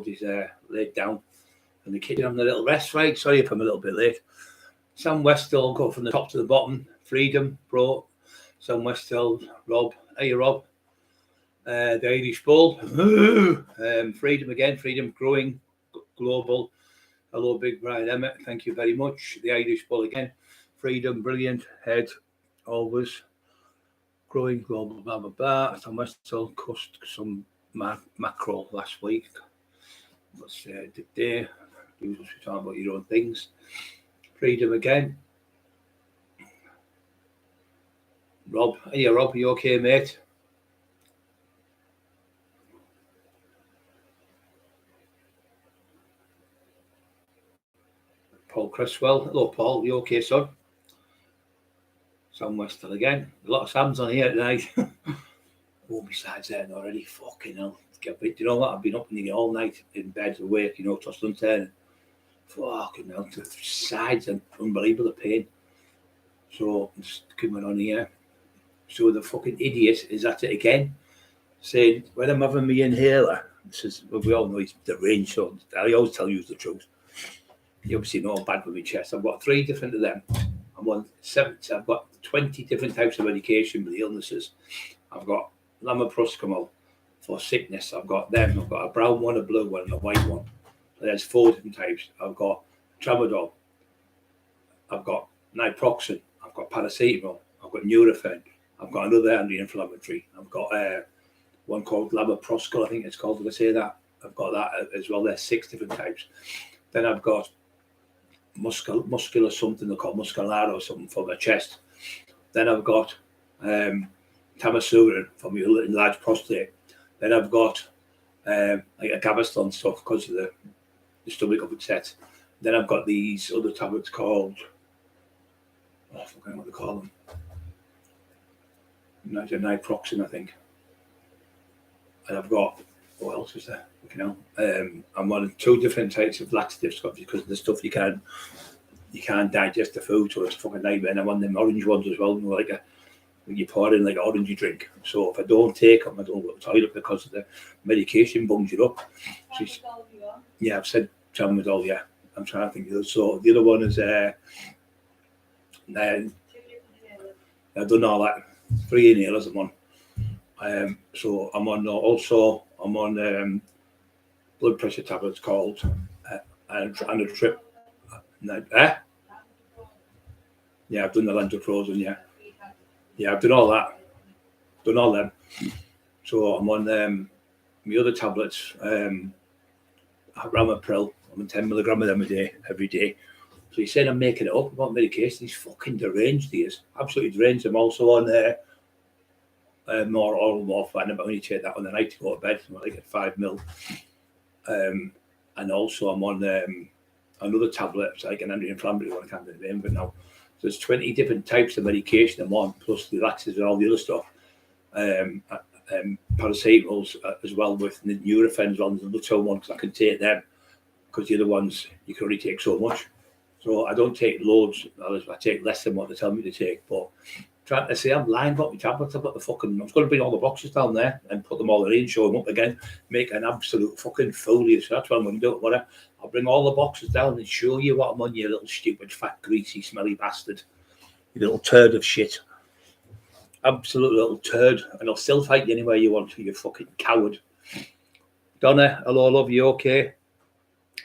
He's laid down in the kitchen having a little rest, right? Sorry if I'm a little bit late. Sam Westall, go from the top to the bottom. Freedom, bro. Sam Westall, Rob. Hey, Rob. The Irish Bull. Freedom again. Freedom growing global. Hello, Big Brian Emmett. Thank you very much. The Irish Bull again. Freedom, brilliant. Head, always. Growing global, blah, blah, blah. Sam Westall cost some mackerel last week. What's the day? You just talking about your own things. Freedom again. Rob, hey Rob, you okay, mate? Paul Cresswell, hello Paul, you okay, son? Sam Westall again. A lot of Sams on here tonight. Oh, besides that already, fucking hell. You know what? I've been up nearly all night in bed awake, tossing and turning. Fucking hell, to the sides and unbelievable pain. So, just coming on here. So the fucking idiot is at it again, saying, when I'm having my inhaler, this is, well, we all know it's the range, so I always tell you the truth. You obviously know I'm bad with my chest. I've got 3 different of them. I've got 20 different types of medication with the illnesses. I've got mrbloombso for sickness. I've got them. I've got a brown one, a blue one, and a white one. So there's 4 different types. I've got tramadol. I've got naproxen. I've got paracetamol. I've got Nurofen. I've got another anti-inflammatory. I've got one called lamoprostol, I think it's called. Did I say that? I've got that as well. There's 6 different types. Then I've got muscular something they call muscular or something for my chest. Then I've got tamasurin for my enlarged prostate. Then I've got like a Gaviston stuff because of the stomach upset. Then I've got these other tablets called, I forget what they call them. Naproxen, I think. And I've got, what else is there? I'm on 2 different types of laxatives because of the stuff you can't digest the food, so it's a fucking nightmare. And I'm on them orange ones as well, when you pour in like an orangey drink. So if I don't take them, I don't go to the toilet because of the medication bungs you up. Yeah, I've said tramadol, yeah. I'm trying to think of those. So the other one is I've done all that. 3 inhalers I'm on. So I'm on blood pressure tablets called and a trip. Yeah, I've done the Lantofrozen, yeah. Yeah, I've done all that. Done all them. So I'm on my other tablets, Ramapril. I'm on 10 milligram of them a day, every day. So he's saying I'm making it up about medication. He's fucking deranged, he is. Absolutely deranged. I'm also on more oral morphine, but I only take that on the night to go to bed, like at 5 mil. And also I'm on another tablet, it's like an anti-inflammatory one, I can't remember now. So there's 20 different types of medication I'm on, plus the laxatives and all the other stuff. Paracetamols as well with the Nurofen as well. There's another one because I can take them, because the other ones you can only take so much. So I don't take loads. I take less than what they tell me to take. But trying to say I'm lying about my tablets. I've got the fucking. I was going to bring all the boxes down there and put them all in, show them up again, make an absolute fucking fool of you. So that's what I'm going to do. Whatever. I'll bring all the boxes down and show you what I'm on, you little stupid, fat, greasy, smelly bastard. You little turd of shit. Absolute little turd. And I'll still fight you anywhere you want to, you fucking coward. Donna, hello, love you, okay?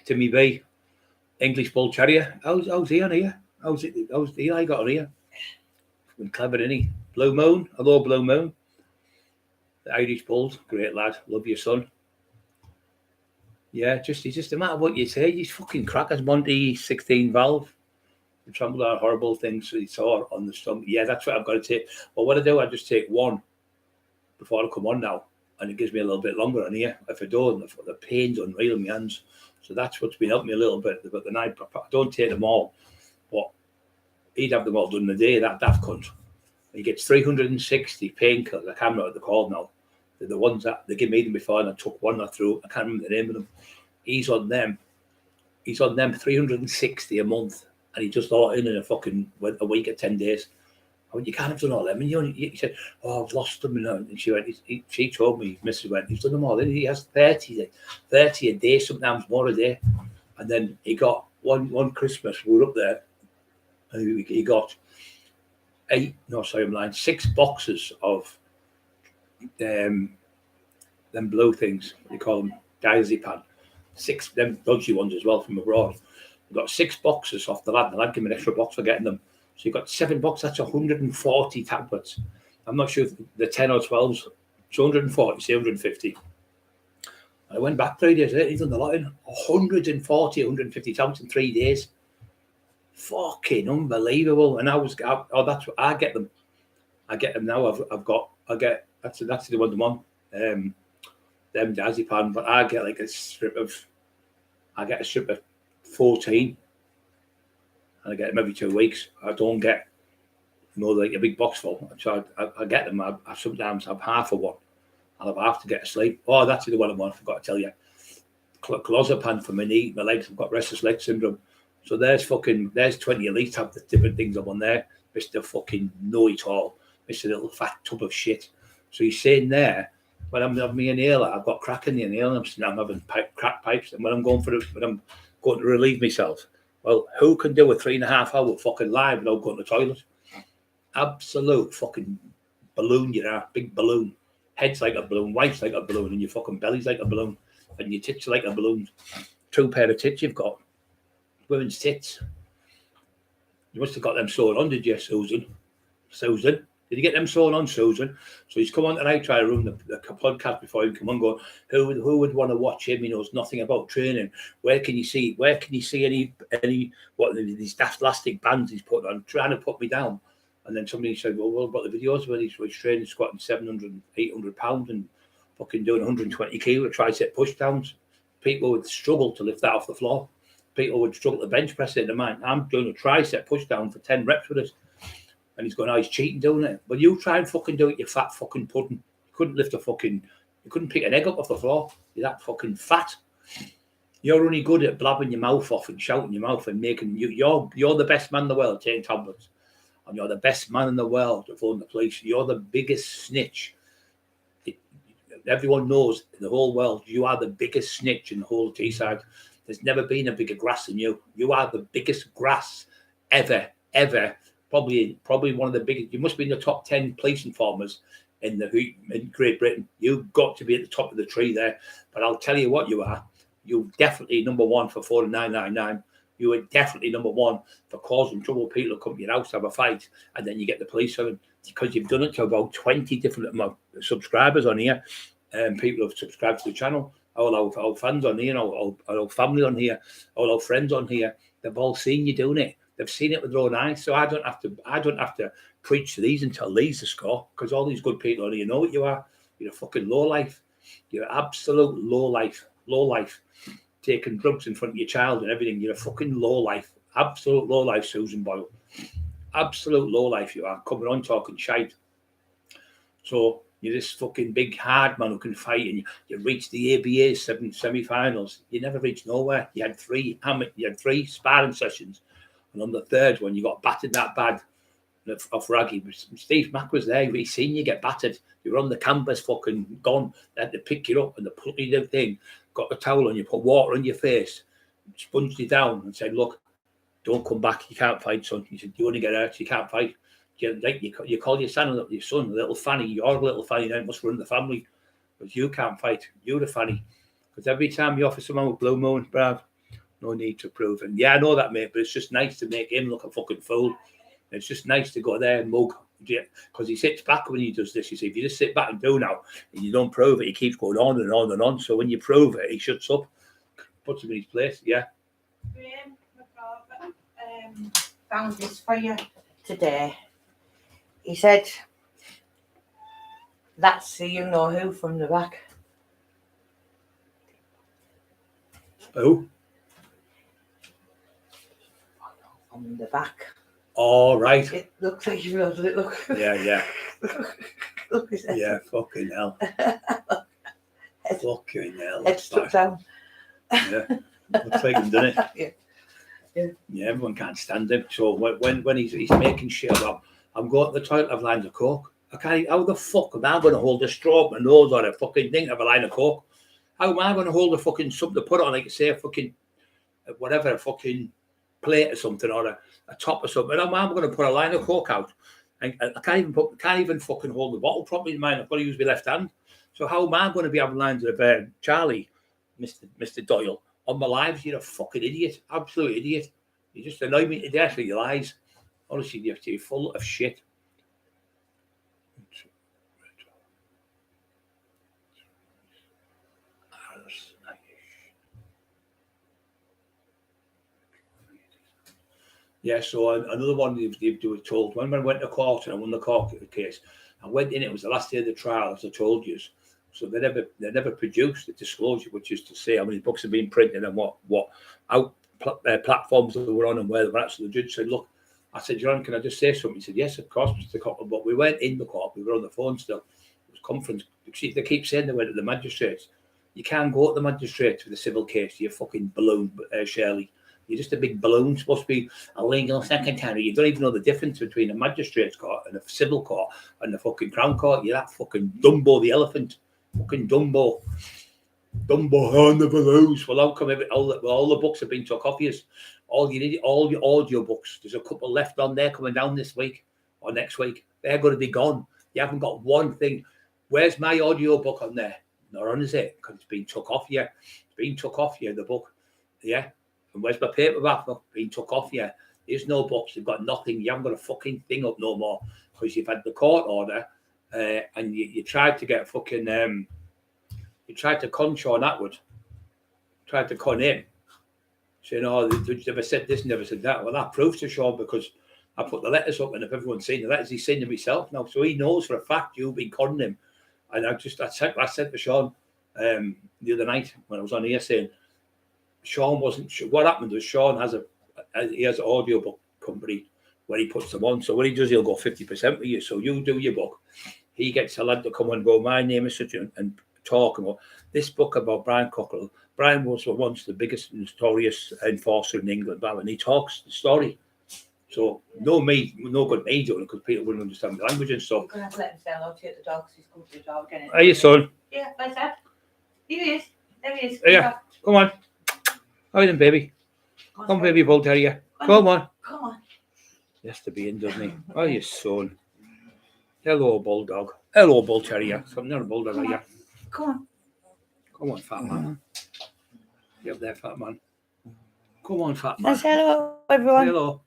Timmy B. English Bull Terrier. How's he on here? How's Eli got on here? Been clever, isn't he? Blue Moon. Hello, Blue Moon. The Irish Bulls. Great lad. Love your son. Yeah, he's just no matter what you say, he's fucking crackers. Monty 16 valve. He trampled on horrible things he saw on the stomach. Yeah, that's what I've got to take. Well, what I do, I just take one before I come on now. And it gives me a little bit longer on here. If I don't, the pain's unreal in my hands. So that's what's been helping me a little bit. But the night, I don't take them all. But he'd have them all done in a day, that daft cunt. He gets 360 painkillers. I can't remember what they're called now. They're the ones that they gave me them before, and I took one I threw. I can't remember the name of them. He's on them 360 a month. And he just thought in a fucking a week at 10 days. went, you can't have done all them. And he said, oh, I've lost them. And she went, she told me, Mrs. went, he's done them all. He has 30 a day, sometimes more a day. And then he got one Christmas, we were up there, and he got 6 boxes of them blue things. They call them diazepam. 6 them dodgy ones as well from abroad. We got 6 boxes off the lad. The lad gave me an extra box for getting them. So you got 7 boxes. That's 140 tablets. I'm not sure if the 10 or 12s. It's 140, say 150. I went back 3 days later. He's done the lot in 140, 150 tablets in 3 days. Fucking unbelievable. And that's what I get them. I get them now. That's the one I'm on. Them diazepam, but I get like a strip of 14, and I get them every 2 weeks. I don't get, like a big box full. So I get them. I sometimes have half of one. I'll have half to get to sleep. Oh, that's the one I'm on. I forgot to tell you. Clozapam for my knee, my legs. I've got restless leg syndrome. So there's 20 at least have the different things I'm on there. Mr. fucking know-it-all. Mr. little fat tub of shit. So he's saying there, when I'm having my inhaler, I've got crack in the inhaler, and I'm having crack pipes. And when I'm going to relieve myself, well, who can do a 3.5 hour fucking live without going to the toilet? Absolute fucking balloon, you are. Big balloon. Head's like a balloon, wife's like a balloon, and your fucking belly's like a balloon, and your tits are like a balloon. 2 pair of tits you've got. Women's tits. You must have got them sewn on, did you, Susan? Susan? Did you get them sewn on, Susan? So he's come on tonight, try to run the podcast before he come on, going, who would want to watch him? He knows nothing about training. Where can you see any what these daft elastic bands he's put on, trying to put me down? And then somebody said, well, what about the videos where he's training, squatting 700, 800 pounds and fucking doing 120 kilo tricep push downs? People would struggle to lift that off the floor. People would struggle to bench press it. I'm doing a tricep push down for 10 reps with it. And he's going, oh, he's cheating doing it. But you try and fucking do it, you fat fucking pudding. You couldn't you couldn't pick an egg up off the floor. You're that fucking fat. You're only good at blabbing your mouth off and shouting your mouth and making you're the best man in the world taking tablets. And you're the best man in the world at phoning the police. You're the biggest snitch. Everyone knows in the whole world you are the biggest snitch in the whole of Teesside. There's never been a bigger grass than you. You are the biggest grass ever. Probably one of the biggest. You must be in the top 10 police informers in Great Britain. You've got to be at the top of the tree there. But I'll tell you what you are. You're definitely number one for 4999. You are definitely number one for causing trouble. People who come to your house to have a fight, and then you get the police on, because you've done it to about 20 different subscribers on here, and people who have subscribed to the channel. All our fans on here, our family on here, all our friends on here. They've all seen you doing it. They've seen it with their own eyes. So I don't have to preach to these and tell these to score, because all these good people on here know what you are. You're a fucking low life. You're an absolute low life. Taking drugs in front of your child and everything. You're a fucking low life. Absolute low life, Susan Boyle. Absolute low life you are. Coming on talking shite. So you're this fucking big hard man who can fight, and you reached the ABA semi-finals. You never reached nowhere. You had 3 sparring sessions, and on the 3rd one you got battered that bad off Raggy. Steve Mack was there. He seen you get battered. You were on the campus, fucking gone. They had to pick you up and they put you in the thing. Got a towel on you, put water on your face, sponged you down, and said, "Look, don't come back. You can't fight, son." He said, "You want to get hurt? You can't fight." You call your son, little Fanny. You're little Fanny now. Must run the family, but you can't fight. You're the Fanny, because every time you offer someone with blue moon, bruv, no need to prove. And yeah, I know that, mate. But it's just nice to make him look a fucking fool. It's just nice to go there and mug, because he sits back when he does this. You see, if you just sit back and do now, and you don't prove it, he keeps going on and on and on. So when you prove it, he shuts up, puts him in his place. Yeah. Found this for you today. He said, "That's the you-know-who from the back." Who? From the back. All right. It looks like you wrote it. Look. Yeah. Look, yeah. Fucking hell. Fucking hell. Head stuck down. Yeah. Looks like him, doesn't it? Yeah. Yeah. Everyone can't stand him. So when he's making shit about I'm going to the toilet, have lines of coke. I can't. How the fuck am I going to hold a straw up my nose or a fucking thing of a line of coke? How am I going to hold a fucking something to put on, like say a fucking whatever, a fucking plate or something, or a top or something? How am I going to put a line of coke out? And I can't even fucking hold the bottle properly in mine. I've got to use my left hand. So how am I going to be having lines of Charlie, Mr. Doyle, on my lives? You're a fucking idiot, absolute idiot. You just annoy me to death with your lies. Honestly, you're full of shit. Yeah, so another one they were told, when I went to court and I won the court case, I went in, it was the last day of the trial, as I told you. So they never produced the disclosure, which is to say how many books have been printed and what platforms they were on and where they were at. So the judge said, look, I said, John, can I just say something? He said, yes, of course, Mr. Cockerill, but we weren't in the court, we were on the phone still. It was conference. They keep saying they went to the magistrates. You can't go to the magistrates with a civil case. You're fucking balloon, Shirley. You're just a big balloon, supposed to be a legal secretary. You don't even know the difference between a magistrate's court and a civil court and the fucking Crown Court. You're that fucking Dumbo the elephant. Fucking Dumbo. Dumbo on the balloons. Well, how come all the books have been took off you? All your audio books. There's a couple left on there coming down this week or next week. They're going to be gone. You haven't got one thing. Where's my audio book on there? Not on, is it? Because it's been took off you. It's been took off you, the book. Yeah. And where's my paperback? Been took off you. There's no books. You've got nothing. You haven't got a fucking thing up no more because you've had the court order and you tried to get fucking you tried to con Sean Atwood. Tried to con him. Saying, oh, the judge never said this, never said that. Well, that proves to Sean because I put the letters up and if everyone's seen the letters, he's seen them himself now. So he knows for a fact you've been conning him. And I said to Sean the other night when I was on here saying, Sean wasn't sure. What happened was Sean has an audiobook company where he puts them on. So what he does, he'll go 50% with you. So you do your book. He gets a lad to come and go, my name is such and talk about this book about Brian Cockerill. Brian was once the biggest notorious enforcer in England, and he talks the story. So no good me doing it because people wouldn't understand the language and stuff. You're going to have to let him say hello to the dog because he's come to the dog again. Are you, son? Yeah, where's that? Here he is. There he is. Yeah, come on. How are you then, baby? Come on, baby bull terrier. Come on. Come on. He has to be in, doesn't he? Oh, you son. Hello, bulldog. Hello, bull terrier. So I'm not a bulldog, are you? Come on. Come on, fat man. Get up there, fat man. Come on, fat man. Say hello, everyone. Say hello.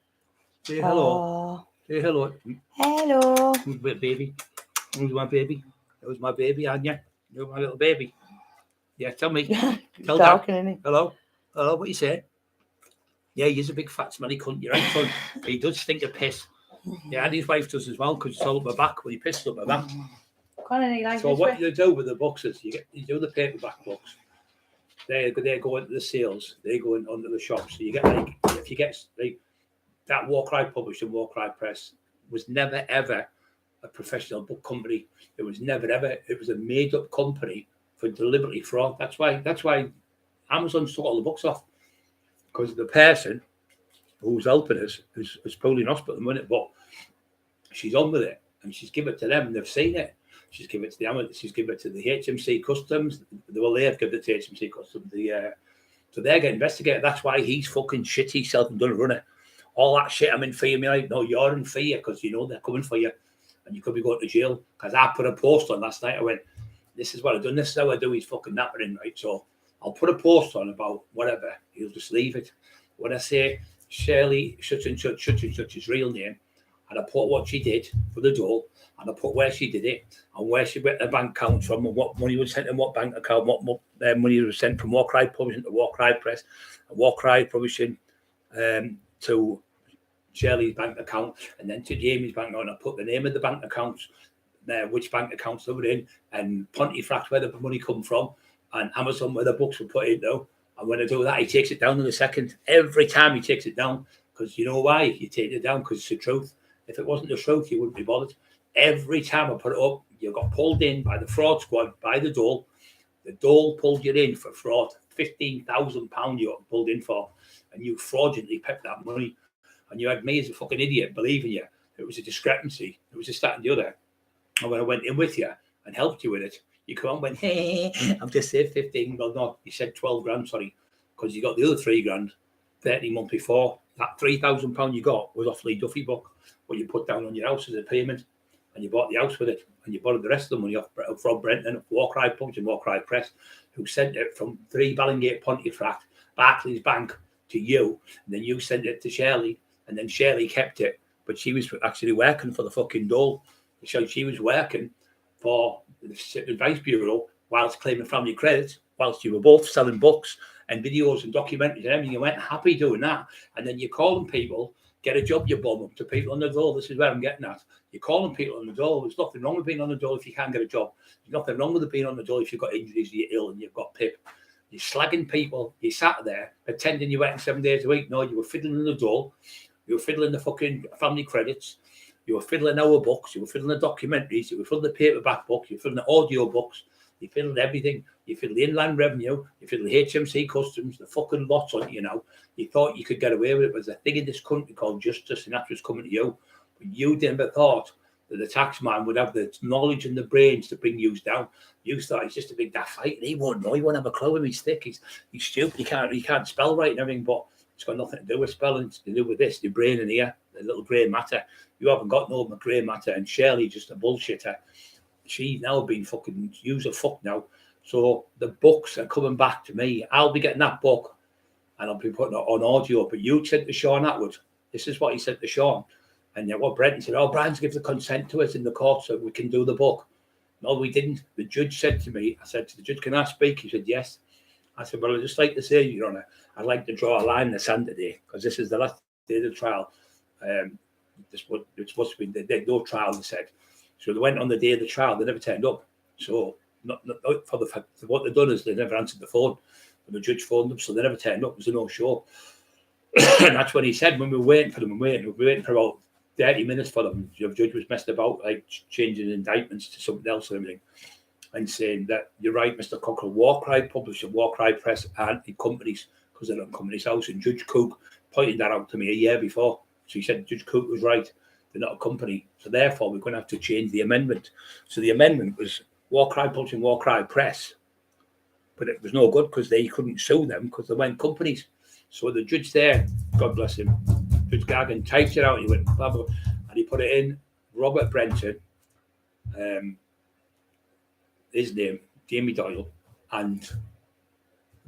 Say hello. Say hello. Hello. Who's my baby? Who's my baby? Who's my baby, Anya? You're my little baby. Yeah, tell me. Tell Dad. Hello. Hello, what you say? Yeah, he's a big fat smelly cunt. You're right, son. He does stink of piss. Yeah, and his wife does as well because it's all up my back when he pisses up my back. So what you do with the boxes, you do the paperback books. They go into the sales. They go into the shops. So you get if you get that War Cry published and War Cry Press was never ever a professional book company. It was never ever. It was a made up company for deliberately fraud. That's why Amazon took all the books off because the person who's helping us is probably in hospital at the minute, but she's on with it and she's given it to them and they've seen it. She's given it to the she's given it to the HMC Customs. Well, they have given it to HMC Customs. So they're getting investigated. That's why he's fucking shit himself and done run it. All that shit I'm in fear. Me like, no, you're in fear because you know they're coming for you and you could be going to jail. Because I put a post on last night. I went, this is what I've done. This is how I do his fucking napping, right? So I'll put a post on about whatever. He'll just leave it. When I say Shirley such and such his real name, and I put what she did for the doll, and I put where she did it, and where she got the bank accounts from, and what money was sent in what bank account, what money was sent from War Cry Publishing to War Cry Press, and War Cry Publishing to Shirley's bank account, and then to Jamie's bank account. And I put the name of the bank accounts, which bank accounts they were in, and Pontefract where the money come from, and Amazon where the books were put in though. And when I do that, he takes it down in a second. Every time he takes it down, because you know why he takes it down? Because it's the truth. If it wasn't the truth, you wouldn't be bothered. Every time I put it up, you got pulled in by the fraud squad, by the dole. The dole pulled you in for fraud. £15,000 you got pulled in for, and you fraudulently pepped that money. And you had me as a fucking idiot believing you. it was a discrepancy. It was just that and the other. And when I went in with you and helped you with it, you come on and went, hey, I've just saved 15. Well, no, you said 12 grand, sorry, because you got the other 3 grand 30 months before. That £3,000 you got was off Lee Duffy book, what you put down on your house as a payment, and you bought the house with it, and you borrowed the rest of the money off from Brenton, Warcry Pubs and Warcry Press, who sent it from 3 Ballingate Pontefract, Barclays Bank to you, and then you sent it to Shirley, and then Shirley kept it, but she was actually working for the fucking dole. So she was working for the Advice Bureau whilst claiming family credit, whilst you were both selling books and videos and documentaries and everything. You went happy doing that. And then you're calling people, get a job, you bum up to people on the door. This is where I'm getting at. You're calling people on the door. There's nothing wrong with being on the door if you can't get a job. There's nothing wrong with being on the door if you've got injuries, you're ill and you've got PIP. You're slagging people. You sat there pretending you went 7 days a week. No, you were fiddling in the door. You were fiddling the fucking family credits. You were fiddling our books, you were fiddling the documentaries, you were fiddling the paperback books, you were fiddling the audio books, you fiddled everything. You fiddled the Inland Revenue, you fiddled the HMC Customs, the fucking lots on you know. You thought you could get away with it. There's a thing in this country called justice, and that's what's coming to you. But you never thought that the tax man would have the knowledge and the brains to bring you down. You thought he's just a big daft fight, and he won't know, he won't have a clue. He's thick, he's stupid, he can't spell right and everything, but it's got nothing to do with spelling, it's to do with this, the brain in here, the little grey matter. You haven't got no grey matter, and Shirley just a bullshitter. She's now been fucking user fuck now. So the books are coming back to me. I'll be getting that book and I'll be putting it on audio. But you said to Sean Atwood, this is what he said to Sean. And then what Brenton said, Brian's gives the consent to us in the court so we can do the book. No, we didn't. The judge said to me, I said to the judge, can I speak? He said, yes. I said, well, I'd just like to say, Your Honour, I'd like to draw a line in the sand today because this is the last day of the trial. It's supposed to be the no trial, they said. So they went on the day of the trial, they never turned up. So not for the fact what they've done is they never answered the phone. And the judge phoned them, so they never turned up. It was a no-show. And that's when he said, when we were waiting for them, we were waiting for about 30 minutes for them. The judge was messed about, like changing indictments to something else and everything, and saying that you're right, Mr. Cockerill, Warcry Publisher, Warcry Press, and the companies, because they're not in Companies House. And Judge Cook pointed that out to me a year before. So he said Judge Cook was right. They're not a company. So therefore, we're going to have to change the amendment. So the amendment was Warcry Publisher and Warcry Press. But it was no good because they couldn't sue them because they weren't companies. So the judge there, God bless him, Judge Gargan, typed it out and he went, blah, blah, and he put it in, Robert Brenton, his name, Jamie Doyle, and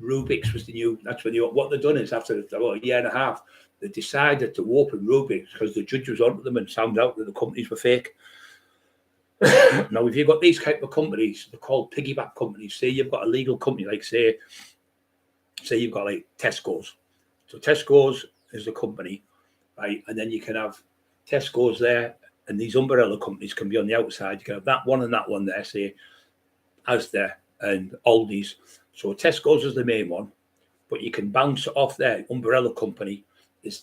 Rubik's was the new, that's when what they've done is after about a year and a half, they decided to open Rubik's because the judge was onto them and found out that the companies were fake. Now, if you've got these type of companies, they're called piggyback companies. Say you've got a legal company, like say you've got like Tesco's. So Tesco's is the company, right? And then you can have Tesco's there, and these umbrella companies can be on the outside. You can have that one and that one there, say Asda and Aldi's. So Tesco's is the main one, but you can bounce it off their umbrella company is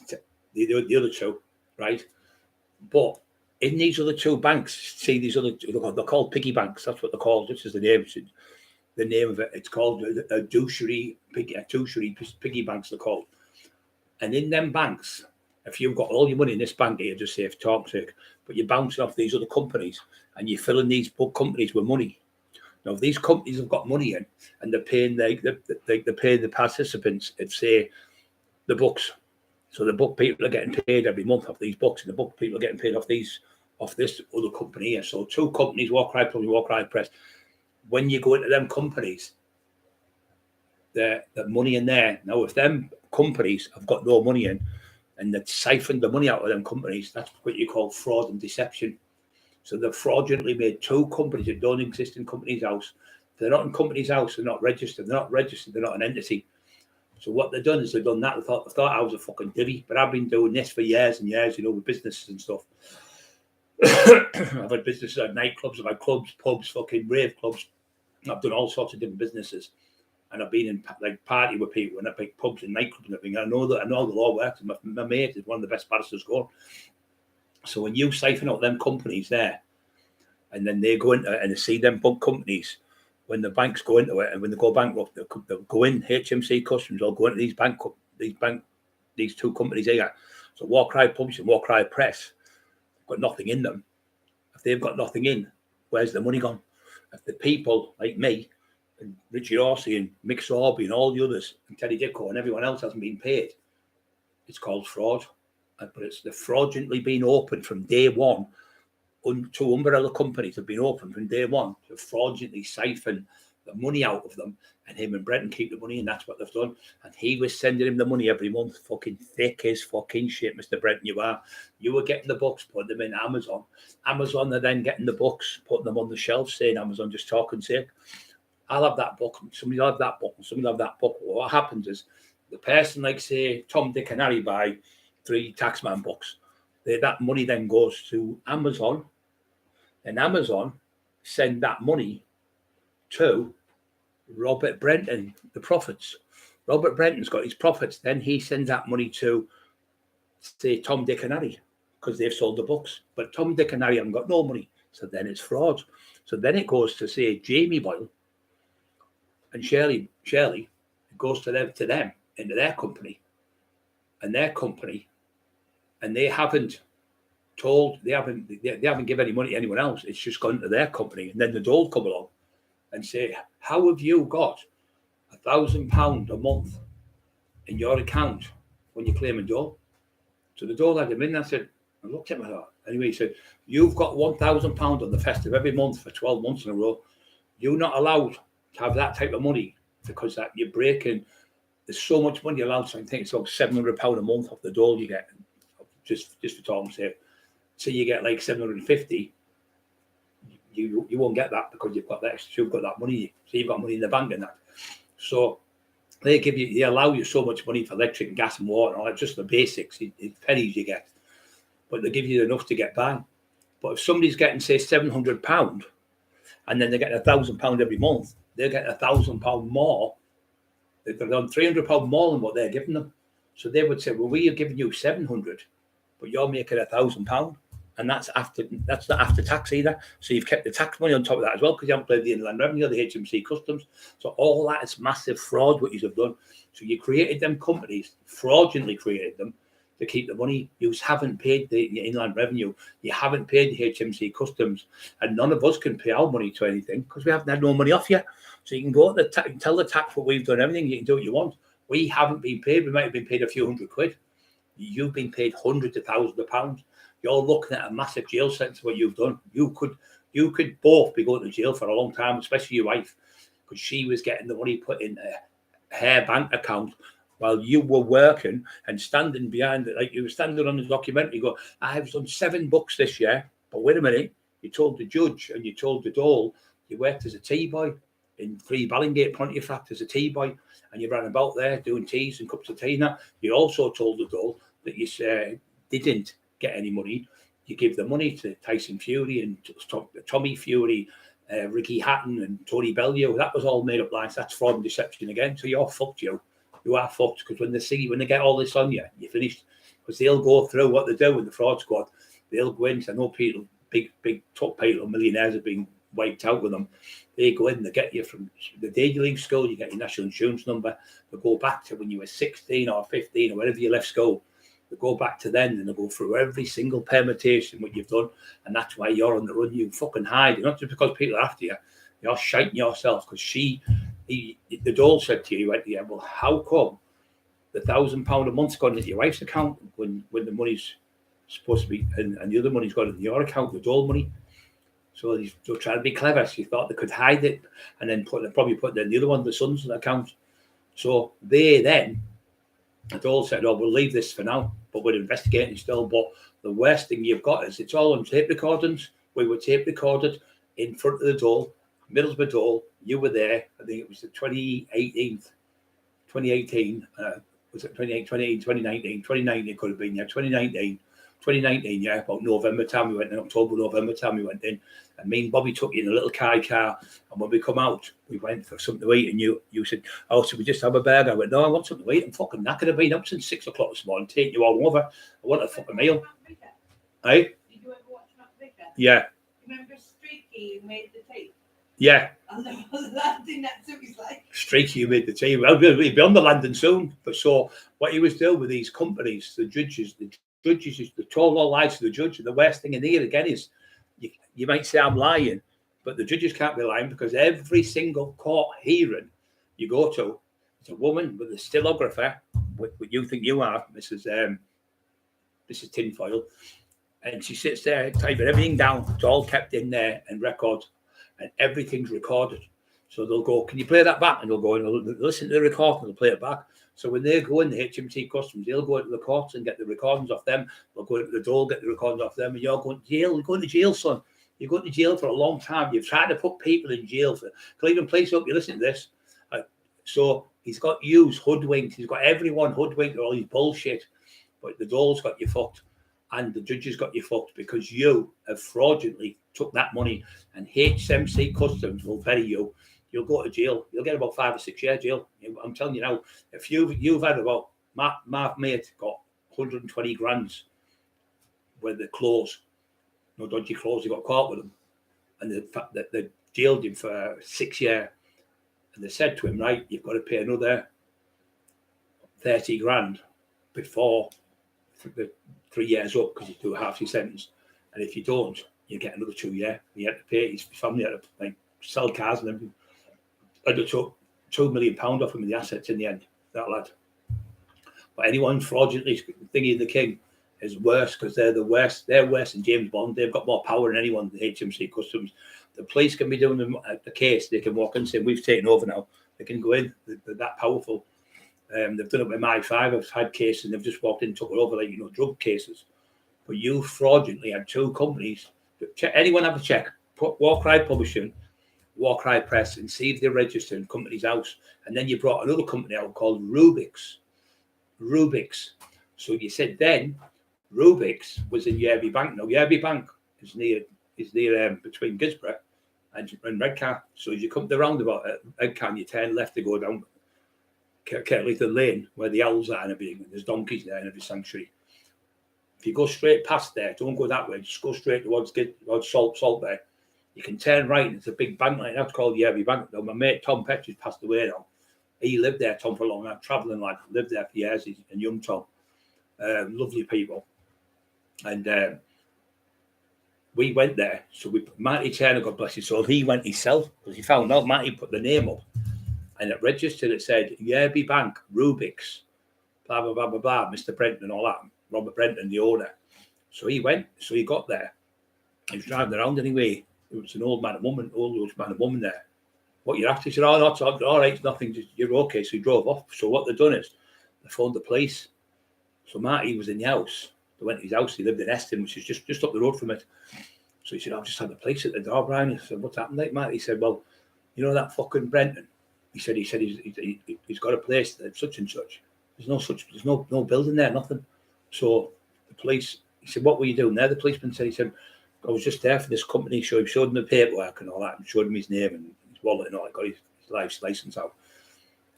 the other two, right? But in these other two banks, see these other two, they're called piggy banks. That's what they're called. This is the name. The name of it. It's called a douchery piggy banks. They're called. And in them banks, if you've got all your money in this bank here, just say for talk's sake, but you're bouncing off these other companies and you're filling these companies with money. Now, if these companies have got money in and they're paying the participants, if say the books. So the book people are getting paid every month off these books, and the book people are getting paid off this other company here. So two companies, Warcry Publishing, Warcry Press. When you go into them companies, the money in there. Now, if them companies have got no money in and they've siphoned the money out of them companies, that's what you call fraud and deception. So they've fraudulently made two companies that don't exist in Companies House. They're not in Companies House, they're not registered. They're not registered, they're not an entity. So what they've done is they've done that. I thought I was a fucking divvy, but I've been doing this for years and years, with businesses and stuff. I've had businesses, I've had nightclubs, I've had clubs, pubs, fucking rave clubs. I've done all sorts of different businesses. And I've been in like party with people and I've been pubs and nightclubs and everything. I know the law works. My mate is one of the best barristers going. So when you siphon out them companies there, and then they go into it and they see them bug companies, when the banks go into it and when they go bankrupt, they'll go in HMC Customs or go into these two companies here. So Warcry Publishing, Warcry Press, got nothing in them, if they've got nothing in, where's the money gone? If the people like me and Richie Horsey and Mick Sorby and all the others and Teddy Dicko and everyone else hasn't been paid, it's called fraud. But it's the fraudulently been opened from day one. Two umbrella companies have been opened from day one to fraudulently siphon the money out of them, and him and Brenton keep the money, and that's what they've done. And he was sending him the money every month, fucking thick as fucking shit, Mr. Brenton, you are. You were getting the books, putting them in Amazon. Amazon are then getting the books, putting them on the shelf, saying Amazon, just talking sake. I'll have that book, somebody will have that book, and somebody will have that book. Well, what happens is the person, like say Tom, Dick and Harry, buy 3 Taxman books. That money then goes to Amazon, and Amazon send that money to Robert Brenton, the profits. Robert Brenton's got his profits. Then he sends that money to, say, Tom, Dick and Harry, because they've sold the books. But Tom, Dick and Harry haven't got no money. So then it's fraud. So then it goes to, say, Jamie Boyle and Shirley. It goes to them, into their company. And their company, and they haven't given any money to anyone else. It's just gone to their company. And then the Dole come along and say, how have you got £1,000 a month in your account when you're claiming Dole? So the Dole had him in. I looked at him, I thought, anyway, he said, you've got £1,000 on the festive every month for 12 months in a row. You're not allowed to have that type of money because that you're breaking. There's so much money allowed. So I think it's like £700 a month off the Dole you get, just for talking sake. So you get like 750. You won't get that because you've got that. You've got that money. So you've got money in the bank and that. So they allow you so much money for electric and gas and water and all that, just the basics. It's pennies you get, but they give you enough to get by. But if somebody's getting, say, £700 and then they're getting £1,000 every month, they're getting £1,000 more. They've done £300 more than what they're giving them. So they would say, well, we are giving you 700, but you're making £1,000. And that's not after tax either. So you've kept the tax money on top of that as well, because you haven't paid the Inland Revenue, the HMC Customs. So all that is massive fraud what you have done. So you created them companies, fraudulently created them to keep the money. You haven't paid the Inland Revenue. You haven't paid the HMC Customs. And none of us can pay our money to anything because we haven't had no money off you. So you can go to tell the tax what we've done, everything. You can do what you want. We haven't been paid. We might have been paid a few £100. You've been paid hundreds of thousands of pounds. You're looking at a massive jail sentence. What you've done, you could both be going to jail for a long time, especially your wife, because she was getting the money put in her bank account while you were working and standing behind it, like you were standing on the documentary. You go, I've done 7 books this year, but wait a minute, you told the judge and you told the Dole you worked as a tea boy in 3 Ballingate Pontefract as a tea boy, and you ran about there doing teas and cups of tea. Now you also told the Dole that you didn't get any money. You give the money to Tyson Fury and Tommy Fury, Ricky Hatton and Tony Bellew. That was all made up lies. That's fraud and deception again. So you're fucked, you are fucked, because when they get all this on you, you're finished. Because they'll go through what they do with the fraud squad. They'll go in. I know people, big top people, millionaires have been wiped out with them. They go in, they get you from the day you leave school, you get your national insurance number. They go back to when you were 16 or 15 or whenever you left school. They go back to then and they go through every single permutation what you've done, and that's why you're on the run. You fucking hide. Not just because people are after you. You're shiting yourself because the Dole said to you, he went, yeah, well, how come the £1,000 a month's gone into your wife's account when the money's supposed to be, and the other money's gone into your account, the Dole money? So they're trying to be clever. So you thought they could hide it and then probably put the other one, the son's account. So they then, the Dole said, oh, we'll leave this for now, but we're investigating still. But the worst thing you've got is it's all on tape recordings. We were tape recorded in front of the Dole, Middlesbrough Dole. You were there. I think it was the 2018. Was it 2018, 2019? 2019 it could have been, yeah, 2019, yeah, about November time we went in, October, November time we went in. And me and Bobby took you in a little car. And when we come out, we went for something to eat. And you said, oh, should we just have a burger? I went, no, I want something to eat. I'm fucking knackered. I've been up since 6 o'clock this morning, taking you all over. I want a fucking meal. Hey? Did you ever watch Matt Vicker? Yeah. Remember Streaky who made the tea? Yeah. And there was that thing that took his life. Streaky who made the tea. Well, we'll be on the landing soon. But so what he was doing with these companies, the judges, judges, they told all lies to the judge. And the worst thing in here again is, you might say I'm lying, but the judges can't be lying, because every single court hearing you go to, it's a woman with a stenographer, what you think you are, Mrs. Tinfoil, and she sits there typing everything down. It's all kept in there and records, and everything's recorded. So they'll go, can you play that back? And they'll go and they'll listen to the recording and they'll play it back. So when they go in, the HMC Customs, they'll go into the courts and get the recordings off them. They'll go into the door, get the recordings off them, and you're going to jail. You're going to jail, son. You're going to jail for a long time. You've tried to put people in jail for Cleveland Police. Hope you listen to this. So he's got you hoodwinked. He's got everyone hoodwinked with all his bullshit. But the dole's got you fucked, and the judges got you fucked, because you have fraudulently took that money, and HMC Customs will bury you. You'll go to jail. You'll get about 5 or 6 years jail. I'm telling you now. If you've had about, my mate got 120 grand with the clothes, no dodgy clothes. He got caught with them, and they jailed him for 6 years. And they said to him, right, you've got to pay another 30 grand before the 3 years up, because you do half your sentence. And if you don't, you get another 2 years. He had to pay. His family had to sell cars and everything. And they took £2 million off him in the assets in the end, that lad. But anyone fraudulently thinking the king is worse, because they're the worst. They're worse than James Bond. They've got more power than anyone, the HMC Customs. The police can be doing the case. They can walk in and say, we've taken over now. They can go in. They're that powerful. They've done it with my 5. I've had cases and they've just walked in and took it over, like, drug cases. But you fraudulently had 2 companies. Anyone have a check? Put Warcry Publishing, Warcry Press, and see if they're registered in company's house. And then you brought another company out called Rubik's. So you said then Rubik's was in Yerby Bank. Now Yerby Bank is near between Gisborough and Redcar. So as you come to the roundabout at Redcar, you turn left to go down Kirkleatham Lane, where the owls are and everything, and there's donkeys there and every sanctuary. If you go straight past there, don't go that way, just go straight towards Salt there. You can turn right, and it's a big bank like that's called Yerby Bank. Now, my mate Tom Petridge passed away now. He lived there, Tom, for a long time, travelling lad, lived there for years, and young Tom. Lovely people. And we went there. So Matty Turner, God bless his soul, he went himself, because he found out Matty put the name up. And it registered, it said, Yerby Bank, Rubik's, blah, blah, blah, blah, blah, Mr. Brenton and all that. Robert Brenton, the owner. So he went, so he got there. He was driving around anyway. It was an old man and woman there. What you're after? He said, oh, that's all right, it's nothing, you're okay. So he drove off. So what they've done is, they phoned the police. So Marty was in the house. They went to his house. He lived in Eston, which is just up the road from it. So he said, I've just had the police at the door, Brian. He said, what's happened, like, Marty? He said, well, you know that fucking Brenton? He said he's got a place that such and such. There's no building there, nothing. So the police, he said, what were you doing there? The policeman said, he said, I was just there for this company. So he showed him the paperwork and all that, and showed him his name and his wallet and all that, got his license out.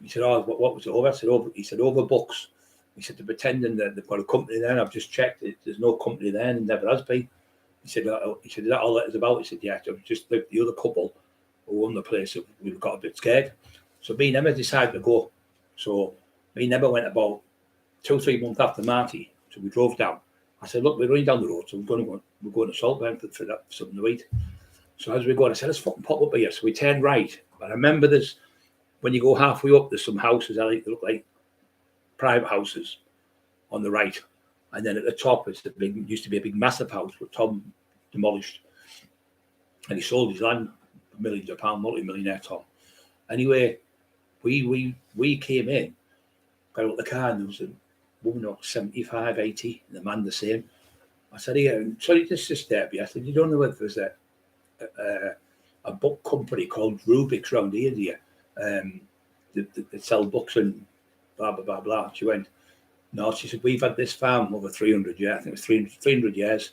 He said, oh, what was it over? He said, over books. He said, they're pretending that they've got a company there. I've just checked it. There's no company there, and never has been. He said, is that all that is about? He said, yeah, just the other couple who own the place, we've got a bit scared. So me and Emma decided to go. So me and Emma went about 2 or 3 months after Marty. So we drove down. I said, look, we're going down the road, so we're going to Saltburn for something to eat. So as we're going, I said, let's fucking pop up here. So we turned right. But I remember when you go halfway up, there's some houses that look like private houses on the right. And then at the top, used to be a big massive house, which Tom demolished. And he sold his land for millions of pounds, multi-millionaire Tom. Anyway, we came in, got out the car, and there was a woman of 75, 80, and the man the same. I said, sorry to disturb you. I said, you don't know whether there's a book company called Rubik's round here, do you? They sell books and blah, blah, blah, blah. She went, no, she said, we've had this farm over 300 years. I think it was 300 years.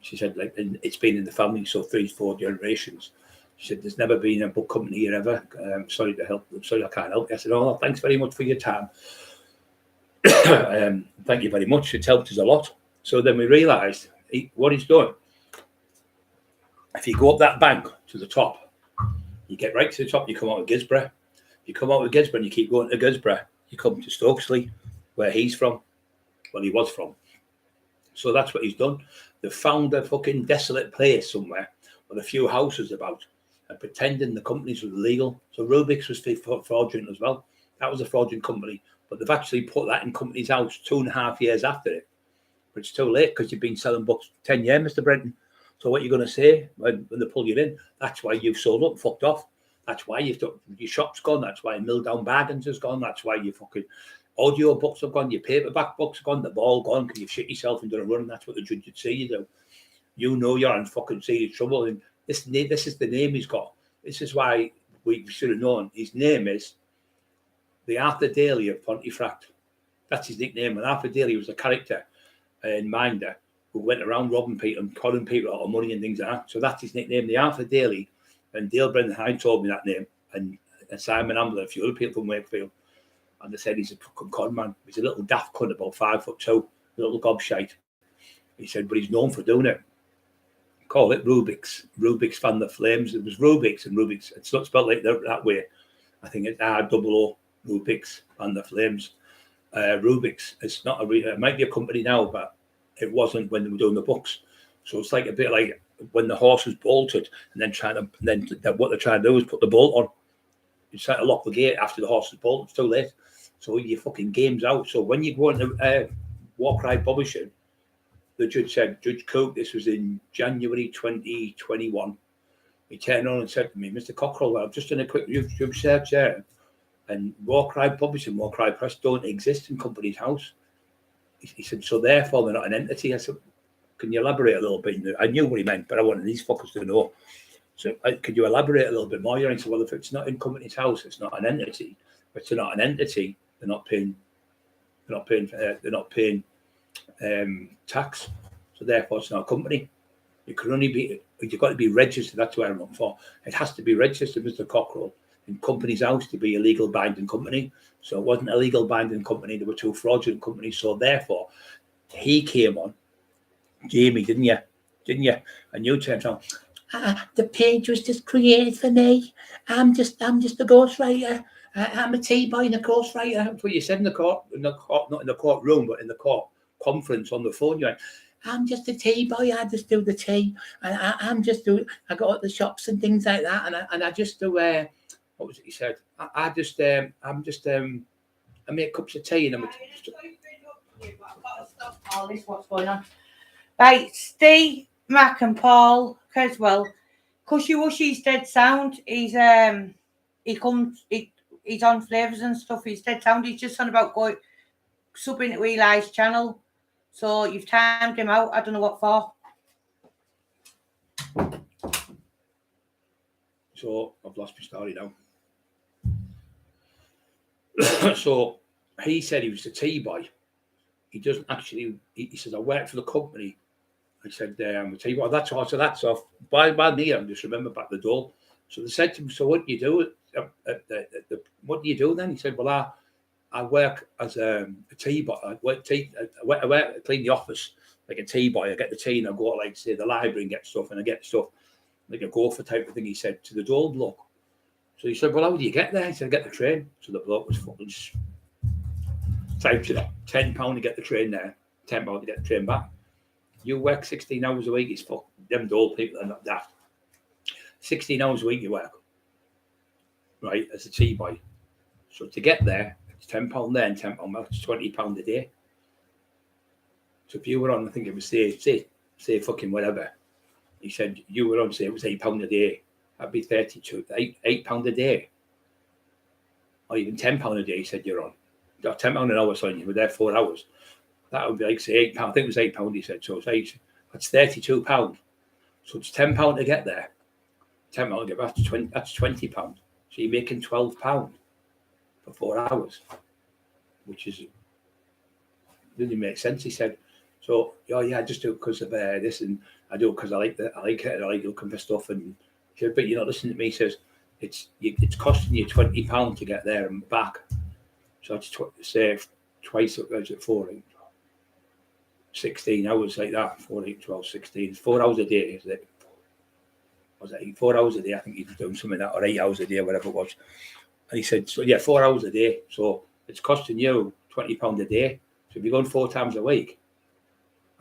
She said, like, and it's been in the family, so 3-4 generations. She said, there's never been a book company here ever. Sorry to help. Sorry, I can't help you. I said, oh, thanks very much for your time. Thank you very much. It's helped us a lot. So then we realised what he's done. If you go up that bank to the top, you get right to the top, you come out of Gisborough. You come out of Gisborough and you keep going to Gisborough. You come to Stokesley, where he's from. Well, he was from. So that's what he's done. They found a fucking desolate place somewhere with a few houses about and pretending the companies were illegal. So Rubik's was fraudulent as well. That was a fraudulent company, but they've actually put that in company's house 2.5 years after it. But it's too late because you've been selling books 10 years, Mr. Brenton. So what are you going to say when they pull you in? That's why you've sold up and fucked off. That's why your shop's gone. That's why Milldown Bargains has gone. That's why your fucking audio books have gone. Your paperback books have gone. They've all gone because you've shit yourself and done a run. And that's what the judge would say you do. You know you're in fucking serious trouble. And this is the name he's got. This is why we should have known. His name is the Arthur Daly of Pontefract. That's his nickname. And Arthur Daly was a character in Minder who went around robbing people and conning people out of money and things like that. So that's his nickname, the Arthur Daly. And Dale Brendan Hyde told me that name, and Simon Amble and a few other people from Wakefield. And they said he's a fucking con man. He's a little daft cunt, about 5'2", a little gobshite. He said, but he's known for doing it. Call it Rubik's. Rubik's fan the flames. It was Rubik's and Rubik's. It's not spelled like that way. I think it's R-double-O, Rubik's fan the flames. Rubik's. It's not it might be a company now, but it wasn't when they were doing the books. So it's like a bit like when the horse was bolted, and then what they're trying to do is put the bolt on. You try to lock the gate after the horse is bolted. It's too late. So your fucking game's out. So when you go into Warcry Publishing, the judge said, Judge Cook, this was in January 2021. He turned on and said to me, Mr. Cockerill, I've just done a quick YouTube search there, and Warcry Publishing, Warcry Press don't exist in Company's House. He said, so therefore they're not an entity. I said, can you elaborate a little bit? I knew what he meant, but I wanted these fuckers to know. So could you elaborate a little bit more? He said, well, if it's not in Company's House, it's not an entity. If it's not an entity, they're not paying tax. So therefore, it's not a company. You've got to be registered. That's what I'm looking for. It has to be registered, Mr. Cockerill, in Company's House to be a legal binding company. So it wasn't a legal binding company. There were two fraudulent companies. So therefore, he came on, Jamie, didn't you? And you turned around. The page was just created for me. I'm just a ghostwriter. I'm a T-boy and a ghostwriter. That's what you said in the court, not in the courtroom, but in the court conference on the phone. You went, I'm just a T-boy. I just do the tea, and I go to the shops and things like that, and I just do. What was it he said? I make cups of tea and I'm. I've got to stop all this. What's going on? Right, Steve, Mac, and Paul Creswell. Cushy Wushy's dead sound. He's on Flavours and stuff. He's dead sound. He's just on about going subbing to Eli's channel. So you've timed him out. I don't know what for. So I've lost my story now. So he said he was a T-boy. He doesn't actually. He says I work for the company. I said I'm a T-boy. That's all. So that's off. By me, I just remember back the door. So they said to him, "So what do you do? What do you do then?" He said, "Well, I work as a T-boy. I clean the office like a T-boy. I get the tea and I go to, like, say, the library and get stuff, and I get stuff like a gopher type of thing." He said to the door bloke. So he said, "Well, how do you get there?" He said, "I get the train." So the bloke was fucking typed it up. £10 to get the train there, £10 to get the train back. You work 16 hours a week. It's fuck them old people are not daft. 16 hours a week you work, right, as a T-boy. So to get there, it's £10 there and £10 back. It's £20 a day. So if you were on, I think it was say fucking whatever. He said you were on, say it was £8 a day. That'd be £8 a day, or even £10 a day. He said you're on. £10 an hour, so you were there 4 hours. That would be like, say, £8. I think it was £8, he said. So it's that's £32. So it's £10 to get there. £10 to get back to 20. That's £20. So you're making £12 for 4 hours, which doesn't make sense. He said, so yeah, I just do it because of this, and I do it because I like it. I like looking for stuff. And he said, but you're not listening to me. He says it's costing you £20 to get there and back. So it's say twice, is it 4, 16 hours like that, 4, 8, 12, 16. It's 4 hours a day, is it? Was it 4 hours a day? I think he was doing something like that, or 8 hours a day, whatever it was. And he said, so yeah, 4 hours a day. So it's costing you £20 a day. So if you're going 4 times a week,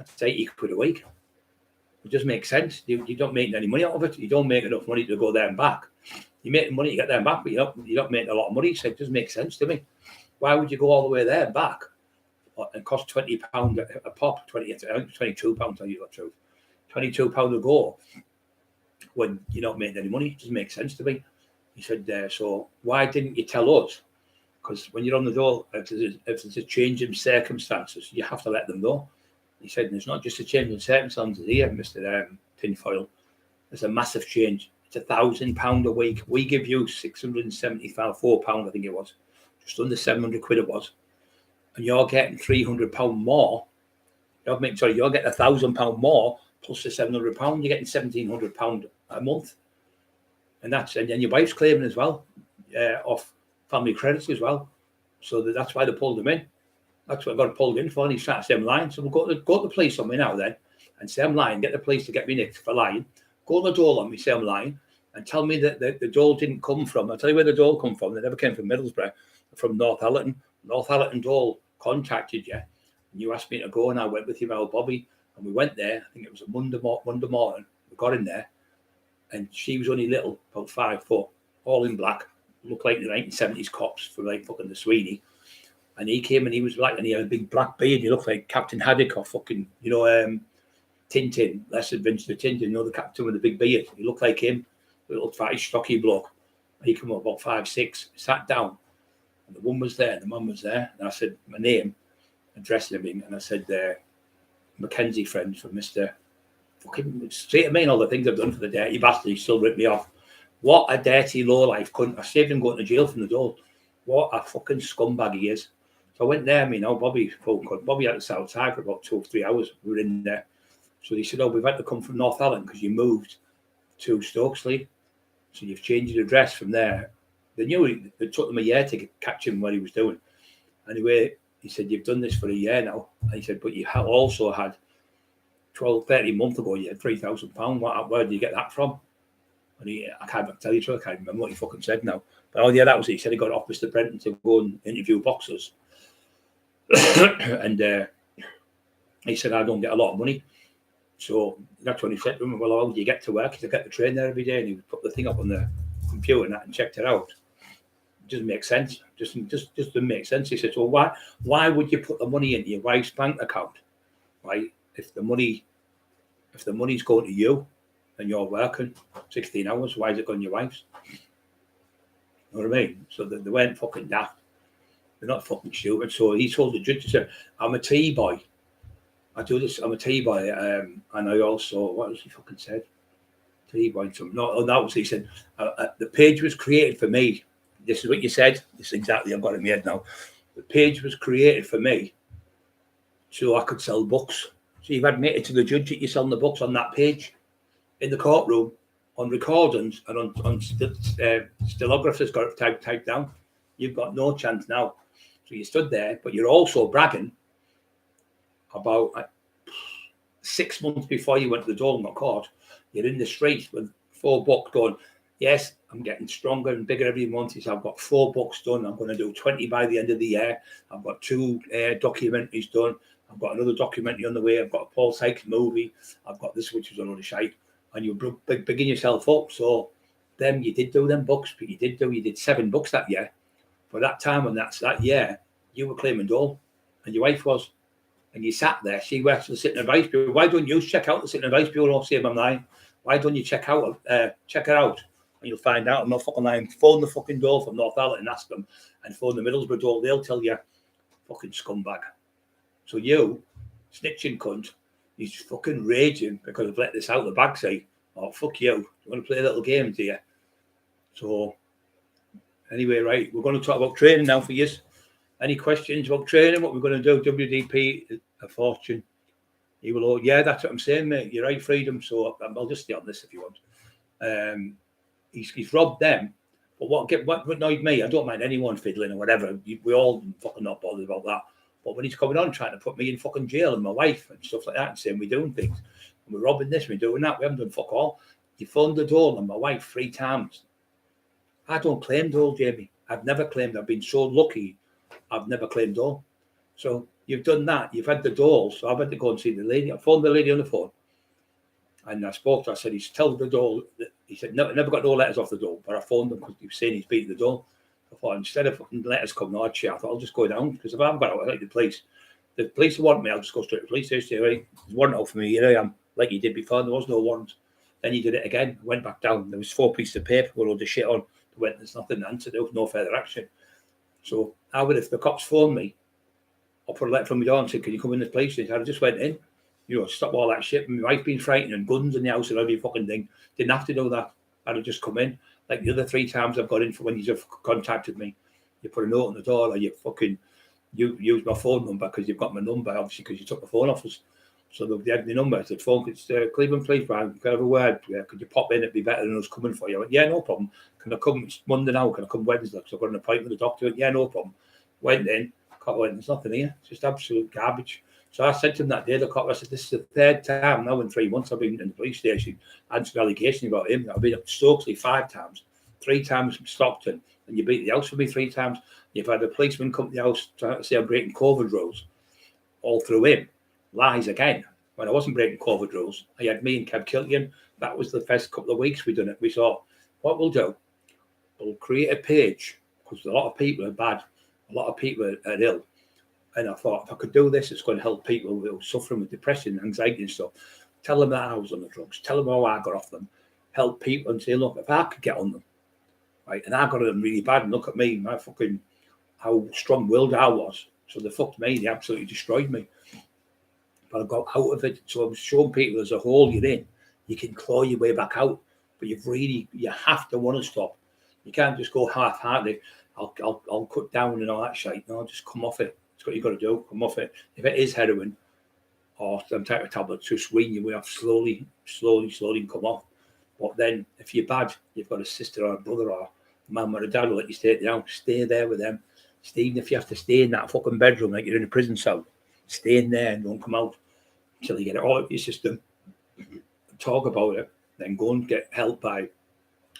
That's 80 quid a week. It doesn't make sense. You don't make any money out of it. You don't make enough money to go there and back. You make money to get there and back, but you're not making a lot of money. So it doesn't make sense to me. Why would you go all the way there and back and cost £20 a pop, £22, tell you the truth, £22 a go when you're not making any money? It doesn't make sense to me. He said, so why didn't you tell us? Because when you're on the door, if there's a change in circumstances, you have to let them know. He said, there's not just a change in circumstances here, Mr. Tinfoil. There's a massive change. It's £1,000 a week. We give you £674, I think it was. Just under 700 quid it was. And you're getting £300 more. You're getting £1,000 more plus the £700. You're getting £1,700 a month. And then your wife's claiming as well, off family credits as well. So that's why they pulled him in. That's what I got pulled in for, and he's trying to say I'm lying. So we'll go to the police on me now then and say I'm lying, get the police to get me nicked for lying, go on the door on me, say I'm lying, and tell me that the dole didn't come from, I'll tell you where the dole come from. They never came from Middlesbrough, from North Allerton. North Allerton dole contacted you, and you asked me to go, and I went with your old Bobby, and we went there. I think it was a Monday morning. We got in there, and she was only little, about 5 foot, all in black, looked like the 1970s cops from like fucking the Sweeney. And he came and he was black and he had a big black beard. He looked like Captain Haddock or fucking, Tintin, Less Adventure Tintin, the captain with the big beard. He looked like him, a little fatty, stocky bloke. He came up about 5'6", sat down, and the woman was there, and the mum was there. And I said my name, address and everything, and I said, Mackenzie friend from Mr. Fucking straight to me and all the things I've done for the dirty bastard. He still ripped me off. What a dirty lowlife cunt. I saved him going to jail from the door. What a fucking scumbag he is. So I went there, Bobby had to sit outside for about 2 or 3 hours. We were in there. So they said, we've had to come from North Allerton because you moved to Stokesley. So you've changed your address from there. They knew it took them a year to catch him what he was doing. Anyway, he said, you've done this for a year now. And he said, but you also had 13 months ago, you had £3,000. Where did you get that from? And I can't tell you, I can't remember what he fucking said now. But that was it. He said he got off Mr. Brenton to go and interview boxers. And he said, I don't get a lot of money. So that's when he said to him, well, how do you get to work? He said, I get the train there every day. And he would put the thing up on the computer and checked it out. It doesn't make sense. Just doesn't make sense. He said, well, why would you put the money into your wife's bank account? Right? If the money's going to you and you're working 16 hours, why is it going to your wife's? You know what I mean? So they weren't fucking daft. They're not fucking stupid. So he told the judge, he said, I'm a tea boy. I do this, I'm a tea boy. And I also, what was he fucking said? Tea boy. No, that was, he said, the page was created for me. This is what you said. This is exactly, I've got it in my head now. The page was created for me so I could sell books. So you've admitted to the judge that you're selling the books on that page in the courtroom, on recordings and on stenographers got it typed down. You've got no chance now. So you stood there, but you're also bragging about 6 months before you went to the door and got caught. You're in the street with 4 books going, yes, I'm getting stronger and bigger every month. He said, I've got 4 books done. I'm going to do 20 by the end of the year. I've got 2 documentaries done. I've got another documentary on the way. I've got a Paul Sykes movie. I've got this, which is another shite. And you're bigging yourself up. So then you did do them books, but you did 7 books that year. For that time and that year, you were claiming dole, and your wife was. And you sat there. She works for the Sitting Advice Bureau. Why don't you check out the Sitting Advice Bureau? I'll save my line. Why don't you check it out? And you'll find out. I'm not fucking lying. Phone the fucking dole from North Allerton and ask them, and phone the Middlesbrough dole. They'll tell you, fucking scumbag. So you, snitching cunt, he's fucking raging because I've let this out of the bag. Say, oh, fuck you. You want to play a little game, do you? So, anyway, right, we're going to talk about training now for you. Any questions about training? What we're going to do? WDP, a fortune. He will, yeah, that's what I'm saying, mate. You're right, Freedom. So I'll just stay on this if you want. He's robbed them. But what annoyed me, I don't mind anyone fiddling or whatever. We all fucking not bothered about that. But when he's coming on trying to put me in fucking jail and my wife and stuff like that and saying we're doing things, and we're robbing this, we're doing that, we haven't done fuck all. He phoned the dole on my wife 3 times. I don't claim dole, Jamie. I've never claimed. I've been so lucky. I've never claimed dole. So you've done that. You've had the doll. So I've had to go and see the lady. I phoned the lady on the phone. And I spoke to her. I said, he's told the doll. He said, no, I never got no letters off the doll. But I phoned him because he was saying he's beaten the doll. I thought, instead of fucking letters coming out, I thought, I'll just go down. Because if I haven't got out, I like the police. The police want me, I'll just go straight to the police station. Right? There's a warrant out for me. Here I am. Like he did before. There was no warrant. Then he did it again. I went back down. There was 4 pieces of paper with all the shit on. Went, there's nothing to answer. There was no further action. So I would, if the cops phoned me, I put a letter from my door and said, can you come in the police station? I just went in. You know, stop all that shit. My wife being frightened and guns in the house and every fucking thing. Didn't have to do that. I'd have just come in. Like the other 3 times I've got in for when you've contacted me. You put a note on the door or you fucking use my phone number because you've got my number, obviously, because you took my phone off us. So they had my number. I said, phone, it's Cleveland Police, Brian. Can I have a word? Yeah, could you pop in? It'd be better than us coming for you. I went, yeah, no problem. Can I come? It's Monday now. Can I come Wednesday? Because I've got an appointment with the doctor. I went, yeah, no problem. Went in. Cop went, there's nothing here. It's just absolute garbage. So I said to him that day, the cop, I said, this is the 3rd time now in 3 months I've been in the police station answering allegations about him. I've been up to Stokesley 5 times, 3 times from Stockton, and you beat the house for me 3 times. You've had a policeman come to the house trying to say I'm breaking COVID rules, all through him. Lies again. When I wasn't breaking COVID rules, I had me and Kev Killian. That was the first couple of weeks we done it. We thought, what we'll do, we'll create a page, because a lot of people are bad, a lot of people are ill. And I thought, if I could do this, it's going to help people who are suffering with depression, anxiety and stuff. Tell them that I was on the drugs. Tell them how I got off them. Help people and say, look, if I could get on them, right, and I got on them really bad, and look at me, my fucking, how strong-willed I was. So they fucked me. They absolutely destroyed me. But I got out of it. So I was showing people there's a hole you're in. You can claw your way back out. But you have to want to stop. You can't just go half-hearted. I'll cut down and all that shit. No, just come off it. That's what you've got to do. Come off it. If it is heroin or some type of tablet, just wean your way off slowly and come off. But then if you're bad, you've got a sister or a brother or a mum or a dad will let you stay down. Stay there with them. Even if you have to stay in that fucking bedroom like you're in a prison cell, stay in there and don't come out until you get it all out of your system. Talk about it. Then go and get help by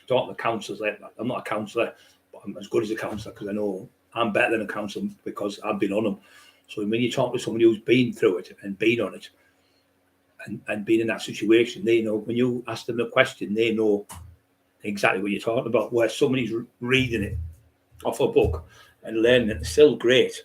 talking to counsellors. I'm not a counsellor, but I'm as good as a counsellor because I know I'm better than a counsellor because I've been on them. So when you talk to someone who's been through it and been on it and been in that situation, they know. When you ask them a question, they know exactly what you're talking about. Where somebody's reading it off a book and learning it, it's still great,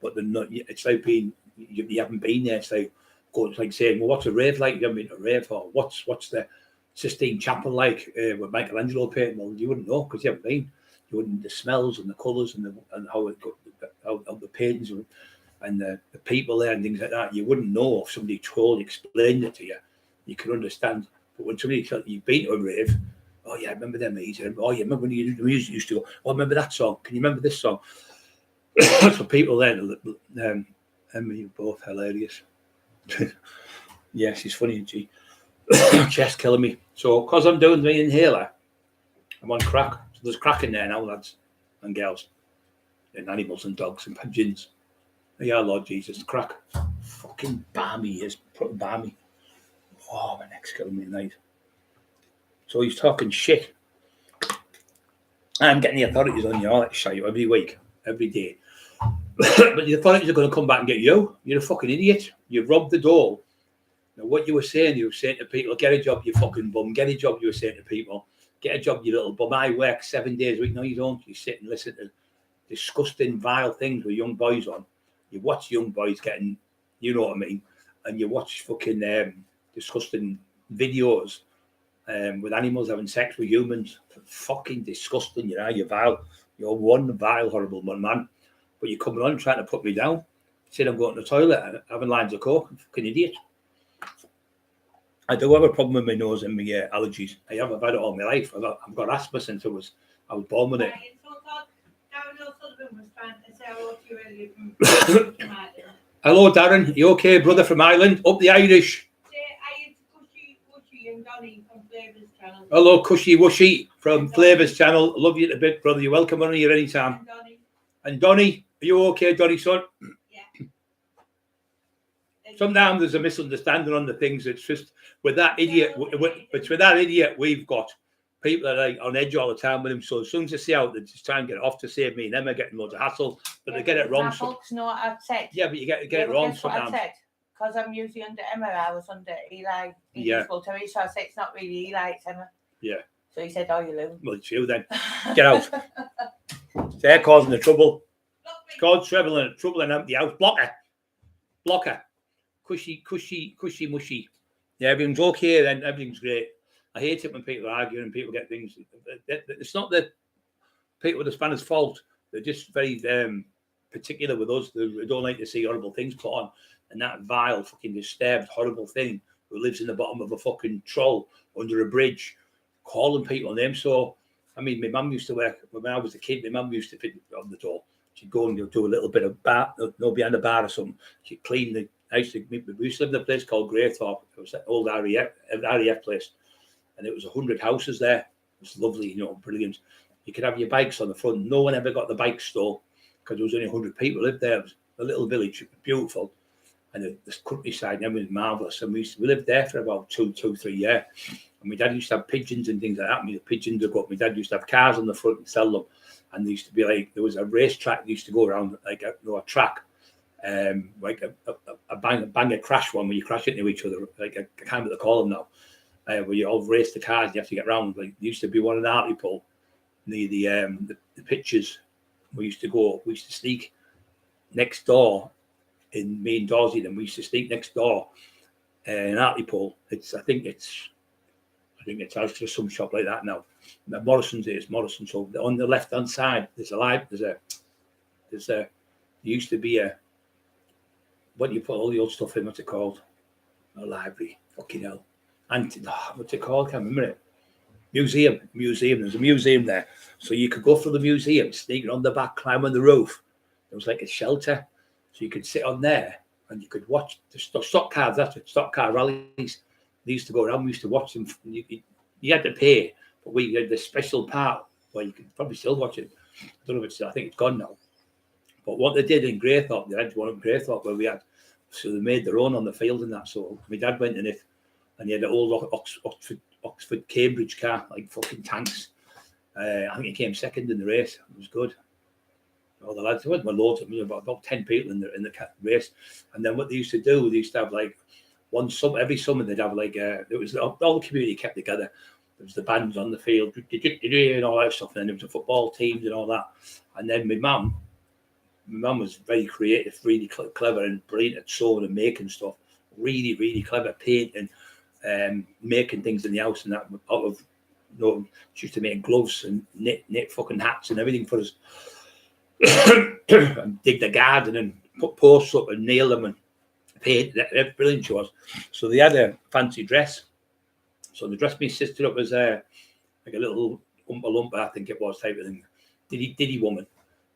but they're not. It's like being you haven't been there. It's like saying, well, what's a rave like? You haven't been to a rave, or what's the Sistine Chapel like with Michelangelo painting? Well, you wouldn't know because you haven't been. You wouldn't the smells and the colours and how the paintings and the people there and things like that. You wouldn't know if somebody explained it to you. You could understand. But when somebody tells you you've been to a rave, oh yeah, I remember them music. Oh yeah, remember when the music used to go? Oh, I remember that song. Can you remember this song? So people there, Emma, you're both hilarious. Yeah, she's funny, and she chest killing me. So because I'm doing the inhaler, I'm on crack. So there's crack in there now, lads and girls, and animals and dogs and pigeons. Yeah, Lord Jesus, crack. Fucking balmy is balmy. Oh, my neck's killing me tonight. So he's talking shit. I'm getting the authorities on you all that shit every week, every day. But the authorities are going to come back and get you. You're a fucking idiot. You've robbed the doll. Now, what you were saying to people, get a job, you fucking bum. Get a job, you were saying to people. Get a job, you little bum. I work 7 days a week. No, you don't. You sit and listen to disgusting, vile things with young boys on. You watch young boys getting, you know what I mean, and you watch fucking disgusting videos with animals having sex with humans. Fucking disgusting, you know. You're vile. You're one vile, horrible man. But you're coming on trying to put me down. Said I'm going to the toilet and having lines of coke. I'm a fucking idiot. I do have a problem with my nose and my allergies. I've had it all my life. I've got asthma since I was born with it. Hello, Darren. You okay, brother from Ireland? Up the Irish. Hello, Cushy Wushy from Flavours Channel. Love you a bit, brother. You're welcome on here anytime. And Donny, are you okay, Donny, son? Yeah. Sometimes there's a misunderstanding on the things. It's just with that idiot, with that idiot we've got, people are like on edge all the time with him. So as soon as they see out, they just try and get it off to save me. And them are getting loads of hassle, but they get it wrong. Folks know what I've said. Yeah, but you get it wrong sometimes. What I said, because I'm usually under Emma, I was under Eli. Yeah. So I said it's not really Eli, it's Emma. Yeah. So he said, "Oh, you lose." Well, it's you then. Get out. They're causing the trouble. Causing trouble and empty house. Blocker. Cushy, mushy. Yeah, everything's okay then. Everything's great. I hate it when people are arguing and people get things. It's not the people with the Spanish fault. They're just very particular with us. They don't like to see horrible things put on. And that vile, fucking disturbed, horrible thing who lives in the bottom of a fucking troll under a bridge, calling people names. So, I mean, my mum used to work, when I was a kid, my mum used to fit on the door. She'd go and do a little bit of bar, behind the bar or something. She'd clean the, we used to live in a place called Greythorpe. It was an old RAF place. And it was 100 houses there. It was lovely, brilliant. You could have your bikes on the front. No one ever got the bike stole because there was only 100 people lived there. It was a little village, beautiful. And the countryside and everything was marvellous. And we lived there for about 2-3 years. And my dad used to have pigeons and things like that. The pigeons would go up. My dad used to have cars on the front and sell them. And there used to be there was a racetrack that used to go around like a track, like a banger crash one where you crash into each other. Like I can't remember what they call them now. Where you all race the cars, you have to get around. Like there used to be one in Hartlepool near the pitches. We used to sneak next door in me and Dorsey. Then we used to sneak next door in Hartlepool. I think it's out to some shop like that now. Morrison's is Morrison. So on the left hand side, there used to be a, what do you put all the old stuff in? What's it called? A library. Fucking hell. What's it called? I can't remember it. Museum. There's a museum there. So you could go through the museum, sneak on the back, climb on the roof. There was like a shelter. So you could sit on there and you could watch the stock cars. That's it, stock car rallies. They used to go around. We used to watch them. You had to pay, but we had this special part where you could probably still watch it. I don't know if it's, I think it's gone now. But what they did in Greythorpe, they had one in Greythorpe where so they made their own on the field and that. So my dad went in it and he had an old Oxford Cambridge car, like fucking tanks. I think he came second in the race. It was good. All the lads, there wasn't loads of them, about 10 people in the race. And then what they used to do, they used to have like every summer they'd have like it was all the community kept together. There was the bands on the field and all that stuff, and then there was the football teams and all that. And then my mum was very creative, really clever and brilliant at sewing and making stuff. Really, really clever, painting, making things in the house and that. Out of she used to make gloves and knit fucking hats and everything for us. And dig the garden and put posts up and nail them and paint. Brilliant she was. So they had a fancy dress. So they dressed my sister up as like a little Oompa Loompa, I think it was, type of thing. Diddy woman.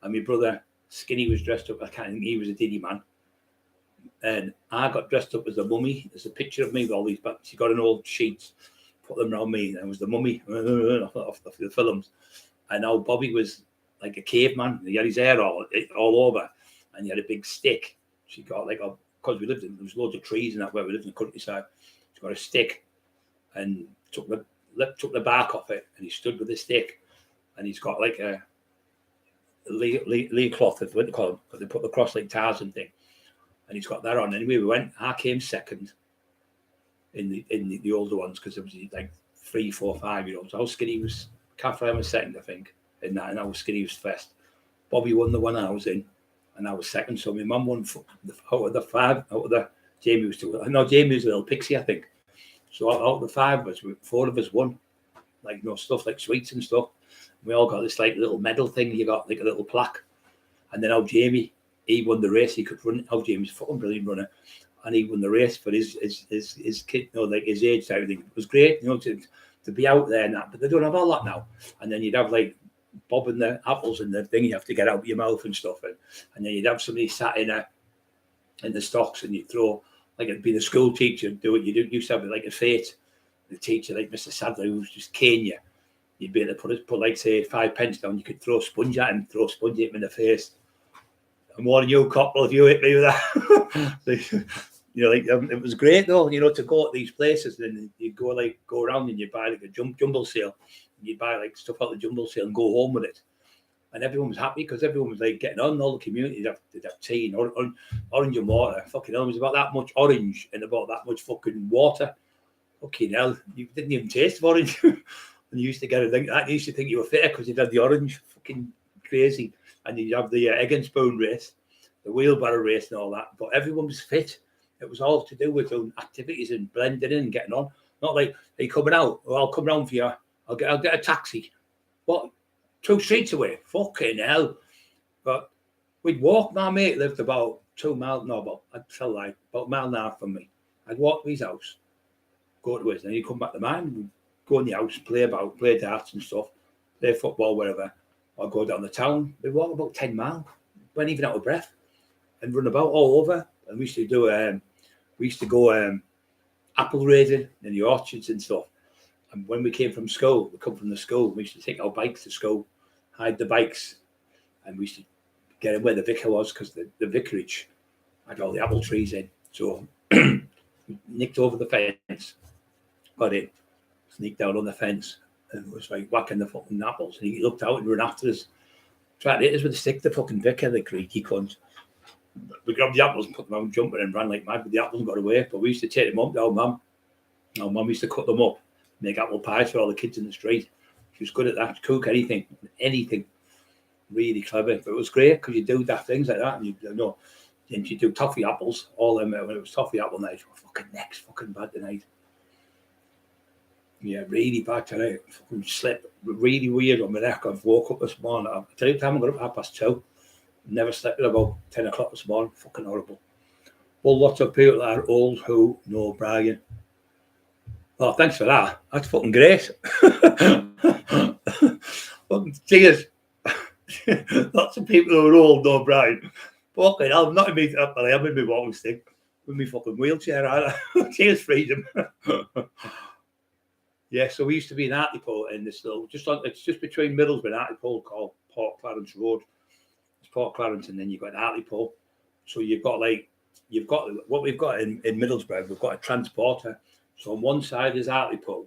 And my brother Skinny was dressed up. I can't think he was a Diddy man. And I got dressed up as a mummy. There's a picture of me with all these, but she got an old sheets, put them around me, and it was the mummy off the films. And now Bobby was like a caveman. He had his hair all over, and he had a big stick. She got like because there was loads of trees and that where we lived in the countryside. She got a stick and took the bark off it, and he stood with the stick, and he's got like a lee cloth, what they call them, because they put the cross like Tarzan thing, and he's got that on. Anyway, we went. I came second in the older ones because there was like 3, 4, 5-year-olds. I was Skinny was Catherine was second, I think, in that, and I was Skinny was first. Bobby won the one I was in, and I was second. So my mum won out of the Jamie was 2. No, Jamie was a little pixie, I think. So out of the 5 of us, 4 of us won, like stuff like sweets and stuff. We all got this like little medal thing. You got like a little plaque, and then how Jamie, he won the race. He could run. How Jamie's a fucking brilliant runner, and he won the race for his kid, like his age type of thing. It was great, to be out there and that. But they don't have all that now. And then you'd have like bobbing the apples and the thing you have to get out of your mouth and stuff, and then you'd have somebody sat in the stocks, and you'd throw. Like it'd be the school teacher do it. You used to have like a fate. The teacher, like Mr. Sadler, who was just cane you. You'd be able to put like say 5 pence down. You could throw a sponge at him, in the face. I'm warning you, Cockerill, if you hit me with that. It was great though. To go at these places, and you go around and you buy like a jumble sale, you'd buy like stuff out the jumble sale and go home with it. And everyone was happy because everyone was like getting on. All the community, they'd have tea and orange and water. Fucking hell, it was about that much orange and about that much fucking water. Fucking hell, you didn't even taste orange. And you used to get a thing that. You used to think you were fitter because you'd had the orange. Fucking crazy. And you'd have the egg and spoon race, the wheelbarrow race and all that. But everyone was fit. It was all to do with doing activities and blending in and getting on. Not like, are you coming out? Well, I'll come round for you. I'll get a taxi. What? 2 streets away. Fucking hell. But we'd walk. My mate lived about 2 miles, no, about, I'd tell like about a mile and a half from me. I'd walk to his house, go to his, and he'd come back to mine. We'd go in the house, play darts and stuff, play football, wherever. I'd go down the town. We'd walk about 10 miles, weren't even out of breath, and run about all over. And we used to go apple raiding in the orchards and stuff. And when we came from school, we used to take our bikes to school, hide the bikes, and we used to get in where the vicar was because the vicarage had all the apple trees in. So we nicked over the fence, got in, sneaked down on the fence, and it was like whacking the fucking apples. And he looked out and ran after us, tried to hit us with a stick, the fucking vicar, the creaky cunt. We grabbed the apples and put them on jumping and ran like mad, but the apples got away. But we used to take them up to our mum. Our mum used to cut them up, make apple pies for all the kids in the street. She was good at that, cook anything. Really clever. But it was great because you do that things like that, and you know, and you do toffee apples. All them when it was toffee apple night, fucking neck's fucking bad tonight. Yeah, really bad tonight. Fucking slept really weird on my neck. I've woke up this morning. I tell you, time I got up 2:30. Never slept at about 10 o'clock this morning. Fucking horrible. Well, lots of people are old who know Brian. Oh, thanks for that. That's fucking great. Fucking cheers. Lots of people who are old know Brian. Fucking hell, I'm not in me up, I'm in my walking stick with my fucking wheelchair. Cheers, freedom. Yeah, so we used to be in Hartlepool in this little, it's just between Middlesbrough and Hartlepool called Port Clarence Road. It's Port Clarence, and then you've got Hartlepool. So you've got what we've got in Middlesbrough, we've got a transporter. So on one side is Hartlepool,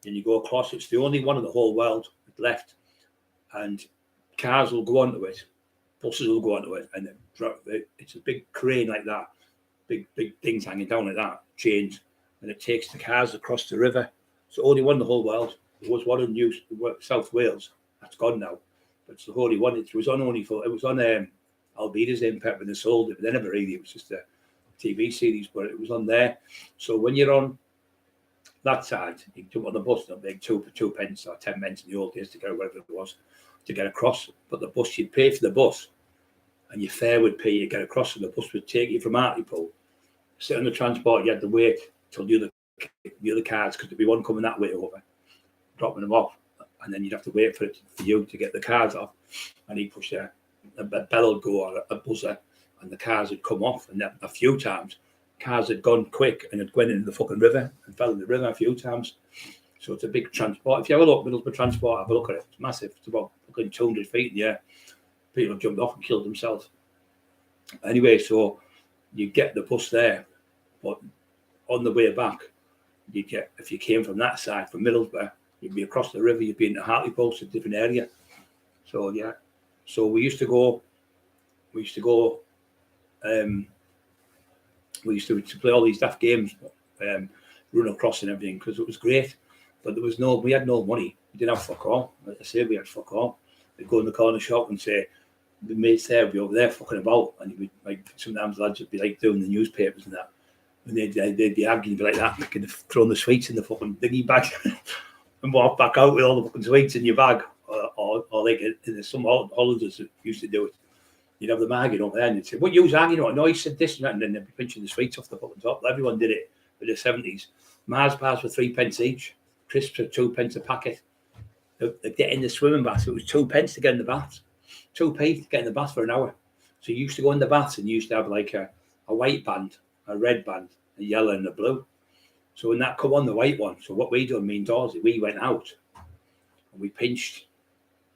and you go across, it's the only one in the whole world left, and cars will go onto it, buses will go onto it, and it's a big crane like that, big things hanging down like that, chains, and it takes the cars across the river. It's the only one in the whole world. There was one in South Wales, that's gone now, but it's the only one. It was on Albeda's Impact when they sold it, but they never really, it was just a TV series, but it was on there. So when you're on that side, you can jump on the bus, and it'll be 2 pence or 10 pence in the old days to go wherever it was to get across. But the bus, you'd pay for the bus, and your fare would pay you to get across, and the bus would take you from Hartlepool. Sit on the transport, you had to wait till the other cars, because there'd be one coming that way over, dropping them off, and then you'd have to wait for you to get the cars off, and he'd push a bell would go or a buzzer, and the cars would come off. And a few times cars had gone quick and had gone into the fucking river and fell in the river a few times. So it's a big transport. If you have a look, Middlesbrough transport, have a look at it. It's massive. It's about fucking 200 feet in the air. People have jumped off and killed themselves. Anyway, so you get the bus there, but on the way back, if you came from that side, from Middlesbrough, you'd be across the river, you'd be in the Hartlepool, it's a different area. So yeah, so we used to play all these daft games, run across and everything, because it was great. But we had no money. We didn't have fuck all. Like I say, we had fuck all. We'd go in the corner shop and say, the mates there would be over there fucking about, and we'd, like, sometimes lads would be like doing the newspapers and that, and they'd be arguing like that, throwing the sweets in the fucking thingy bag and walk back out with all the fucking sweets in your bag, or like in some holidays that used to do it. You'd have them arguing over there, and you'd say, "What you was arguing about?" No, he said this and that, and then they'd be pinching the sweets off the fucking top. Everyone did it in the 70s. Mars bars were 3 pence each. Crisps were 2 pence a packet. They get in the swimming baths. It was 2 pence to get in the baths. 2p to get in the bath for an hour. So you used to go in the baths and you used to have like a white band, a red band, a yellow and a blue. So when that come on, the white one, so what we done, me and Dorsey, we went out and we pinched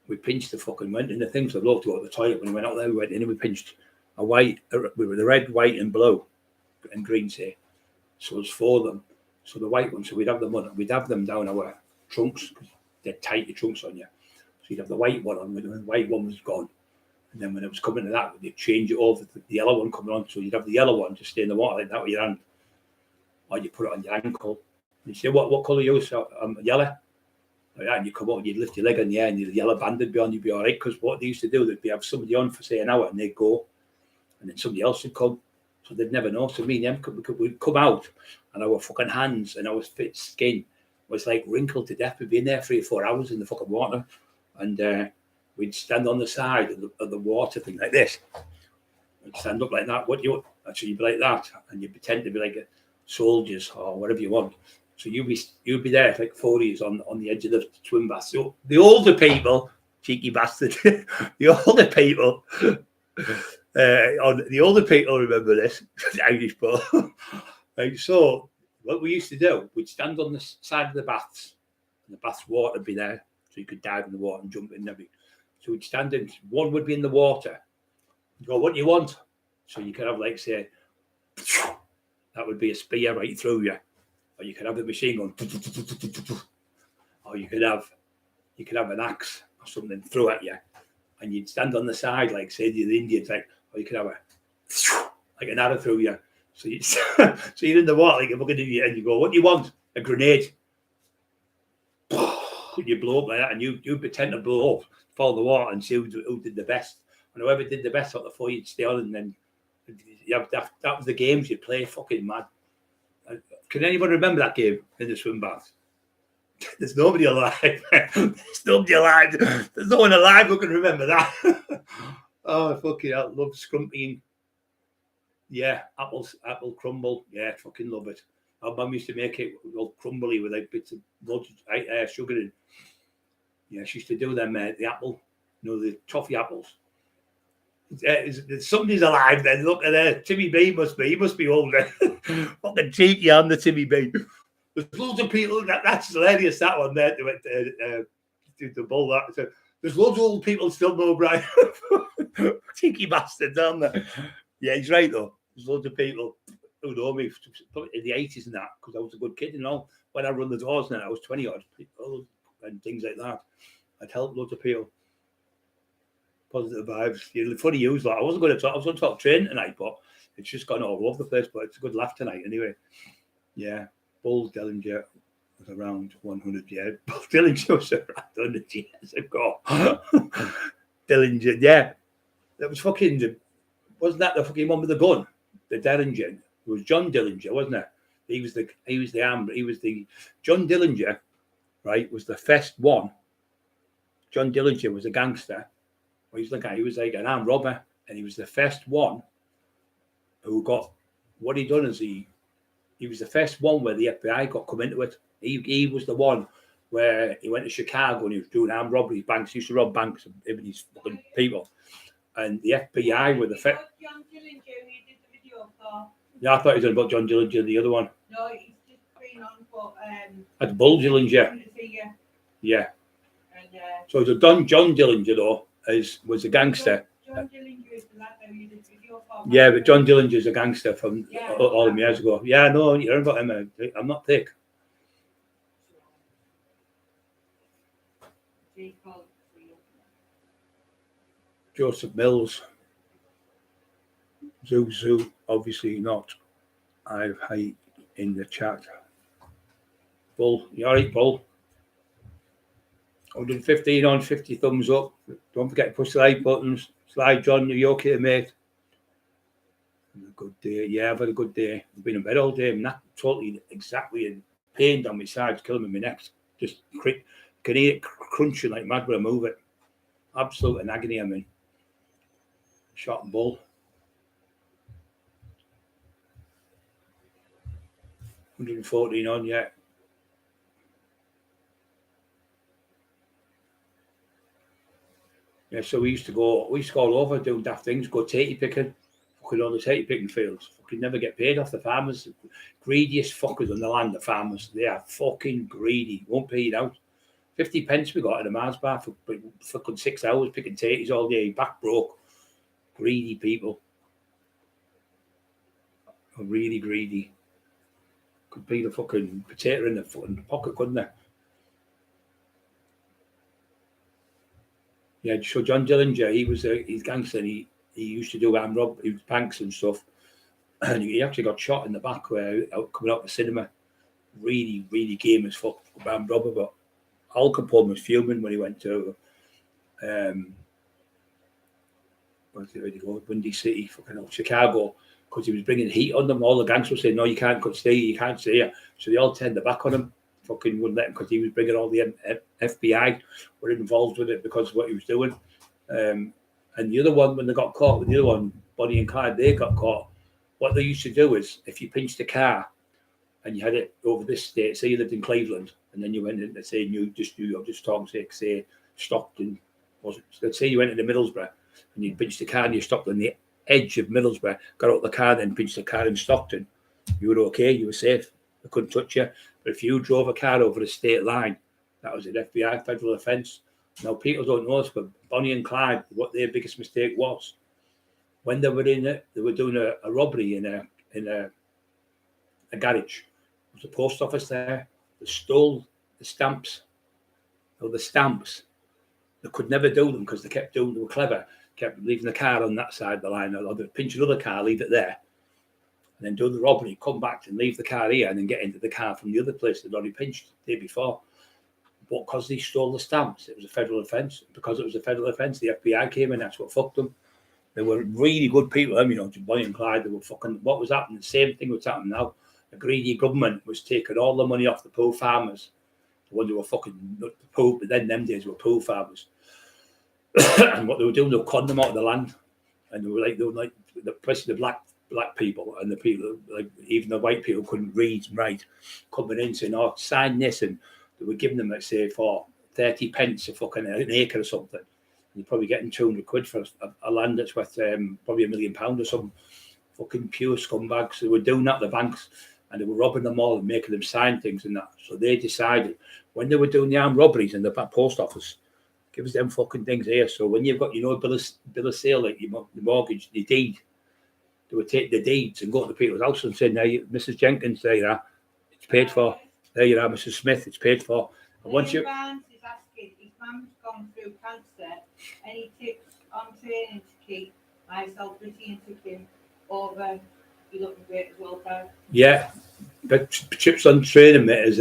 the fucking, went in the things. I'd love to go to the toilet. When we went out there, we went in and we pinched we were the red, white and blue and green, say. So it was 4 of them. So the white ones, so we'd have them down our trunks. they'd tight the trunks on you. So you'd have the white one on when the white one was gone. And then when it was coming to that, they'd change it over to the yellow one coming on. So you'd have the yellow one just stay in the water like that with your hand. Or you put it on your ankle. And you say, what colour you use? So, yellow. Like that, and you come up and you'd lift your leg in the air and your yellow band would be on, you'd be all right. Because what they used to do, they'd have somebody on for, say, an hour and they'd go. And then somebody else would come. So they'd never know. So me and them, we'd come out and our fucking hands and our fit skin was like wrinkled to death. We'd be in there 3 or 4 hours in the fucking water. And we'd stand on the side of the water thing like this. We'd stand up like that. What you actually you'd be like that, and you'd pretend to be like soldiers or whatever you want. So you'd be there like 40s on the edge of the swim bath. So the older people, cheeky bastard, the older people, the older people remember this Irish ball. Right, so what we used to do, we'd stand on the side of the baths, and the bath's water would be there, so you could dive in the water and jump in there. So we'd stand in, one would be in the water. You'd go, what do you want? So you could have, like, say, that would be a spear right through you. Or you could have the machine gun. Or you could have an axe or something throw at you. And you'd stand on the side, like, say, the Indians, like, or you could have like an arrow through you. So you're in the water, like, you're looking at you, and you go, what do you want? A grenade. You blow up like that, and you pretend to blow up, follow the water, and see who did the best. And whoever did the best out of the 4, you'd stay on, and then that was the games you play. Fucking mad. Can anyone remember that game in the swim bath? There's nobody alive. There's nobody alive. There's no one alive who can remember that. Oh, fucking hell. Love scrumping. Yeah, apple crumble. Yeah, fucking love it. Our mum used to make it all crumbly with like bits of loads of sugar in. Yeah, she used to do them, the apple, the toffee apples. Somebody's alive then. Look at there. Timmy B he must be older. Fucking cheeky on the Timmy B. There's loads of people, that's hilarious, that one there, to the bull. That. So there's loads of old people still know Brian. Cheeky bastards, aren't there? Yeah, he's right though. There's loads of people who know me in the 80s and that, because I was a good kid and all. When I run the doors now, I was 20 odd people and things like that. I'd help loads of people. Positive vibes. You're funny use that. I wasn't going to talk. I was going to talk train tonight, but it's just gone all over the place. But it's a good laugh tonight anyway. Yeah. Bull Dillinger was around 100 years. Bull Dillinger was around 100 years ago. Dillinger, yeah. That was fucking. Wasn't that the fucking one with the gun? The Dillinger. It was John Dillinger, wasn't it? He was the John Dillinger, right? Was the first one. John Dillinger was a gangster. Well, he was like an armed robber, and he was the first one who got what he done is he was the first one where the FBI got come into it. He was the one where he went to Chicago and he was doing armed robberies. Banks, he used to rob banks and him and these fucking people. And the FBI were the first. John Dillinger, who you did the video for. Yeah, I thought he was about John Dillinger, the other one. No, he's just been on for That's Bull Dillinger. Yeah. And, so the John Dillinger though was a gangster. John Dillinger is the lad who you did the video for. Yeah, but John Dillinger is a gangster from all them years ago. Yeah, no, you heard about him. I'm not thick. Joseph Mills. Zoo, obviously not. I've height in the chat. Bull, you alright, Bull? 115 on, 50 thumbs up. Don't forget to push the like buttons. Slide, John. Are you okay, mate? A good day. Yeah, I've had a good day. I've been in bed all day. I'm not totally exactly in pain down my sides, killing me my neck. Just quick. Can hear it crunching like mad when I move it. Absolute agony I'm in. Shot and Bull. 114 on, yeah. Yeah, so we used to go all over doing daft things, go tatey picking, fucking on the tatey picking fields. Fucking never get paid off the farmers. Greediest fuckers on the land, the farmers. They are fucking greedy. Won't pay you out. 50 pence we got at a Mars bar for fucking 6 hours picking taties all day, back broke. Greedy people. Really greedy. Could be the fucking potato in the fucking pocket, couldn't they? Yeah, so John Dillinger, he's gangster. And he used to do armed robbery, banks and stuff. And he actually got shot in the back coming out the cinema. Really, really game as fuck armed robber. But Al Capone was fuming when he went to where'd he go? Windy City, fucking hell, Chicago, because he was bringing heat on them. All the gangsters were saying, "No, you can't stay. You can't stay here." So they all turned their back on him. Fucking wouldn't let him because he was bringing all the FBI were involved with it because of what he was doing. And the other one, when they got caught with the other one, Bonnie and Clyde, they got caught. What they used to do is, if you pinched a car and you had it over this state, say you lived in Cleveland, and then you went into, say, I'm just talking, say Stockton, was it? Let's say you went into Middlesbrough and you pinched the car and you stopped on the edge of Middlesbrough, got out the car, then pinched the car in Stockton, you were okay, you were safe. They couldn't touch you. But if you drove a car over the state line, that was an FBI federal offence. Now, people don't know this, but Bonnie and Clyde, what their biggest mistake was, when they were in it, they were doing a robbery in a garage. There was a post office there. They stole the stamps. The stamps, they could never do them because they were clever, kept leaving the car on that side of the line, or they'd pinch another car, leave it there, and then do the robbery, come back and leave the car here, and then get into the car from the other place they'd already pinched the day before. But because they stole the stamps, it was a federal offence. Because it was a federal offence, the FBI came in, that's what fucked them. They were really good people, Bonnie and Clyde, they were fucking, what was happening? The same thing was happening now. A greedy government was taking all the money off the poor farmers, the ones who were fucking not poor, but then them days were poor farmers. And what they were doing, they were conning them out of the land. And they were like especially the black people and the people, like even the white people couldn't read and write, coming in saying, "Oh, sign this," and they were giving them, let's say, for 30 pence a fucking an acre or something. And you're probably getting 200 quid for a land that's worth probably £1 million or something. Fucking pure scumbags. They were doing that at the banks and they were robbing them all and making them sign things and that. So they decided when they were doing the armed robberies in the post office, give us them fucking things here. So when you've got, bill of sale, like your mortgage, the deed, they would take the deeds and go to the people's house and say, "Now, Mrs. Jenkins, there you are, it's paid for. There you are, Mrs. Smith, it's paid for." And once you... Barnes is asking, his mum's gone through cancer. Any tips on training to keep myself pretty and took him over? You're looking great as well, Clive. Yeah, but tips on training, mate, is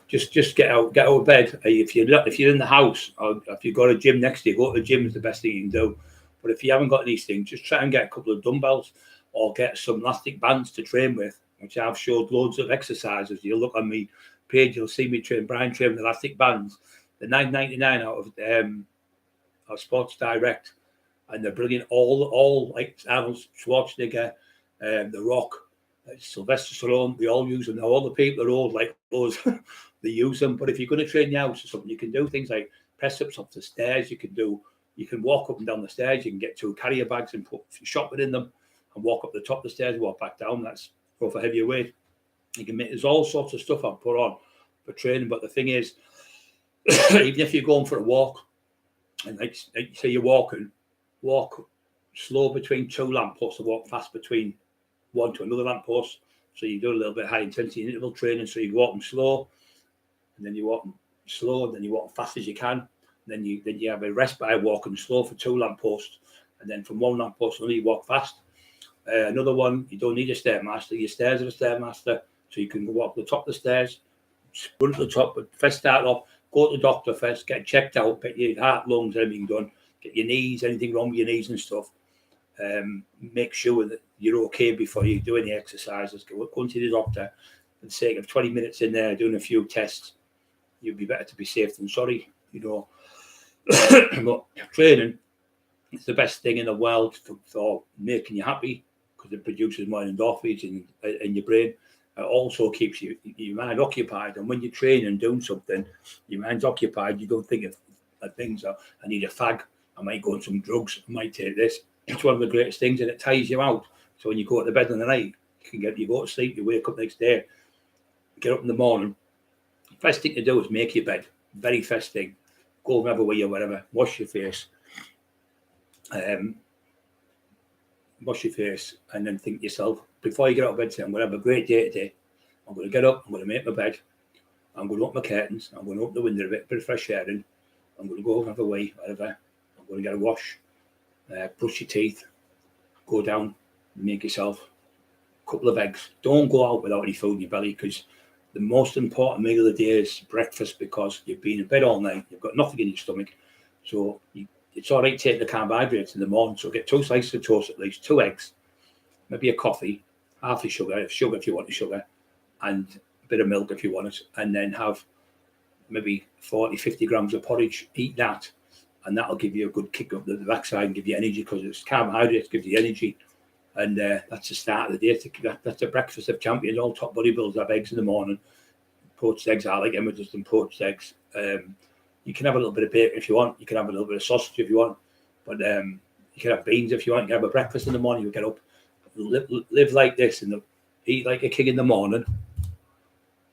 just get out of bed. If you're in the house or if you've got a gym next to you, go to the gym is the best thing you can do. But if you haven't got these things, just try and get a couple of dumbbells or get some elastic bands to train with, which I've showed loads of exercises. You'll look on my page, you'll see me Brian train with elastic bands. They're $9.99 out of Sports Direct, and they're brilliant. All like Arnold Schwarzenegger, The Rock, Sylvester Stallone, they all use them. Now, all the people are old like those, they use them. But if you're going to train the house or something, you can do things like press ups up the stairs. You can walk up and down the stairs. You can get 2 carrier bags and put shopping in them and walk up the top of the stairs, walk back down. That's go for heavier weight. You can make, there's all sorts of stuff I've put on for training. But the thing is, even if you're going for a walk, and like say you're walking, walk slow between 2 lampposts and walk fast between one to another lamppost. So you do a little bit high intensity interval training. So you walk them slow, and then you walk them slow, and then you walk fast as you can. And then you have a rest by walking slow for 2 lampposts, and then from 1 lamppost only you walk fast. Another one, you don't need a stairmaster. Your stairs are a stairmaster, so you can walk to the top of the stairs, run to the top, but first start off, go to the doctor first, get checked out, get your heart, lungs, everything done, get your knees, anything wrong with your knees and stuff. Make sure that you're okay before you do any exercises. Go to the doctor for the sake of 20 minutes in there doing a few tests. You'd be better to be safe than sorry, But training is the best thing in the world for making you happy because it produces more endorphins in your brain. It also keeps your mind occupied. And when you're training and doing something, your mind's occupied. You don't think of things. I need a fag. I might go on some drugs. I might take this. It's one of the greatest things, and it tires you out. So when you go to bed in the night, you go to sleep, you wake up next day, get up in the morning. First thing to do is make your bed. Very first thing. Go and have a wee or whatever. Wash your face. And then think to yourself, before you get out of bed, say, I'm going to have a great day today. I'm going to get up, I'm going to make my bed. I'm going to open my curtains. I'm going to open the window a bit of fresh air in. I'm going to go and have a wee, whatever. I'm going to get a wash, brush your teeth, go down, make yourself a couple of eggs. Don't go out without any food in your belly, because the most important meal of the day is breakfast, because you've been in bed all night, you've got nothing in your stomach. So it's all right taking the carbohydrates in the morning. So get 2 slices of toast at least, 2 eggs, maybe a coffee, half a sugar if you want the sugar, and a bit of milk if you want it, and then have maybe 40, 50 grams of porridge. Eat that, and that'll give you a good kick up the backside and give you energy, because it's carbohydrates, gives you energy. And that's the start of the day. That's the breakfast of champions. All top bodybuilders have eggs in the morning. Poached eggs, I like Emma does them poached eggs. You can have a little bit of bacon if you want. You can have a little bit of sausage if you want. But you can have beans if you want. You can have a breakfast in the morning. You get up, live like this, and eat like a king in the morning.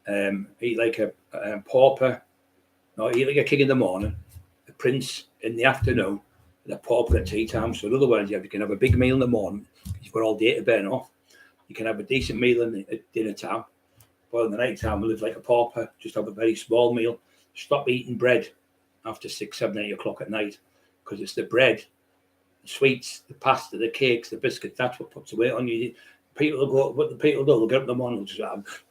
Eat like a pauper. No, eat like a king in the morning, a prince in the afternoon, and a pauper at tea time. So in other words, you can have a big meal in the morning. You've got all day to burn off. You can have a decent meal at dinner time. But in the night time, live like a pauper. Just have a very small meal. Stop eating bread after 6, 7, 8 o'clock at night, because it's the bread, the sweets, the pasta, the cakes, the biscuits. That's what puts the weight on you. People will go. What the people do, they'll get up in the morning, just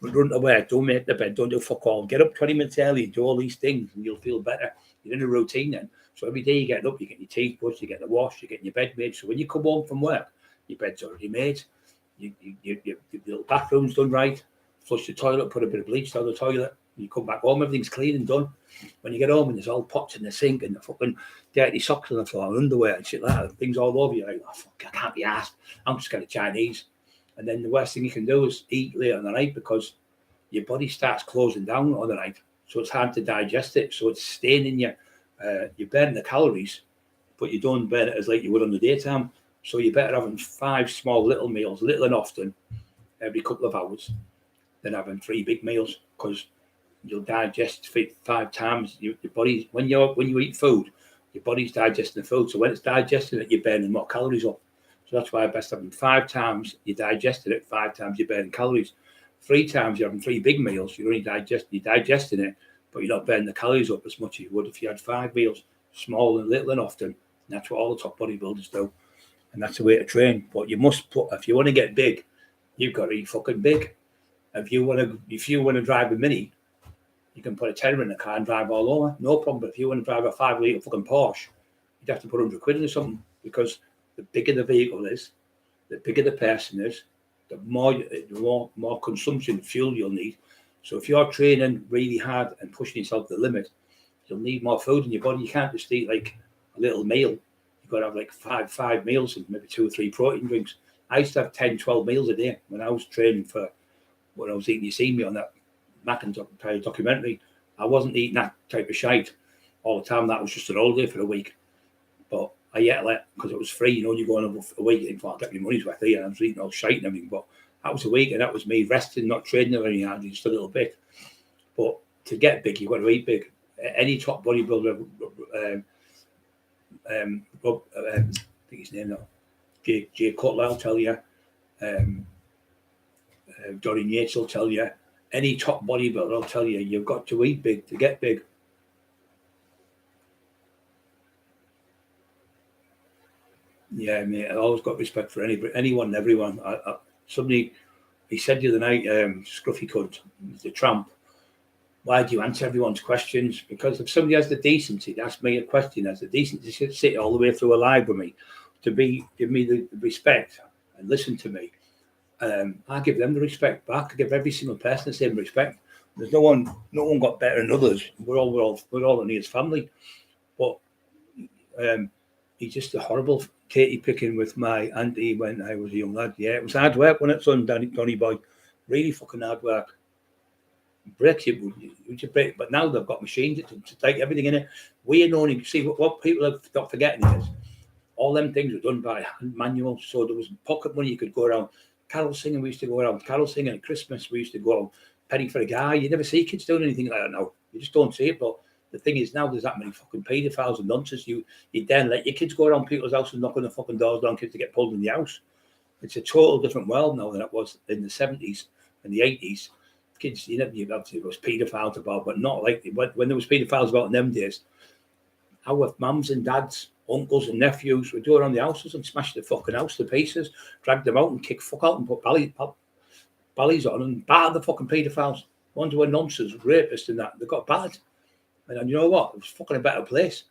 run to work, don't make the bed, don't do fuck all. Get up 20 minutes early, do all these things, and you'll feel better. You're in a routine then. So every day you get up, you get your teeth brushed, you get the wash, you get your bed made. So when you come home from work, your bed's already made. Your little bathroom's done right. Flush the toilet, put a bit of bleach down the toilet. You come back home, everything's clean and done. When you get home and there's all pots in the sink and the fucking dirty socks on the floor, and underwear and shit like that, things all over you, like, oh fuck, I can't be asked. I'm just getting Chinese. And then the worst thing you can do is eat late on the night, because your body starts closing down on the night. So it's hard to digest it. So it's staying in you. You burn the calories, but you don't burn it as like you would on the daytime. So you're better having 5 small little meals, little and often, every couple of hours, than having 3 big meals, because you'll digest 5 times. Your body, when you eat food, your body's digesting the food. So when it's digesting it, you're burning more calories up. So that's why I best having 5 times you digested it, 5 times you're burning calories. 3 times you're having 3 big meals. You're digesting it, but you're not burning the calories up as much as you would if you had 5 meals, small and little and often. And that's what all the top bodybuilders do. And that's the way to train. But you must if you want to get big, you've got to eat fucking big. If you want to drive a Mini, you can put a Terrier in the car and drive all over, no problem. But if you want to drive a 5-litre fucking Porsche, you'd have to put 100 quid into something, because the bigger the vehicle is, the bigger the person is, the more consumption fuel you'll need. So if you're training really hard and pushing yourself to the limit, you'll need more food in your body. You can't just eat like a little meal. You've got to have like five meals and maybe 2 or 3 protein drinks. I used to have 10, 12 meals a day when I was training when I was eating. You see me on that McIntyre documentary. I wasn't eating that type of shite all the time. That was just an holiday for a week. But I yet because it was free, you go on a week, and I get my money's worth here. I was eating all shite and everything. But that was a week, and that was me resting, not training or anything, just a little bit. But to get big, you've got to eat big. Any top bodybuilder, I think his name now, Jay Cutler will tell you, Dorian Yates will tell you, any top bodybuilder will tell you, you've got to eat big to get big. Yeah, mate, I always got respect for anyone and everyone. Somebody, he said the other night, Scruffy cunt, the tramp, why do you answer everyone's questions? Because if somebody has the decency to ask me a question, has the decency to sit all the way through a live with me, give me the respect and listen to me, I give them the respect back. I give every single person the same respect. There's no one got better than others. We're all in his family. But he's just a horrible Katie picking with my auntie when I was a young lad. Yeah, it was hard work when it's on Donny Boy. Really fucking hard work. Breaks you break, but now they've got machines to take everything in it. We only see what people have not forgetting is all them things were done by hand manual. So there was pocket money you could go around. Carol singing, we used to go around. Carol singing at Christmas, we used to go out penny for a guy. You never see kids doing anything like that now. You just don't see it. But the thing is, now there's that many fucking paedophiles and nonsense. You then let your kids go around people's houses and knock on the fucking doors down kids to get pulled in the house. It's a total different world now than it was in the 70s and the 80s. Kids, obviously there was paedophiles about, but not like when there was paedophiles about in them days. our mums and dads, uncles and nephews would do it on the houses and smash the fucking house to pieces, drag them out and kick fuck out and put ballies on and batter the fucking paedophiles. Ones who were nonsense, rapists and that, they got battered. And you know what? It was fucking a better place.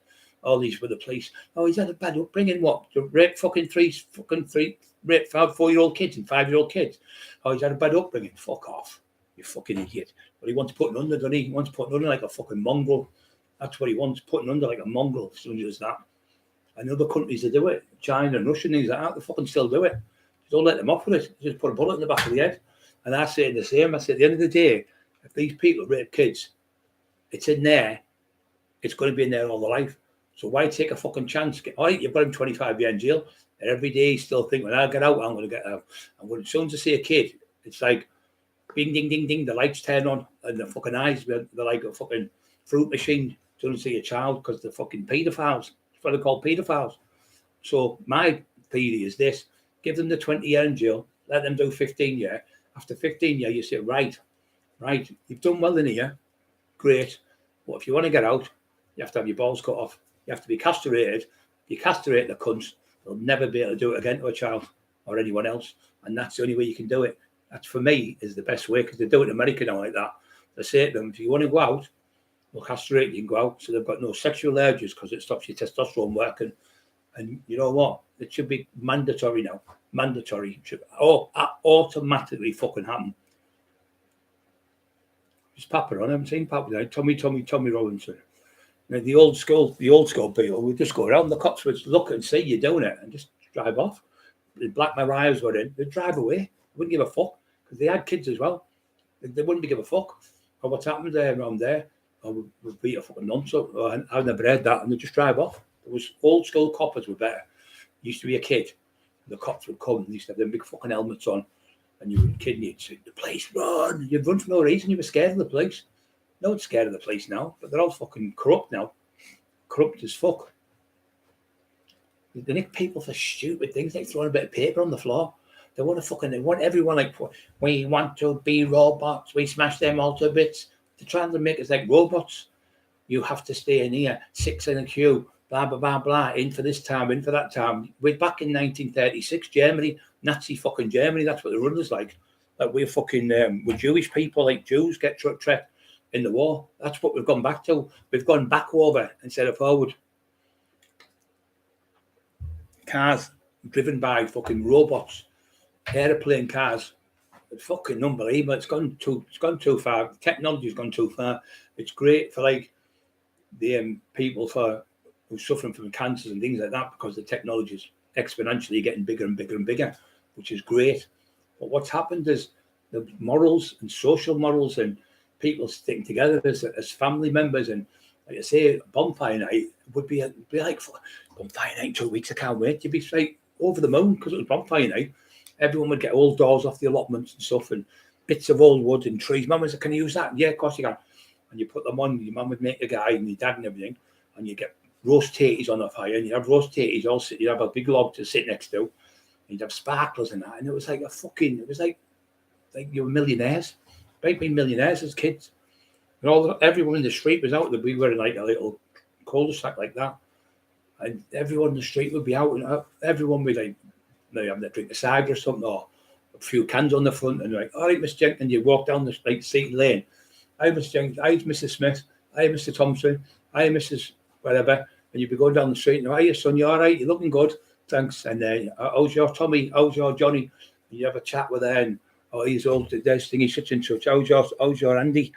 All these were the police. Oh, he's had a bad upbringing. What? To rape rape 4-year-old kids and 5-year-old kids. Oh, he's had a bad upbringing. Fuck off, you fucking idiot. But he wants putting under, doesn't he? He wants putting under like a fucking mongrel. That's what he wants, putting under like a mongrel. As soon as that. And other countries that do it, China and Russia and things like that, they fucking still do it. Don't let them off with it. Just put a bullet in the back of the head. And I say the same. I say at the end of the day, if these people rape kids, it's in there. It's going to be in there all their life. So why take a fucking chance? All right, you've got him 25 years in jail. And every day he's still thinking, when I get out, I'm going to get out. And when as soon as I see a kid, it's like, bing, ding, ding, ding, the lights turn on and the fucking eyes, they're like a fucking fruit machine. As soon as you see a child, because they're fucking paedophiles. That's what they're called, paedophiles. So my theory is this. Give them the 20 years in jail. Let them do 15 years. After 15 years, you say, right, you've done well in here. Great. But if you want to get out, you have to have your balls cut off. You have to be castrated. If you castrate the cunts, they'll never be able to do it again to a child or anyone else. And that's the only way you can do it. That, for me, is the best way, because they do it in America now like that. They say to them, if you want to go out, we'll castrate you and go out. So they've got no sexual urges because it stops your testosterone working. And you know what? It should be mandatory now. Mandatory. It should automatically fucking happen. Just Papa on. I haven't seen Papa now. Tommy Robinson. Now, the old school people would just go around. The cops would look and see you doing it and just drive off. The Black Mariahs were in. They'd drive away. They wouldn't give a fuck because they had kids as well. They wouldn't give a fuck. Or what's happened there around there? Or would beat a fucking nonce up. Or I've never heard that. And they'd just drive off. It was old school coppers were better. Used to be a kid. The cops would come and they used to have them big fucking helmets on. And you were a kid and you'd say, the police, run. You'd run for no reason. You were scared of the police. No one's scared of the police now, but they're all fucking corrupt now. Corrupt as fuck. They nick people for stupid things, like throwing a bit of paper on the floor. They want everyone like, we want to be robots. We smash them all to bits. They're trying to make us like robots. You have to stay in here, 6 in a queue, blah, blah, blah, blah, in for this time, in for that time. We're back in 1936, Germany, Nazi fucking Germany. That's what the run is like. Like we're fucking, we're Jewish people, like Jews get trapped in the war. That's what we've gone back to. We've gone back over instead of forward. Cars driven by fucking robots, aeroplane cars. It's fucking unbelievable. It's gone too far. Technology's gone too far. It's great for like the people who's suffering from cancers and things like that, because the technology's exponentially getting bigger and bigger and bigger, which is great. But what's happened is the morals and social morals and people sticking together as family members, and like I say, bonfire night would be like bonfire night in 2 weeks. I can't wait. You'd be straight over the moon because it was bonfire night. Everyone would get old doors off the allotments and stuff, and bits of old wood and trees. Mum was like, can you use that? Yeah, of course you can. And you put them on. Your mum would make a guy and your dad and everything, and you get roast tatties on the fire, and you have roast tatties all sit. You have a big log to sit next to, and you'd have sparklers and that, and it was like it was like you were millionaires. Right, being millionaires as kids. And everyone in the street was out. We were in like a little cul-de-sac like that. And everyone in the street would be out, and everyone would like maybe having a drink of cider or something, or a few cans on the front, and like, all right, Miss Jenkins, you walk down the like Seaton Lane. Hi, Miss Jenkins. Hi, Mrs. Smith. Hi, Mr. Thompson. Hi, Mrs. whatever. And you'd be going down the street, and hiya, son, you all right? You're looking good. Thanks. And how's your Tommy? How's your Johnny? And you have a chat with her, and he's old, this thing, he's such and such. How's your Andy?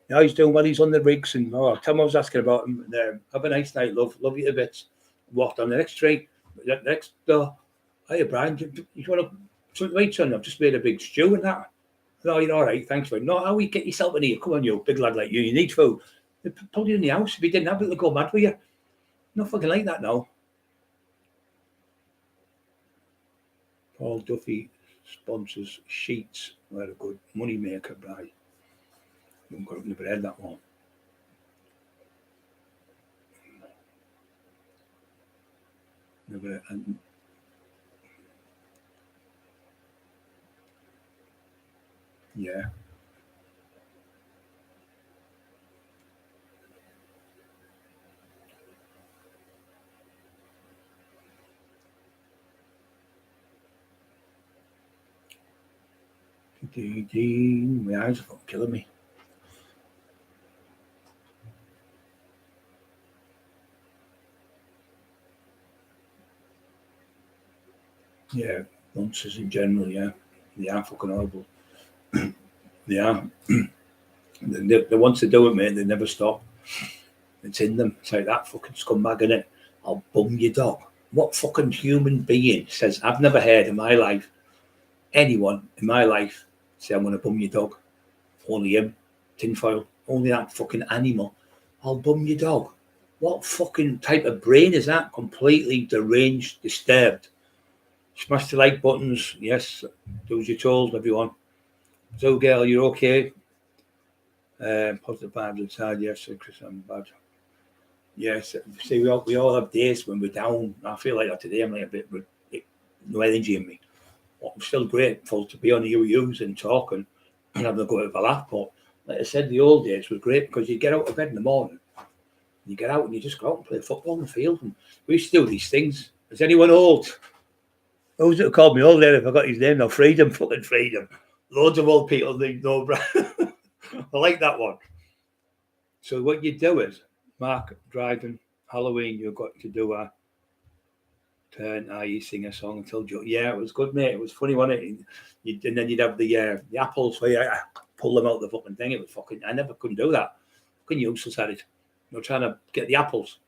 Yeah, he's doing well, he's on the rigs. And Tom, I was asking about him. And, have a nice night, love you a bit. Walked on the next street, next door. Hiya, Brian, you want to wait, son? I've just made a big stew and that. No, you're all right, thanks, man. No, how we get yourself in here? Come on, you big lad like you need food. They put you in the house. If you didn't have it, they'd go mad with you. Not fucking like that now. Paul Duffy sponsors Sheets. They're a good money maker, right? I've never heard that one. Never. Yeah. My eyes are fucking killing me. Yeah, monsters in general, yeah. They are fucking horrible. They are. They once they do it, mate, they never stop. It's in them. It's like that fucking scumbag, innit? I'll bum your dog. What fucking human being says, I've never heard in my life, anyone in my life say, I'm going to bum your dog. Only him, tinfoil. Only that fucking animal. I'll bum your dog. What fucking type of brain is that? Completely deranged, disturbed. Smash the like buttons. Yes, do as you're told, everyone. So, girl, you're okay. Positive vibes inside. Yes, Chris, I'm bad. Yes, see, we all have days when we're down. I feel like that today. I'm like a bit no energy in me. But I'm still grateful to be on UUs and talking and having a go of a laugh. But like I said, the old days was great because you get out of bed in the morning, you get out and you just go out and play football in the field. And we used to do these things. Is anyone old? Who's it called me old there? I forgot his name now. Freedom, fucking freedom. Loads of old people think no, bro. I like that one. So what you do is, Mark, driving, Halloween, you've got to do a turn, you sing a song until Joe. Yeah, it was good, mate. It was funny, wasn't it? And then you'd have the apples where you pull them out of the fucking thing. It was fucking, I never couldn't do that. Fucking useless at it. You're trying to get the apples.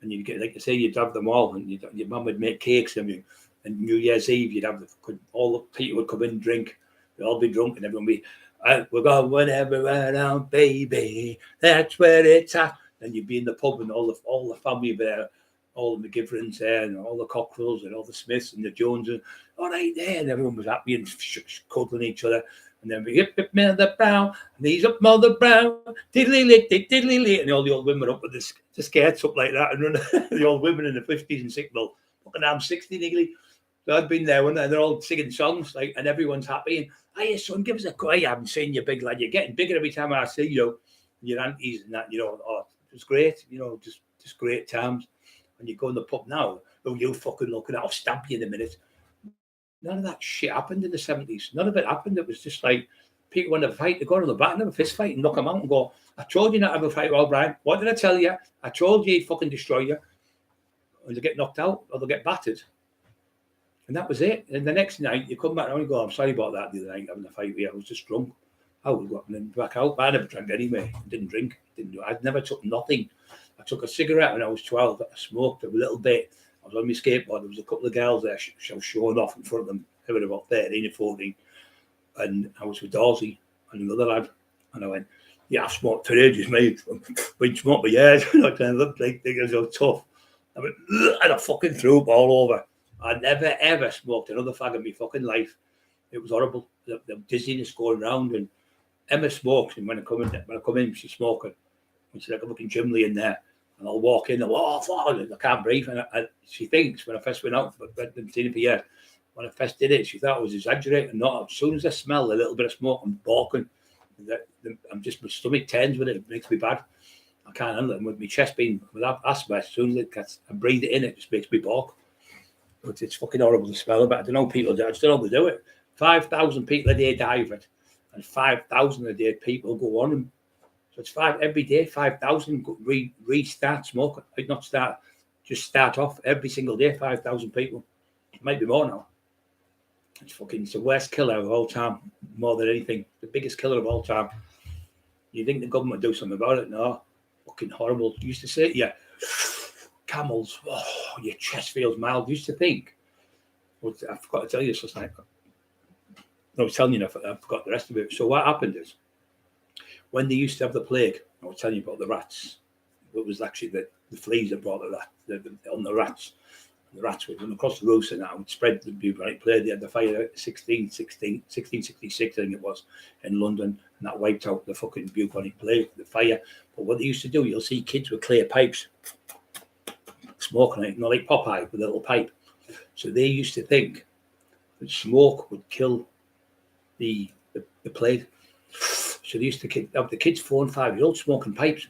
And you'd get, like I say, you'd have them all. And your mum would make cakes and you. And New Year's Eve, you'd have all the people would come in and drink. They'd all be drunk and everyone would be, we're going whenever around, baby. That's where it's at. And you'd be in the pub and all the family there, all the McGiverins there, and all the Cockerills and all the Smiths and the Joneses, all right there. And everyone was happy and cuddling each other. And then we hip Mother Brown, and he's up Mother Brown, diddly, and all the old women up with the skirts up like that, and run the old women in the 50s and 60s. Well, fucking I'm 60 nearly. So I'd been there, and they're all singing songs, like, and everyone's happy. And, hey, son, give us a call. I haven't seen you, big lad. You're getting bigger every time I see you. Your aunties and that, oh, it was great, just great times. And you go in the pub now, oh, you fucking looking at, I'll stab you in a minute. None of that shit happened in the 70s. None of it happened. It was just like people want to fight, they go on the back and have a fist fight and knock them out and go, I told you not to have a fight, well, Brian. What did I tell you? I told you he'd fucking destroy you. And they get knocked out or they'll get battered. And that was it. And the next night, you come back and go, I'm sorry about that the other night, having a fight with you. I was just drunk. I was walking back out. But I never drank anyway. I didn't drink. I'd never took nothing. I took a cigarette when I was 12. I smoked a little bit. I was on my skateboard. There was a couple of girls there. I was showing off in front of them. They were about 13 or 14. And I was with Dorsey and another lad. And I went, yeah, I've smoked for ages, mate. Been smoked for years. I kind of looked like they were so tough. I went, and I fucking threw up all over. I never, ever smoked another fag in my fucking life. It was horrible. The dizziness going around. And Emma smokes. And when I come in, she's smoking. And she's like a fucking chimney in there. And I'll walk in and I can't breathe. And she thinks when I first went out, but I've been seeing it for years, when I first did it, she thought I was exaggerating. Not as soon as I smell a little bit of smoke, I'm balking. I'm just, my stomach turns with it. It makes me bad. I can't handle it. And with my chest being with asthma, as soon as I breathe it in, it just makes me balk. But it's fucking horrible to smell. But I don't know people do. I just don't know how they do it. 5,000 people a day die of it, and 5,000 a day people go on them. So it's every day. 5,000 restart smoking. Not start, just start off every single day. 5,000 people. It might be more now. It's the worst killer of all time. More than anything, the biggest killer of all time. You think the government would do something about it? No. Fucking horrible. You used to say, yeah. Camels, your chest feels mild. Used to think, I forgot to tell you this last night. I was telling you, I forgot the rest of it. So what happened is, when they used to have the plague, I was telling you about the rats. It was actually the fleas that brought on the rats. The rats would run across the roofs and that would spread the bubonic plague. They had the fire 1666, I think it was, in London, and that wiped out the fucking bubonic plague, the fire. But what they used to do, you'll see kids with clear pipes smoking it, like Popeye with a little pipe. So they used to think that smoke would kill the plague. So they used to have the kids 4 and 5 years old smoking pipes.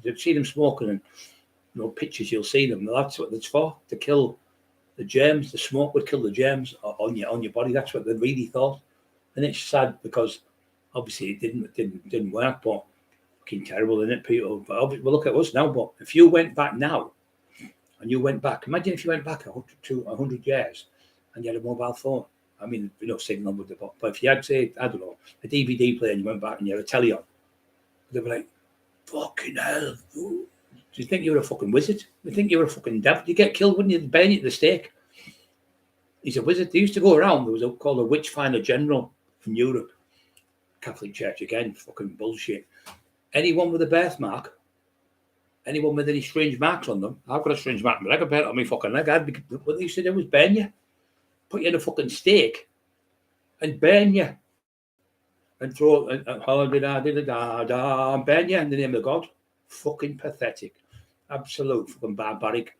They'd see them smoking, and pictures you'll see them. That's what it's for, to kill the germs. The smoke would kill the germs on your body. That's what they really thought. And it's sad because obviously it didn't work, but fucking terrible, isn't it, people? But well, look at us now. But if you went back now, and you went back, imagine if you went back 100 years, and you had a mobile phone. I mean, signal with the book. But if you had, say, I don't know, a DVD player, and you went back and you had a telly on, they'd be like, "Fucking hell! Do you think you were a fucking wizard? Do you think you were a fucking devil? You get killed, wouldn't you? Burn you at the stake." He's a wizard. They used to go around. There was called a witch finder general from Europe, Catholic Church again, fucking bullshit. Anyone with a birthmark, anyone with any strange marks on them, I've got a strange mark, but I could burn it on my fucking leg. What they used to do was burn you, put you in a fucking stake, and burn you, and throw and burn you in the name of God. Fucking pathetic, absolute fucking barbaric.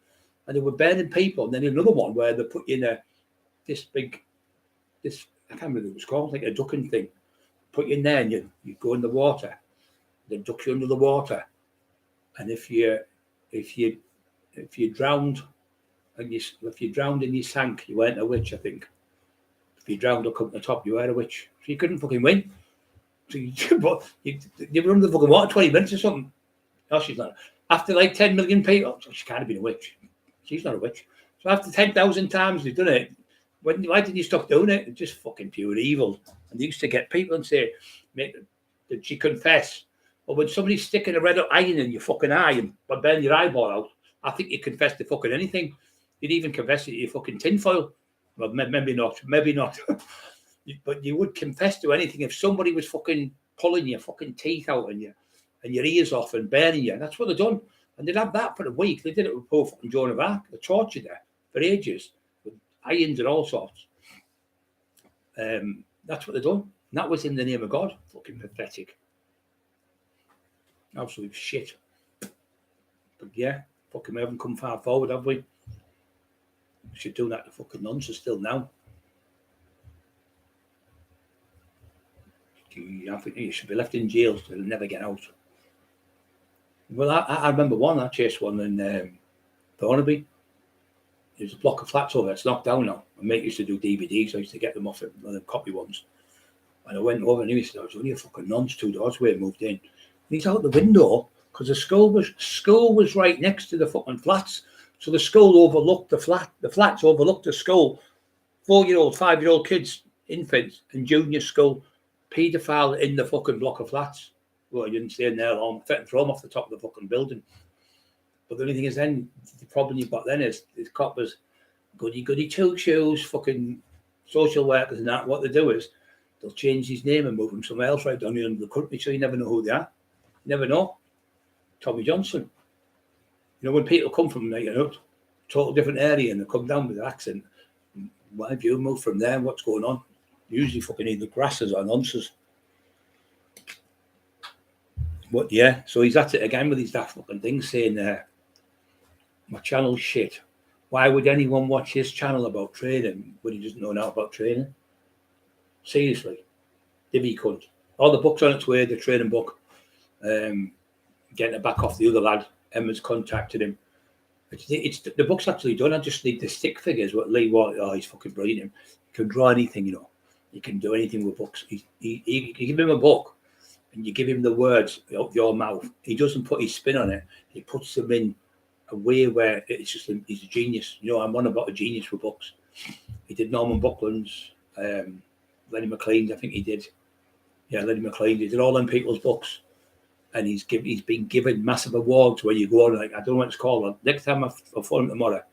And they were burning people. And then another one where they put you in this I can't remember what it was called, like a ducking thing. Put you in there and you go in the water. They duck you under the water. And if you drowned and you sank, you weren't a witch, I think. If you drowned or come to the top, you were a witch. So you couldn't fucking win. So you were under the fucking water 20 minutes or something. No, she's not. After like 10 million people, she can't have been a witch. She's not a witch. So after 10,000 times they've done it, why did you stop doing it? It's just fucking pure evil. And they used to get people and say, did she confess? Or when somebody's sticking a red iron in your fucking eye and burn your eyeball out, I think you confess to fucking anything. You'd even confess to your fucking tinfoil. Well, maybe not. But you would confess to anything if somebody was fucking pulling your fucking teeth out and your ears off and burning you. That's what they've done. And they'd have that for a week. They did it with poor fucking Joan of Arc. They tortured her for ages with irons and all sorts. That's what they've done. And that was in the name of God. Fucking pathetic. Absolute shit. But yeah, fucking we haven't come far forward, have we? We should do that to fucking nonsense still now. I think you should be left in jail so they'll never get out. Well, I remember I chased one in Thornaby. There's a block of flats over there. It's knocked down now. My mate used to do DVDs. I used to get them off it, one of the copy ones. And I went over and he said, I was only a fucking nonce 2 doors away, moved in. And he's out the window because the school was right next to the fucking flats. So the school overlooked the flat. The flats overlooked the school. 4-year-old, 5-year-old kids, infants, and junior school, paedophile in the fucking block of flats. Well, you didn't stay in there long, throw them off the top of the fucking building. But the only thing is then, the problem you've got then is coppers, goody two shoes, fucking social workers and that. What they do is they'll change his name and move him somewhere else right down the end of the country, so you never know who they are. You never know. Tommy Johnson. You know, when people come from like, total different area and they come down with an accent, why have you moved from there? What's going on? Usually fucking either grasses or nonsense. But yeah, so he's at it again with these daft fucking things saying my channel's shit. Why would anyone watch his channel about training when he doesn't know now about training? Seriously. Divvy cunt. All the books on its way, the training book. Getting it back off the other lad. Emma's contacted him. It's the book's actually done. I just need the stick figures. What Lee Watt, he's fucking brilliant. He can draw anything, you know. He can do anything with books. You give him a book and you give him the words out your mouth. He doesn't put his spin on it. He puts them in a way where it's just he's a genius. You know, I'm on about a genius with books. He did Norman Buckland's, Lenny McLean's, I think he did. Yeah, Lenny McLean. He did all them people's books. And he's been given massive awards where you go on, like, I don't know what it's called. Next time I'll phone him tomorrow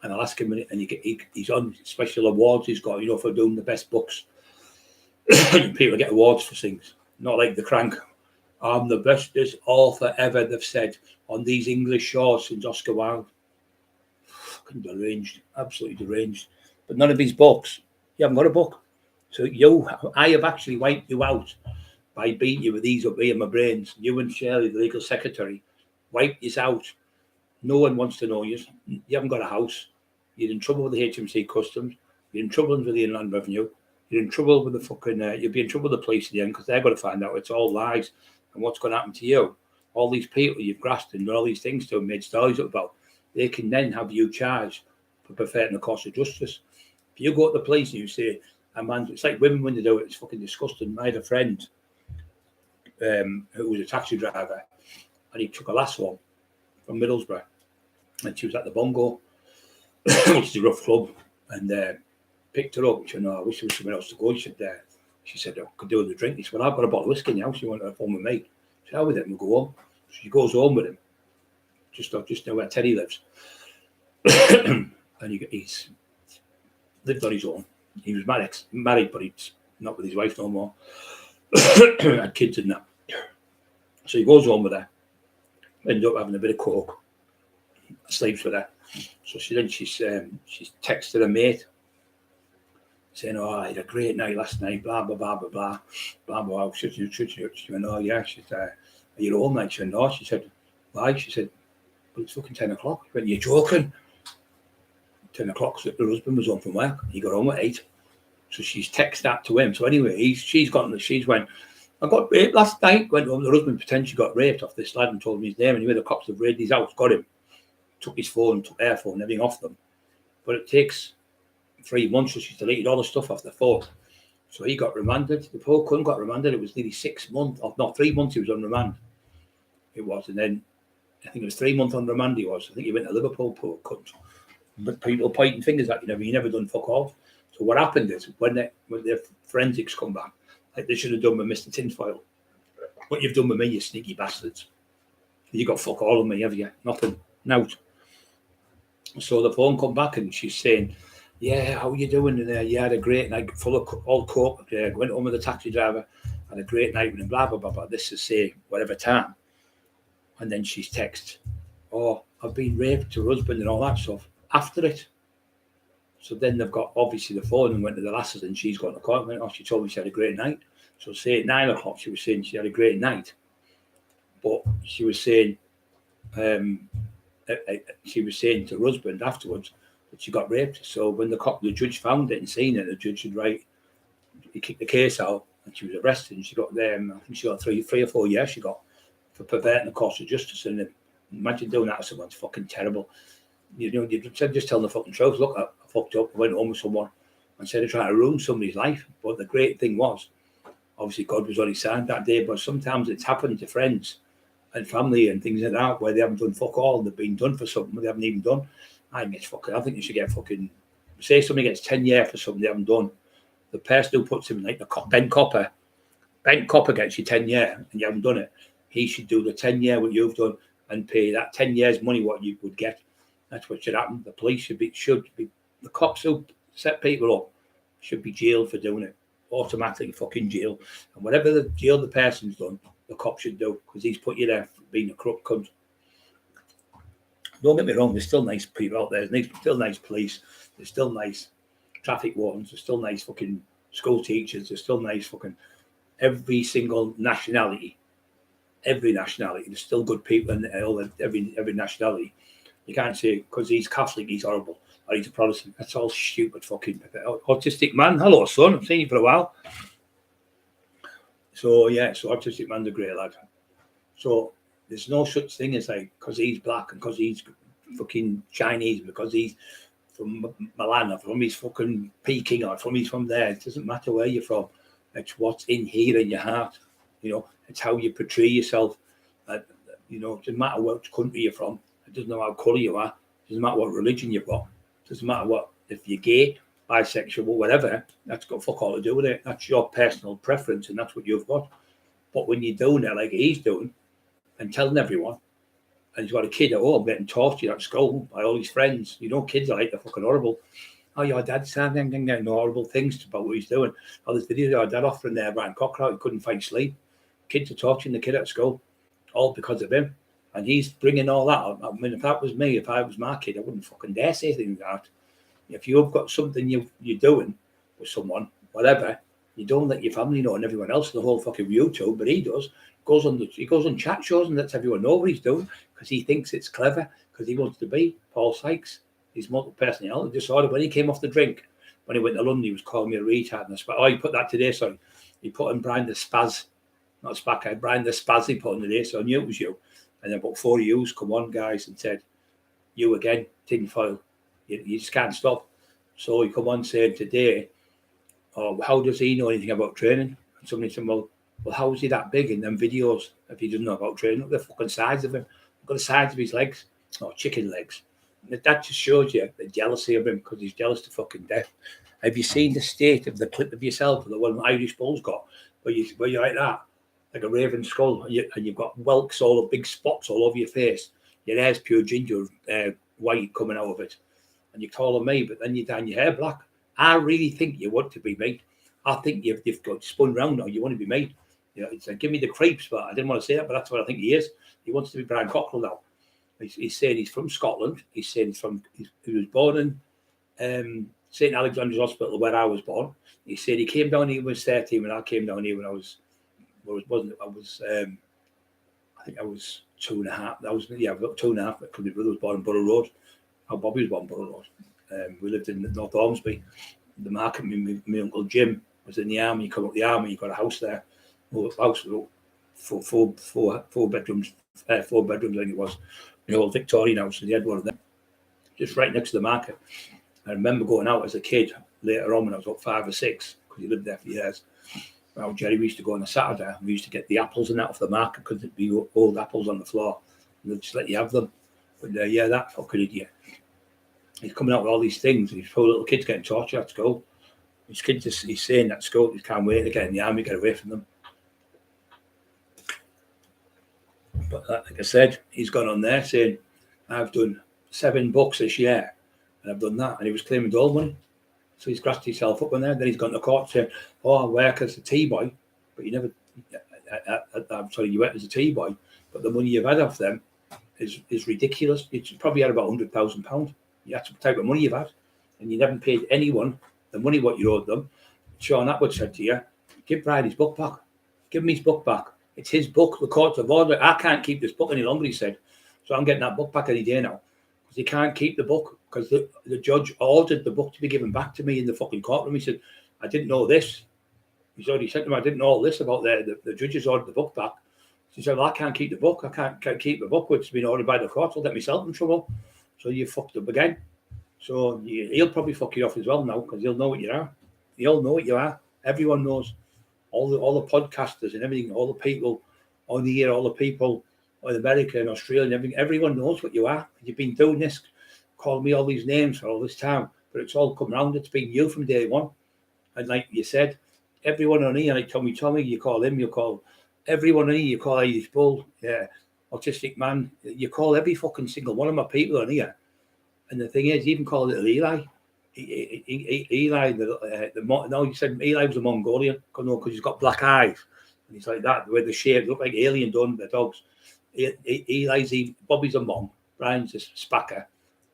and I'll ask him, and he's on special awards he's got, you know, for doing the best books. People get awards for things. Not like the Crank. I'm the bestest author ever, they've said, on these English shores since Oscar Wilde. Fucking deranged. Absolutely deranged. But none of his books. You haven't got a book. So I have actually wiped you out by beating you with these up here in my brains. You and Shirley, the legal secretary, wiped this out. No one wants to know you. You haven't got a house. You're in trouble with the HMC Customs. You're in trouble with the Inland Revenue. You're in trouble with the fucking, you'll be in trouble with the police in the end because they're going to find out it's all lies and what's going to happen to you. All these people you've grasped and all these things to and made stories up about, they can then have you charged for perverting the course of justice. If you go to the police and you say, And man, it's like women when they do it, it's fucking disgusting. I had a friend who was a taxi driver, and he took a lass home from Middlesbrough, and she was at the Bongo, which is a rough club, and picked her up. She said, "No, I wish there was somewhere else to go." She said, "I could do with a drink." He said, "Well, I've got a bottle of whiskey now. She wanted to have fun with me." She said, "How with it? We'll go home." So she goes home with him, just know where Teddy lives. And he's lived on his own. He was married, but he's not with his wife no more. Had kids and that. So he goes home with her, ended up having a bit of coke, sleeps with her. So she's texted her mate saying, "Oh, I had a great night last night, blah, blah, blah, blah, blah, blah, blah." She went, "Oh, yeah." She said, "Are you home, mate?" She said, "No." She said, "Why?" She said, "Well, it's fucking 10 o'clock. He went, "You're joking." 10 o'clock, so her husband was home from work. He got home at 8. So she's texted that to him. So anyway, she's went, "I got raped last night." Went home. The husband potentially got raped off this lad and told me his name. Anyway, the cops have raided his house, got him, took his phone, took their phone, everything off them. But it takes 3 months, so she's deleted all the stuff off the phone. So he got remanded. The poor cunt got remanded. It was nearly 6 months, or not 3 months he was on remand. It was. And then I think it was 3 months on remand he was. I think he went to Liverpool, poor cunt. But people pointing fingers at you never done fuck all. So what happened is when the forensics come back, like they should have done with Mr. Tinfoil. What you've done with me, you sneaky bastards. You got fuck all of me, have you? Nothing. Nout. So the phone come back and she's saying, "Yeah, how are you doing?" And you had a great night, full of all coke. Went home with the taxi driver, had a great night with him, blah, blah, blah, blah. This is say whatever time. And then she's texted, "Oh, I've been raped to her husband," and all that stuff after it. So then they've got obviously the phone and went to the lasses, and she's got the call and went, "Oh, she told me she had a great night." So say at 9 o'clock she was saying she had a great night, but she was saying to her husband afterwards that she got raped. So when the judge found it and seen it, the judge said, "Right," he kicked the case out and she was arrested, and she got I think she got three or 4 years she got for perverting the course of justice. And imagine doing that to someone. It's fucking terrible. You just telling the fucking truth. Look, I fucked up, I went home with someone instead of trying to ruin somebody's life. But the great thing was, obviously God was on his side that day, but sometimes it's happened to friends and family and things like that where they haven't done fuck all, they've been done for something they haven't even done. I think you should get fucking, say somebody gets 10 years for something they haven't done. The person who puts him like Ben Copper gets you 10 years and you haven't done it. He should do the 10 year what you've done and pay that 10 years money what you would get. That's what should happen. The police should be the cops who set people up should be jailed for doing it. Automatically fucking jail. And whatever the jail the person's done, the cop should do, because he's put you there for being a corrupt cunt. Don't get me wrong, there's still nice people out there. There's still nice police. There's still nice traffic wardens. There's still nice fucking school teachers. There's still nice fucking every single nationality. Every nationality. There's still good people in every nationality. You can't say because he's Catholic, he's horrible, or he's a Protestant. That's all stupid fucking autistic man. Hello, son. I've seen you for a while. So yeah, so autistic man's a great lad. So there's no such thing as like because he's black and because he's fucking Chinese, because he's from Milan or from he's fucking Peking or he's from there. It doesn't matter where you're from. It's what's in here in your heart. It's how you portray yourself. It doesn't matter what country you're from. It doesn't matter what colour you are. It doesn't matter what religion you've got. It doesn't matter if you're gay, bisexual, whatever. That's got fuck all to do with it. That's your personal preference, and that's what you've got. But when you're doing it like he's doing, and telling everyone, and he's got a kid at home getting tortured at school by all his friends. Kids are like they're fucking horrible. Oh, your dad's saying horrible things about what he's doing. Oh, there's videos of your dad offering there, Brian Cockerill, he couldn't find sleep. Kids are torturing the kid at school, all because of him. And he's bringing all that up. I mean, if that was me, if I was my kid, I wouldn't fucking dare say things like that. If you've got something you're doing with someone, whatever, you don't let your family know and everyone else, the whole fucking YouTube, but he does. He goes on chat shows and lets everyone know what he's doing because he thinks it's clever, because he wants to be Paul Sykes. He's multiple personality disorder. When he came off the drink, when he went to London, he was calling me a retard. And he put that today, sorry. He put in Brian the Spaz, not Spackhead, Brian the Spaz he put in today, so I knew it was you. And then about 4 of yous come on, guys, and said, "You again, tinfoil. You just can't stop." So he come on saying today, or how does he know anything about training? And somebody said, well, how is he that big in them videos if he doesn't know about training? Look at the fucking size of him. Look at the size of his legs. Oh, chicken legs. And that just shows you the jealousy of him because he's jealous to fucking death. Have you seen the state of the clip of yourself, the one Irish Bull's got, where you're like that, like a raven skull, and you've got whelks, all the big spots all over your face. Your hair's pure ginger, white coming out of it, and you're taller than me, but then you dye your hair black. I really think you want to be me. I think you've got spun round now. You want to be me. You know, it's like, give me the creeps, but I didn't want to say that, but that's what I think he is. He wants to be Brian Cockerill now. He's saying he's from Scotland. He's saying he was born in St. Alexander's Hospital where I was born. He said he came down here when he was 13 when I came down here when I was, I think I was 2.5. That was, yeah, I've got 2.5 because my brother was born in Borough Road. Our Bobby was born in Borough Road. We lived in North Ormsby. The market, my uncle Jim was in the army. You come up the army, you got a house there. House with four bedrooms, 4 bedrooms, I think it was. The old Victorian house, and he had one of them just right next to the market. I remember going out as a kid later on when I was about 5 or 6 because he lived there for years. Well, Jerry, we used to go on a Saturday and we used to get the apples and that off the market because there'd be old apples on the floor and they'd just let you have them. But yeah, that fucking idiot. He's coming out with all these things. These poor little kids getting tortured at school. His kids, he's saying at school, he can't wait to get in the army, get away from them. But like I said, he's gone on there saying, I've done 7 books this year and I've done that. And he was claiming dole money. So he's grassed himself up on there. Then he's gone to court saying, oh, I work as a T-boy. But you never, I'm sorry, you went as a T-boy. But the money you've had off them is ridiculous. It's probably had about £100,000. That's the type of money you've had. And you never paid anyone the money what you owed them. Sean Atwood said to you, give Bride his book back. Give him his book back. It's his book. The courts have ordered. I can't keep this book any longer, he said. So I'm getting that book back any day now. Because he can't keep the book. Because the judge ordered the book to be given back to me in the fucking courtroom. He said, I didn't know this. He's already said to me, I didn't know all this about the judges ordered the book back. He said, well, I can't keep the book. I can't keep the book, which has been ordered by the court. I'll get myself in trouble. So you fucked up again. So he'll probably fuck you off as well now because he'll know what you are. He'll know what you are. Everyone knows. All the podcasters and everything, all the people on the air, all the people in America and Australia and everything, everyone knows what you are. You've been doing this, calling me all these names for all this time, but it's all come round. It's been you from day one. And like you said, everyone on here, like Tommy, you call him, you call everyone on here, you call Irish Bull, yeah, Autistic Man, you call every fucking single one of my people on here. And the thing is, you even call little Eli. Eli, no, you said Eli was a Mongolian, because he's got black eyes. And he's like that, where the shape look like alien done, the dogs. Bobby's a Mong, Brian's a Spacker,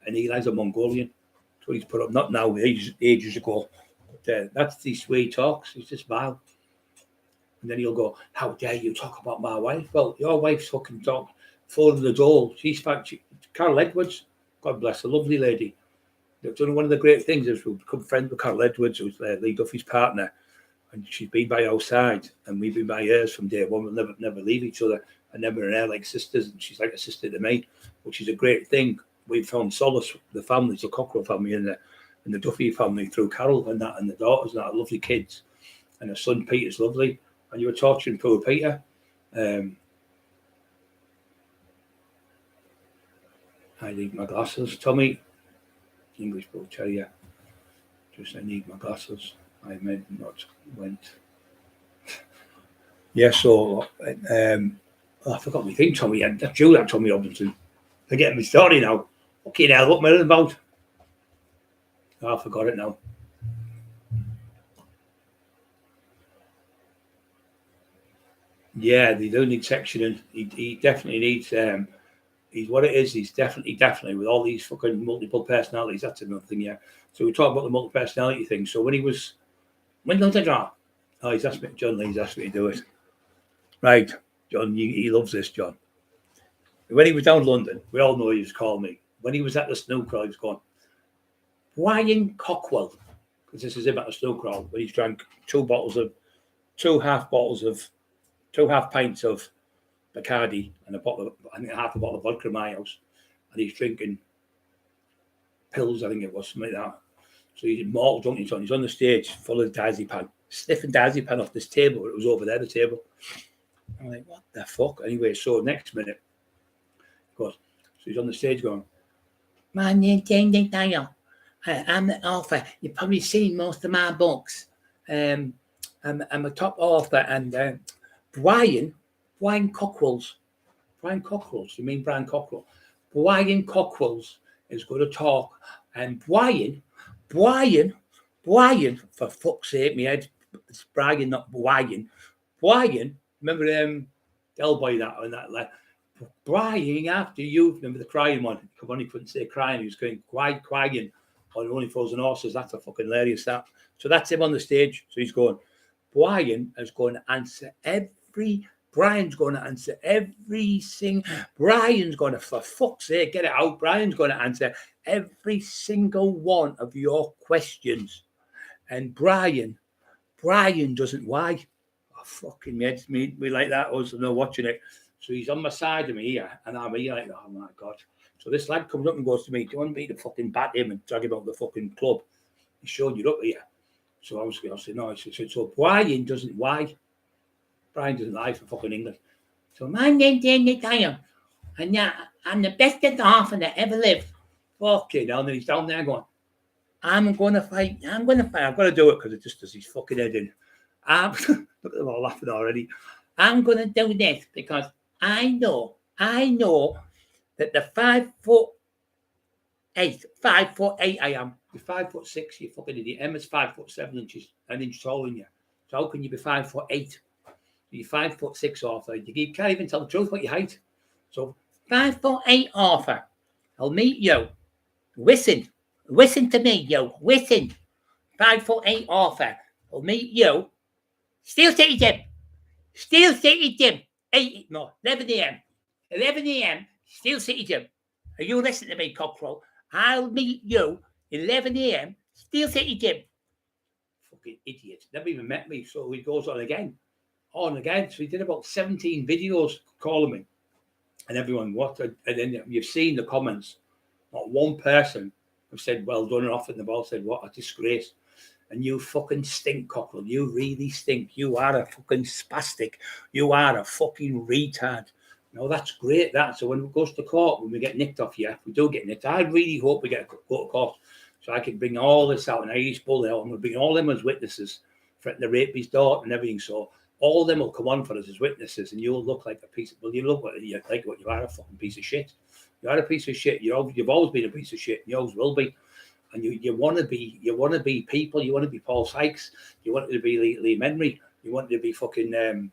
and Eli's a Mongolian. That's what he's put up, not now, ages ago. But that's the way he talks, he's just vile. And then he'll go, how dare you talk about my wife? Well, your wife's fucking dog, falling the door. Carol Edwards, God bless her, lovely lady. They've done one of the great things is we've become friends with Carol Edwards, who's Lee Duffy's partner, and she's been by our side, and we've been by hers from day one. We'll never leave each other, and never and her like sisters, and she's like a sister to me, which is a great thing. We've found solace, the families, the Cockerill family, and the Duffy family through Carol and that, and the daughters and that, lovely kids, and her son Peter's lovely. And you were torturing poor Peter. I need my glasses, Tommy. English Bull Terrier. I need my glasses. I meant not went. Yeah, so I forgot my thing, Tommy. That's you, that Tommy Robinson. Forgetting my story now. Okay, now what am I about? Oh, I forgot it now. Yeah, the learning section, and he definitely needs. He's what it is. He's definitely with all these fucking multiple personalities. That's another thing, yeah. So we talk about the multiple personality thing. So when did I draw? Oh, he's asked me, John Lee's asked me to do it. Right, John, he loves this, John. When he was down in London, we all know he was calling me. When he was at the snooker, he was going, Brian Cockerill, because this is him at the snooker, when he's drank 2 half pints of Bacardi and half a bottle of vodka in my house, and he's drinking pills, I think it was, something like that. So he's mortal drunk. He's on the stage full of diazepam, sniffing diazepam off this table. It was over there, the table. I'm like, what the fuck? Anyway, so next minute, of course, so he's on the stage going, my name's Dillinger. I'm the author. You've probably seen most of my books. I'm a top author. And Brian Cockerill's. Brian Cockerill's. You mean Brian Cockerill? Brian Cockerill's is going to talk. And Brian, for fuck's sake, my head. It's Brian, not Brian. Brian, remember Del Boy that and that like Brian after you. Remember the crying one? Come on, he couldn't say crying. He was going crying on Only Fools and Horses. That's a fucking hilarious that. So that's him on the stage. So he's going. Brian is going to answer Brian's going to answer everything. Brian's going to, for fuck's sake, get it out. Brian's going to answer every single one of your questions. And Brian doesn't why. Oh, fucking me like that. I was watching it. So he's on my side of me here, and I'm here like, oh my God. So this lad comes up and goes to me, do you want me to fucking bat him and drag him out of the fucking club? He's showing you up here. So I said, no. I said, so Brian doesn't why. Brian doesn't lie for fucking England. So my name's Dillinger, and yeah, I'm the best author that ever lived. Fucking hell, and then he's down there going, I'm going to fight. I've got to do it because it just does his fucking head in. Look at them all laughing already. I'm going to do this because I know that the 5'8", I am. You're 5'6", you fucking idiot. Emma's 5'7" inches, an inch taller than you. So how can you be 5'8"? You're 5'6", Arthur. You can't even tell the truth what you height. So 5'8", Arthur. I'll meet you. Listen to me, yo. Listen. 5'8", Arthur. I'll meet you. Steel City Gym. 11 a.m. 11 a.m. Steel City Gym. Are you listening to me, Cockerill? I'll meet you 11 a.m. Steel City Gym. Fucking idiot. Never even met me. So he goes on again. So he did about 17 videos calling me. And everyone, what? And then you've seen the comments. Not one person have said, well done, and off in the ball said, what a disgrace. And you fucking stink, Cockerill. You really stink. You are a fucking spastic. You are a fucking retard. No, that's great, that. So when it goes to court, when we get nicked off here, we do get nicked. I really hope we go to court so I can bring all this out. And I used to pull it out. I'm going to bring all them as witnesses, threaten to rape his daughter and everything. So all of them will come on for us as witnesses, and you'll look like a piece of, well, you look like you are a fucking piece of shit. You are a piece of shit. You've always been a piece of shit. You always will be. And you want to be people. You want to be Paul Sykes. You want to be Lee Henry. You want to be fucking.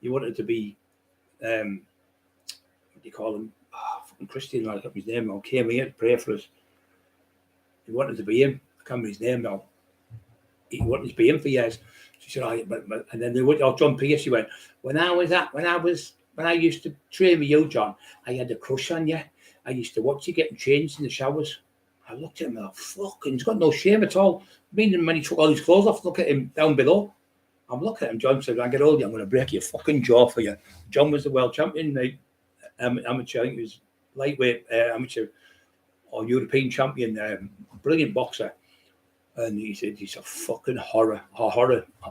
You wanted to be. What do you call him? Oh, fucking Christian. I got his name now. Came here to pray for us. You wanted to be him. I can't remember his name now. He wanted to be him for years. She said, "Oh, but," and then they went. Oh, John Pierce. She went. When I used to train with you, John, I had a crush on you. I used to watch you getting changed in the showers. I looked at him and I fucking, he's got no shame at all. Meaning when he took all his clothes off, look at him down below. I'm looking at him. John said, when I get older, I'm going to break your fucking jaw for you. John was the world champion, amateur. I think he was lightweight amateur or European champion, brilliant boxer. And he said, he's a fucking horror,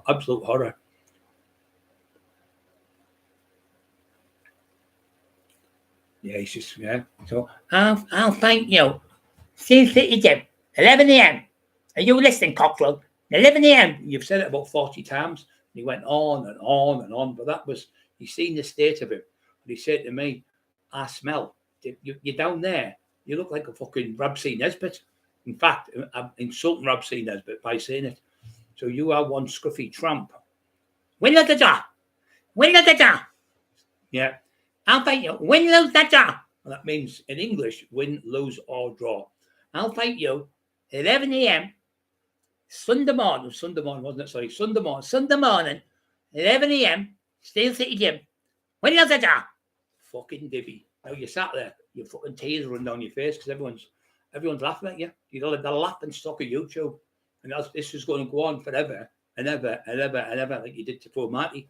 absolute horror. Yeah, he's just, yeah. So I'll thank you. Steel City Gym, 11 a.m. Are you listening, Cockerill? 11 a.m. You've said it about 40 times. And he went on and on and on. But that was, he's seen the state of him. And he said to me, I smell. You're down there. You look like a fucking Rabsy Nesbitt. In fact, I'm insulting Rabsy Nesbitt by saying it. So you are one scruffy tramp. Win, lose, the draw. Win, lose, the draw. Yeah. I'll fight you. Win, lose, the draw. Well, that means in English, win, lose, or draw. I'll fight you 11 a.m. Sunday morning, wasn't it? Sorry, Sunday morning, 11 a.m. Steel City Gym. When you said that, fucking divvy. Now you sat there, your fucking tears run down your face because everyone's laughing at you. They're laughing stock of YouTube, and this is going to go on forever and ever and ever and ever, like you did to poor Marty.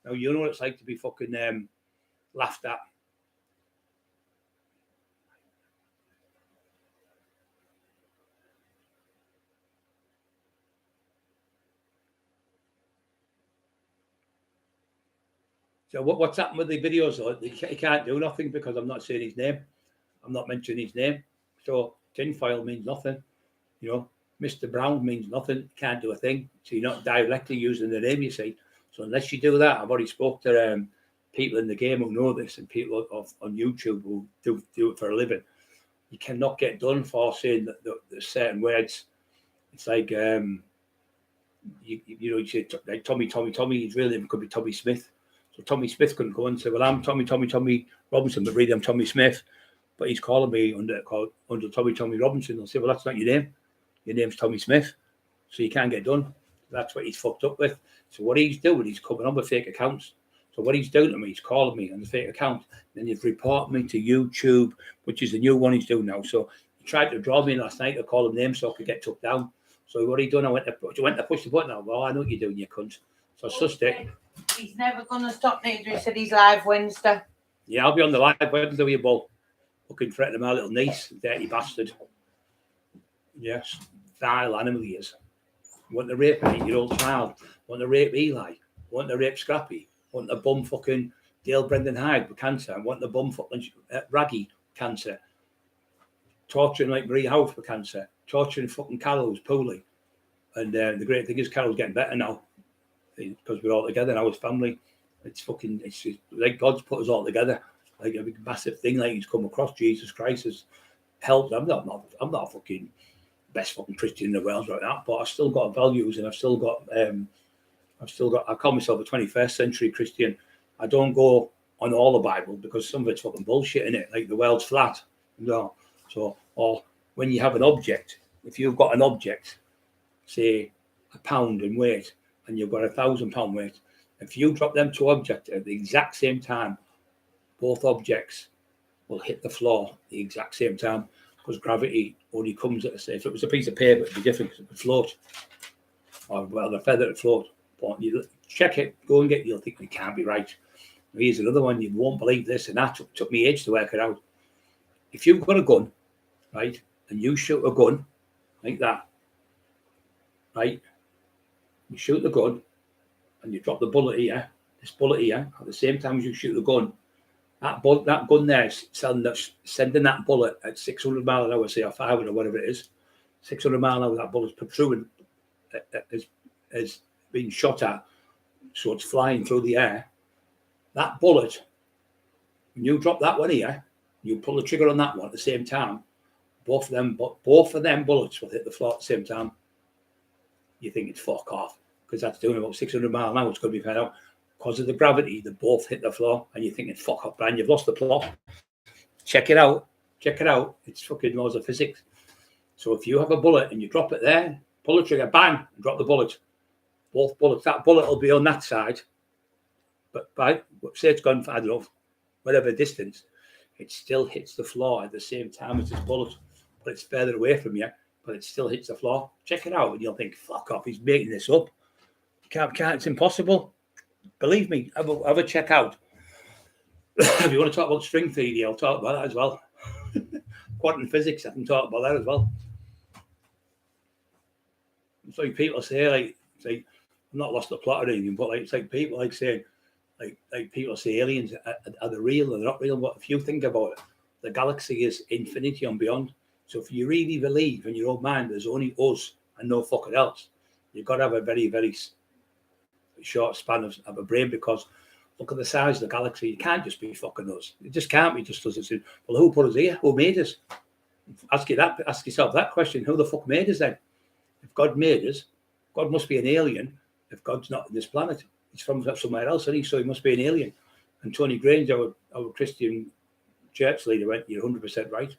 Now you know what it's like to be fucking laughed at. So what's happened with the videos? He can't do nothing because I'm not saying his name. I'm not mentioning his name. So tinfoil means nothing. You know, Mr. Brown means nothing. Can't do a thing. So you're not directly using the name, you see. So unless you do that, I've already spoke to people in the game who know this and people on YouTube who do it for a living. You cannot get done for saying that there's certain words. It's like, you know, you say like Tommy. His real name could be Tommy Smith. So Tommy Smith couldn't go and say, well, I'm Tommy Robinson, but really I'm Tommy Smith. But he's calling me under Tommy Robinson. They'll say, well, that's not your name. Your name's Tommy Smith. So you can't get done. That's what he's fucked up with. So what he's doing, he's coming on with fake accounts. So what he's doing to me, he's calling me on the fake account. Then he's reporting me to YouTube, which is the new one he's doing now. So he tried to draw me last night to call him names so I could get took down. So what he done, I went to push the button. Now, well, I know what you're doing, you cunt. So I sussed it. He's never going to stop neither. He said he's live Wednesday. Yeah, I'll be on the live Wednesday with you, Bull. Looking threatening my little niece, dirty bastard. Yes, vile animal he is. Want to rape an 8-year-old child. Want to rape Eli. Want to rape Scrappy. Want to bum fucking Dale Brendan Hyde with cancer. Want to bum fucking Raggy cancer. Torturing like Marie House with cancer. Torturing fucking Carol's Pooley. And the great thing is Carol's getting better now. Because we're all together now as family. It's like God's put us all together. Like a big massive thing like he's come across. Jesus Christ has helped. I'm not a fucking best fucking Christian in the world right now, but I've still got values and I've still got I call myself a 21st century Christian. I don't go on all the Bible because some of it's fucking bullshit in it, like the world's flat. No. So, or when you have an object, if you've got an object, say a pound in weight, and you've got 1,000 pound weight, if you drop them two objects at the exact same time, both objects will hit the floor at the exact same time because gravity only comes at if it was a piece of paper, it'd be different because it would float. Or well, a feather would float. But you check it, go and get, you'll think it can't be right. Here's another one, you won't believe this, and that took me age to work it out. If you've got a gun, right, and you shoot a gun like that, right, you shoot the gun and you drop the bullet here, this bullet here, at the same time as you shoot the gun, that gun there is sending that bullet at 600 miles an hour, say, or 500 or whatever it is, 600 miles an hour, that bullet's protruding, is being shot at, so it's flying through the air. That bullet, when you drop that one here, you pull the trigger on that one at the same time, both of them bullets will hit the floor at the same time. You think it's fuck off, because that's doing about 600 miles an hour. It's going to be found out. Because of the gravity, they both hit the floor, and you're thinking, fuck off, Brian, you've lost the plot. Check it out. It's fucking laws of physics. So if you have a bullet and you drop it there, pull the trigger, bang, and drop the bullet. Both bullets, that bullet will be on that side. But say it's gone for, I don't know, whatever distance, it still hits the floor at the same time as this bullet. But it's further away from you, but it still hits the floor. Check it out, and you'll think, fuck off, he's making this up. Can't, it's impossible. Believe me, have a check out. If you want to talk about string theory, I'll talk about that as well. Quantum physics, I can talk about that as well. It's like people say, it's like I'm not lost the plot or anything, but it's like people saying, like people say aliens are they real or they're not real. But if you think about it, the galaxy is infinity and beyond. So if you really believe in your own mind there's only us and no fucking else, you've got to have a very, very short span of a brain, because look at the size of the galaxy. You can't just be fucking us. It just can't be just us. It's, well, who put us here? Who made us? Ask yourself that question. Who the fuck made us then? If God made us, God must be an alien. If God's not on this planet, he's from somewhere else, isn't he? So he must be an alien. And Tony Grange, our Christian church leader, went, you're 100% right.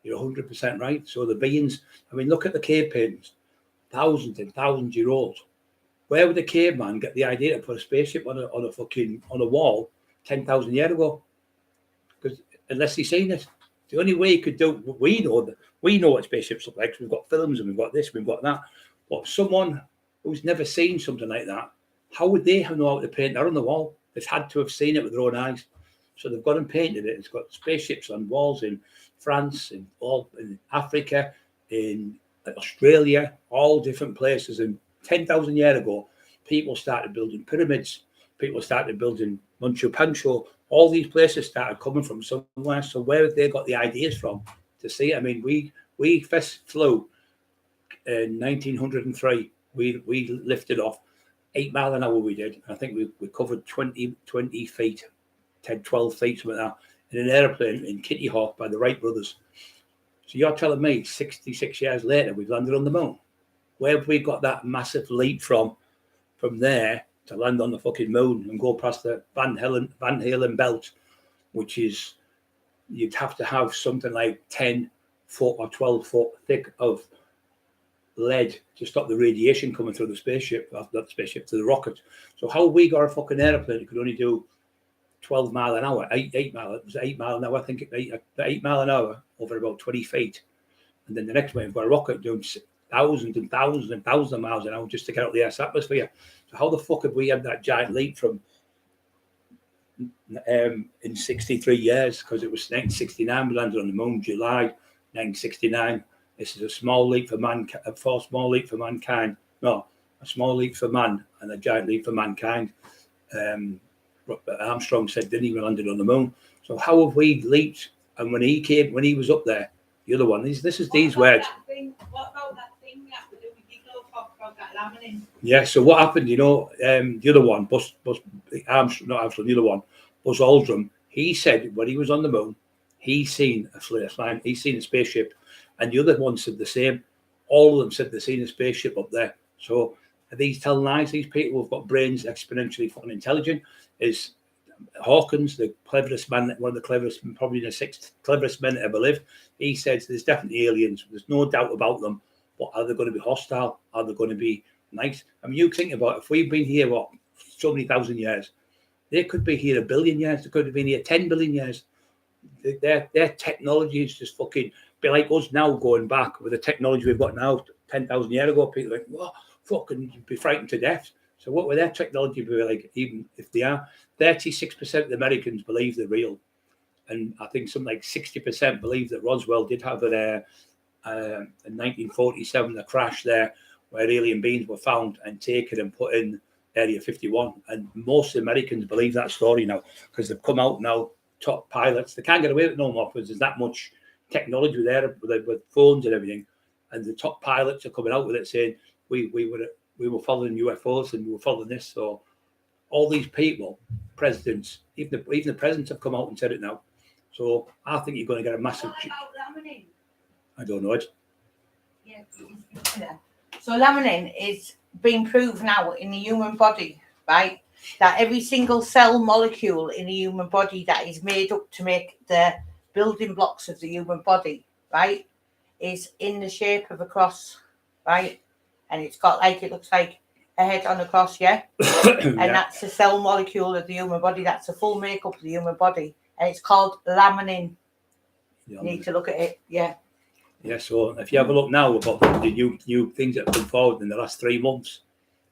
You're 100% right. So the beings, I mean, look at the cave paintings, thousands and thousands of years old. Where would the caveman get the idea to put a spaceship on a wall 10,000 years ago? Because unless he's seen it, the only way he could do what we know what spaceships look like. We've got films and we've got this, we've got that. But someone who's never seen something like that, how would they know how to paint that on the wall? They've had to have seen it with their own eyes. So they've gone and painted it. It's got spaceships on walls in France, in Africa, in Australia, all different places. And 10,000 years ago, people started building pyramids people started building Machu Picchu. All these places started coming from somewhere. So where have they got the ideas from to see it? I mean, we first flew in 1903. We lifted off 8 mile an hour. We did. I think we covered 20 feet, 10, 12 feet, something like that, in an airplane in Kitty Hawk by the Wright brothers. So you're telling me 66 years later we've landed on the moon? Where have we got that massive leap from there to land on the fucking moon and go past the Van Halen belt, which is, you'd have to have something like 10 foot or 12 foot thick of lead to stop the radiation coming through the spaceship, not the spaceship, to the rocket. So how we got a fucking airplane that could only do 12 mile an hour, 8 mile, it was 8 mile an hour, I think, 8 mile an hour over about 20 feet. And then the next one, we've got a rocket doing thousands and thousands and thousands of miles an hour just to get out the Earth's atmosphere. So how the fuck have we had that giant leap from in 63 years? Because it was 1969 we landed on the moon, July 1969. This is a small leap for mankind, a small leap for mankind. No, a small leap for man and a giant leap for mankind. Armstrong said, didn't even landed on the moon. So how have we leaped? And when he was up there, the other one, this is these words. What about that thing we have to do with Giggle talk about that laminin? Yeah, so what happened, the other one, Buzz Aldrin, he said when he was on the moon, he seen a spaceship, and the other one said the same. All of them said they seen a spaceship up there. So are these telling lies? These people who've got brains exponentially fucking intelligent. Is Hawkins, the cleverest man, one of the cleverest, probably the sixth cleverest men that ever lived. He says there's definitely aliens. There's no doubt about them. But are they going to be hostile? Are they going to be nice? I mean, you think about it, if we've been here, so many thousand years, they could be here 1 billion years. They could have been here 10 billion years. Their technology is just fucking be like us now going back with the technology we've got now 10,000 years ago. People are like, whoa, fucking be frightened to death. So what would their technology be like, even if they are? 36% of the Americans believe they're real. And I think something like 60% believe that Roswell did have in 1947, a crash there where alien beings were found and taken and put in Area 51. And most Americans believe that story now because they've come out now, top pilots. They can't get away with it no more because there's that much technology there with phones and everything. And the top pilots are coming out with it saying, we were following UFOs and we were following this. So all these people, presidents, even the presidents have come out and said it now. So I think you're going to get a massive. I don't know it. Yeah. So laminin is being proved now in the human body, right? That every single cell molecule in the human body that is made up to make the building blocks of the human body, right, is in the shape of a cross, right? And it's got it looks like a head on a cross, yeah? And that's the cell molecule of the human body. That's the full makeup of the human body. And it's called laminin. You need to look at it, yeah. Yeah, so if you have a look now about the new things that have come forward in the last 3 months,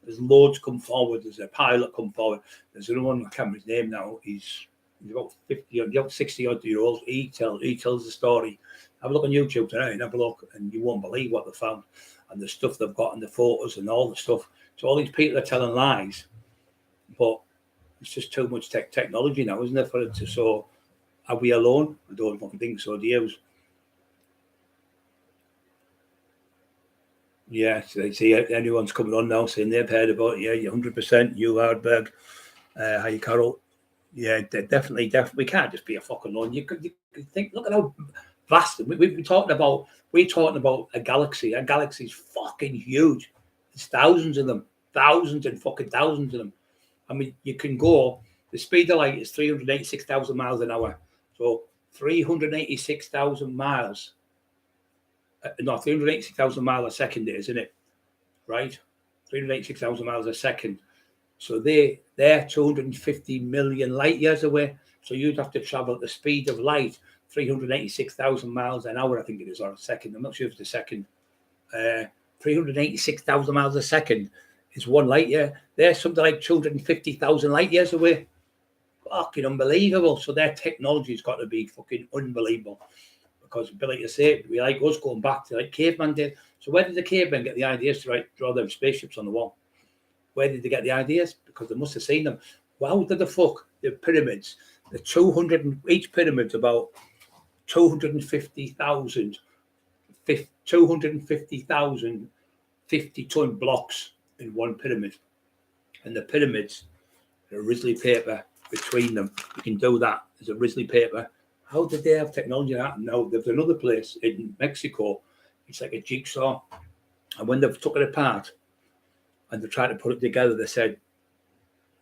there's loads come forward. There's a pilot come forward. There's another one, I can't remember his name now. He's about 50 or 60 odd years old. He tells the story. Have a look on YouTube tonight and have a look, and you won't believe what they found and the stuff they've got and the photos and all the stuff. So all these people are telling lies, but it's just too much technology now, isn't it, for it to? So are we alone? I don't fucking think so. Do you? Yeah, so they see anyone's coming on now saying they've heard about it. Yeah, you're 100%. You Hardberg, hi Carol. Yeah, definitely. We can't just be a fucking alone. You could think. Look at how vast. We're talking about a galaxy. A galaxy's fucking huge. There's thousands of them, thousands and fucking thousands of them. I mean, you can go. The speed of light is 386,000 miles an hour. So 386,000 miles. No, 386,000 miles a second, isn't it? Right? 386,000 miles a second. So they're 250 million light years away. So you'd have to travel at the speed of light, 386,000 miles an hour, I think it is, or a second. I'm not sure if it's a second. 386,000 miles a second is 1 light year. They're something like 250,000 light years away. Fucking unbelievable. So their technology's got to be fucking unbelievable. Because, like you say, we like us going back to like caveman did. So where did the cavemen get the ideas to draw them spaceships on the wall? Where did they get the ideas? Because they must have seen them. Wow, did the fuck the pyramids? The 200 each pyramid's about 250,000 50-ton blocks in one pyramid, and the pyramids are Risley paper between them. You can do that. There's a Risley paper. How did they have technology like that? No, there's another place in Mexico. It's like a jigsaw, and when they've took it apart and they tried to put it together, they said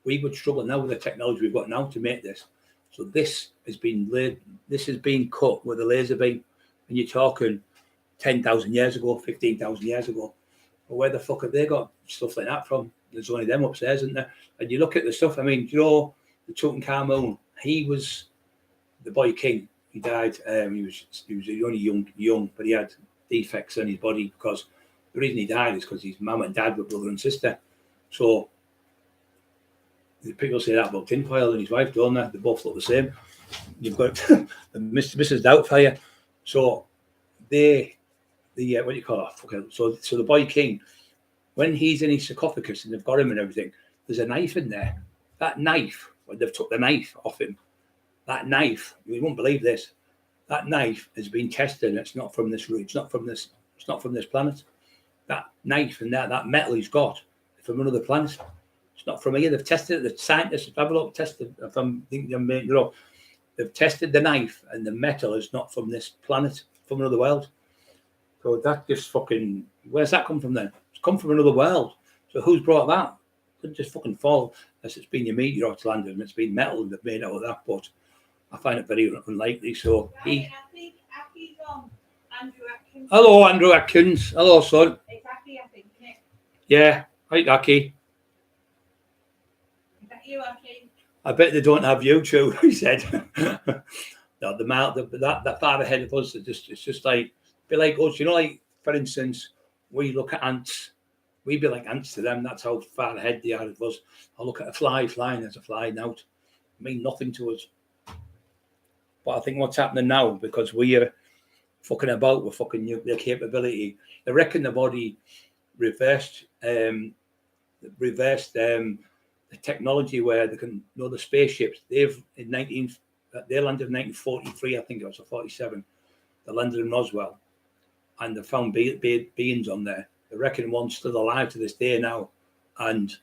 we would struggle now with the technology we've got now to make this. So this has been cut with a laser beam, and you're talking 10,000 years ago, 15,000 years ago. But where the fuck have they got stuff like that from? There's only them upstairs, isn't there? And you look at the stuff. I mean, you know, the Tutankhamun. He was the boy king. He died. He was only young, but he had defects in his body because the reason he died is because his mum and dad were brother and sister. So people say that about tinfoil and his wife, don't they? They both look the same. You've got Mrs. Doubtfire. So what do you call it? So the boy king, when he's in his sarcophagus and they've got him and everything, there's a knife in there. That knife, when they've took the knife off him, that knife, you won't believe this, that knife has been tested. It's not from this root. It's not from this planet. That knife and that metal he's got from another planet. It's not from here. They've tested it. The scientists have a look, tested. They've tested the knife, and the metal is not from this planet, from another world. So that just fucking, where's that come from then? It's come from another world. So who's brought that? It couldn't just fucking fall unless it's been your meteorites landed and it's been metal that made out of that. But I find it very unlikely. So I think Aki's on. Andrew Atkins. Hello, Andrew Atkins. Hello, son. It's Aki, I think, isn't it? Yeah. Hi, Aki. Is that you, Aki? I bet they don't have YouTube, he said. No, that far ahead of us, it's just like, be like us, you know, like, for instance, we look at ants. We'd be like ants to them. That's how far ahead they are of us. I look at a fly flying, there's a fly now. Mean nothing to us. But I think what's happening now, because we are fucking about with fucking nuclear capability, they reckon the body reversed the technology where they can know the spaceships. They landed in 1943, I think it was, or 47. They landed in Roswell, and they found beings on there. They reckon one's still alive to this day now, and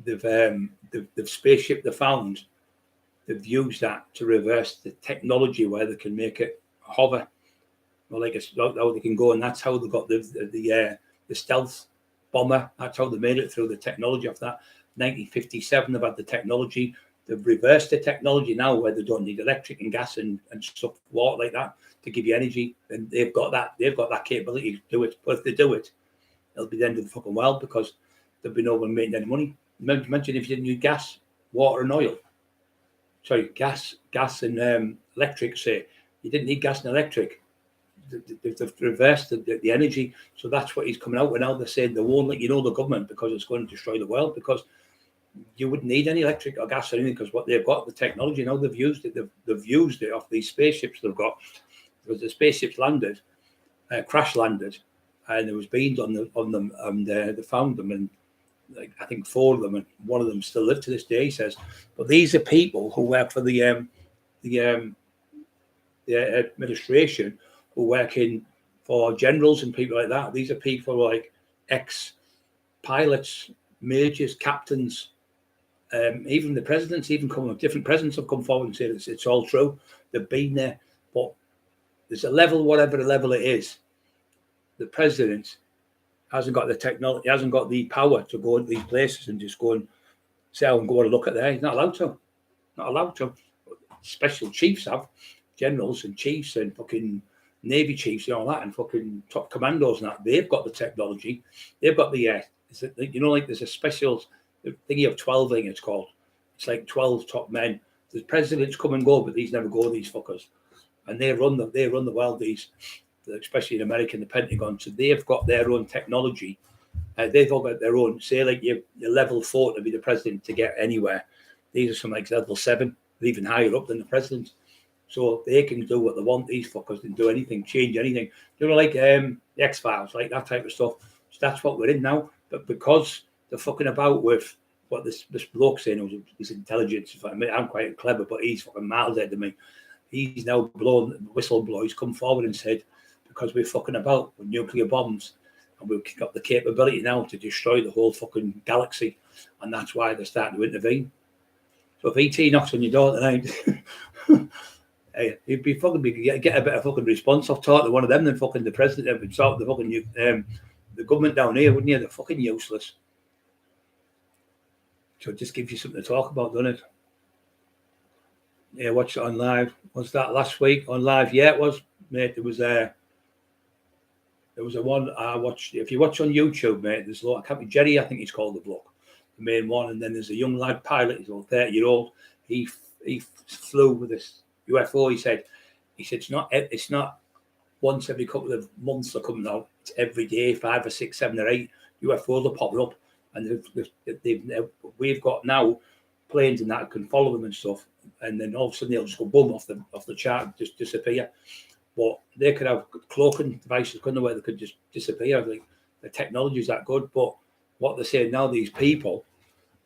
the spaceship they found, they've used that to reverse the technology where they can make it hover, or like how they can go, and that's how they got the stealth bomber. That's how they made it through the technology of that. 1957, they've had the technology. They've reversed the technology now where they don't need electric and gas and stuff, water like that to give you energy. And they've got that capability to do it. But if they do it, it'll be the end of the fucking world because there'll be no one making any money. Imagine if you didn't use gas, water and oil. Sorry, gas and electric, say. You didn't need gas and electric. They've reversed the energy. So that's what he's coming out with now. They're saying they won't let you know, the government, because it's going to destroy the world, because you wouldn't need any electric or gas or anything, because what they've got, the technology now, they've used it. They've used it off these spaceships they've got. Because the spaceships landed, crash landed, and there was beams on them, and they found them, and like, I think 4 of them, and one of them still live to this day, he says. But these are people who work for the administration, who work for generals and people like that. These are people like ex-pilots, majors, captains, even the presidents, different presidents have come forward and said it's all true. They've been there, but there's a level, whatever the level it is, the president hasn't got the technology, hasn't got the power to go into these places and just go and say, "Oh, and go and look at there." He's not allowed to. Not allowed to. Special chiefs have, generals and chiefs and fucking Navy chiefs and all that, and fucking top commandos and that. They've got the technology. They've got the like there's a special thingy of 12, I think it's called. It's like 12 top men. The presidents come and go, but these never go, these fuckers. And they run the world, these, especially in America, the Pentagon. So they've got their own technology. They've all got their own, say like you're level 4 to be the president to get anywhere. These are some like level 7, even higher up than the president. So they can do what they want, these fuckers can do anything, change anything. You know, like the X-Files, like that type of stuff. So that's what we're in now. But because they're fucking about with what this bloke saying was intelligent. I mean, I'm quite clever, but he's fucking miles ahead of me. He's now whistleblower. He's come forward and said, because we're fucking about with nuclear bombs, and we've got the capability now to destroy the whole fucking galaxy, and that's why they're starting to intervene. So if ET knocks on your door tonight, hey, you'd be fucking get a better fucking response. I've talked to one of them than fucking the president and sort of the fucking the government down here, wouldn't you? They're fucking useless. So it just gives you something to talk about, doesn't it? Yeah, watch it on live. Was that last week on live? Yeah, it was, mate. There was a one I watched. If you watch on YouTube, mate, there's a lot. I can't be Jerry. I think he's called the bloke, the main one. And then there's a young lad pilot. He's all 30-year-old. He flew with this UFO. He said it's not once every couple of months they're coming out. It's every day, 5 or 6, 7 or 8 UFOs are popping up, and we've got now planes and that can follow them and stuff. And then all of a sudden they'll just go boom off the chart and just disappear. But they could have cloaking devices, couldn't they, where they could just disappear. Like, the technology is that good. But what they're saying now, these people,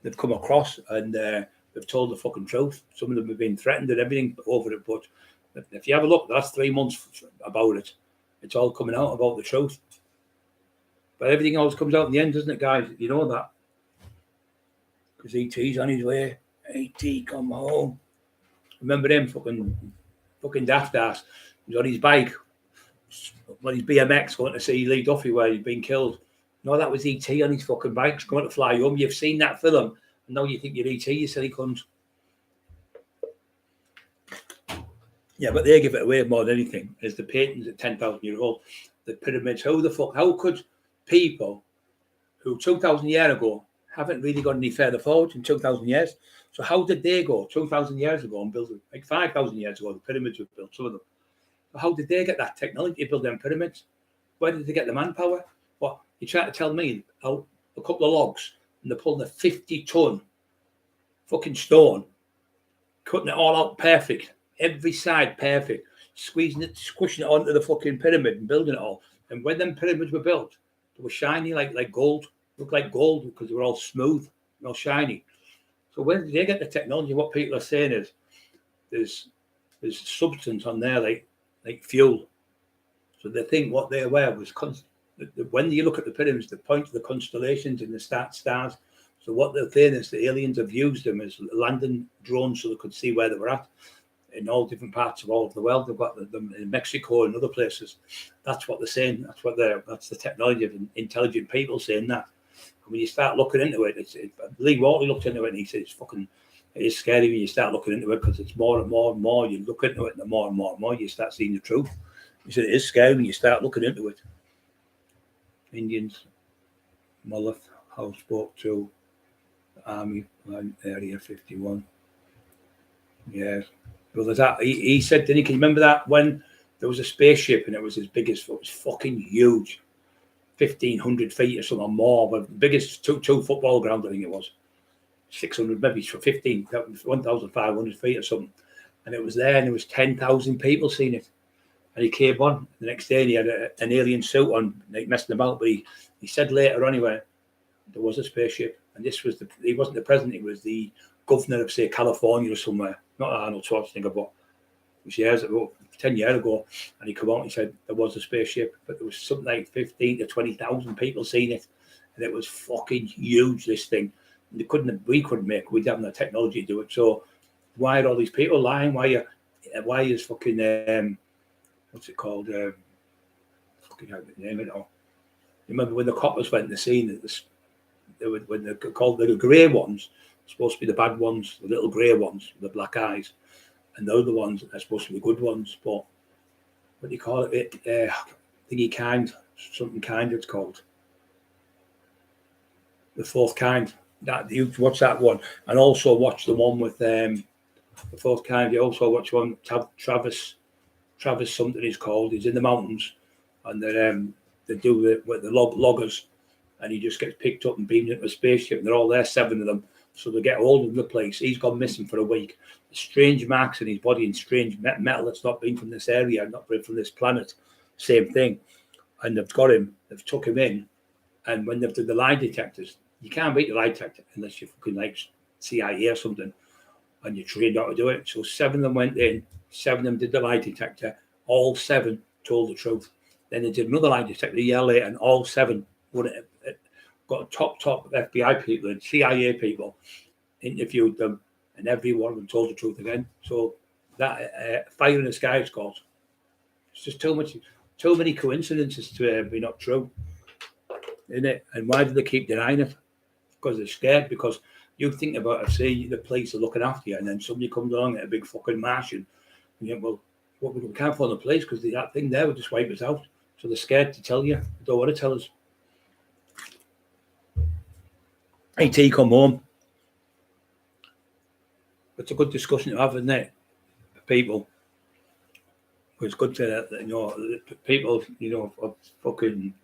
they've come across and they've told the fucking truth. Some of them have been threatened and everything over it. But if you have a look, the last 3 months about it, it's all coming out about the truth. But everything always comes out in the end, doesn't it, guys? You know that. Because ET's on his way. ET, come home. Remember him, fucking daft ass. He was on his bike, on his BMX, going to see Lee Duffy where he'd been killed. No, that was ET on his fucking bike, going to fly home. You've seen that film, and now you think you're ET, you silly cunt. Yeah, but they give it away more than anything. Is the paintings at 10,000 years old, the pyramids. How could people who 2,000 years ago haven't really gone any further forward in 2,000 years? So how did they go 2,000 years ago and build it? Like 5,000 years ago, the pyramids were built, some of them. So how did they get that technology to build them pyramids? Where did they get the manpower? What, you trying to tell me how a couple of logs and they're pulling a 50-ton fucking stone, cutting it all out perfect, every side perfect, squeezing it, squishing it onto the fucking pyramid and building it all. And when them pyramids were built, they were shiny like gold, looked like gold because they were all smooth, all shiny. So where did they get the technology? What people are saying is there's substance on there like fuel. So they think what they were was when you look at the pyramids, they point to the constellations and the stars. So what they're saying is the aliens have used them as landing drones so they could see where they were at in all different parts of all of the world. They've got them in Mexico and other places. That's what they're saying. That's the technology of intelligent people saying that. When you start looking into it, Lee Waltley looked into it and he said it is scary when you start looking into it because it's more and more and more you look into it, and the more and more and more you start seeing the truth. He said it is scary when you start looking into it. Indians, Mulleth House spoke to Army Area 51. Yeah. Well, there's that. He said, didn't he? Can you remember that when there was a spaceship and it was as big as, it was fucking huge. 1,500 feet or something more, but the biggest two football grounds, I think it was 600, maybe for 1,500 feet or something. And it was there, and there was 10,000 people seeing it. And he came on the next day, and he had an alien suit on, like messing about. But he said later on, anyway, there was a spaceship, and this was he wasn't the president; he was the governor of, say, California or somewhere. Not Arnold Schwarzenegger, but it was 10 years ago, and he come out and he said there was a spaceship, but there was something like 15 to 20,000 people seeing it, and it was fucking huge, this thing. We couldn't have the technology to do it. So why are all these people lying? Why is fucking what's it called? Fucking how to name it all. Remember when the coppers went to see that when they're called the grey ones, supposed to be the bad ones, the little grey ones with the black eyes. And the other ones are supposed to be the good ones, but what do you call it? Something kind it's called. The fourth kind. That you watch that one, and also watch the one with the fourth kind. You also watch one. Travis something is called. He's in the mountains, and they do with the loggers, and he just gets picked up and beamed into a spaceship, and they're all there, 7 of them. So they get hold of the place. He's gone missing for a week. Strange marks in his body and strange metal that's not been from this area, not been from this planet. Same thing. And they've got him. They've took him in. And when they've done the lie detectors, You can't beat the lie detector unless you're fucking like CIA or something and you're trained how to do it. So 7 of them went in, 7 of them did the lie detector, all 7 told the truth. Then they did another lie detector a year later, and all 7 got top FBI people and CIA people, interviewed them, and every one of them told the truth again. So that fire in the sky is called. It's just too many coincidences to be not true, isn't it? And why do they keep denying it? Because they're scared. Because you think about it, say the police are looking after you, and then somebody comes along at a big fucking Martian, and you think, well, we can't phone the police because that thing there would just wipe us out. So they're scared to tell you. They don't want to tell us. IT come home. It's a good discussion to have, isn't it? People. It's good to, people, have fucking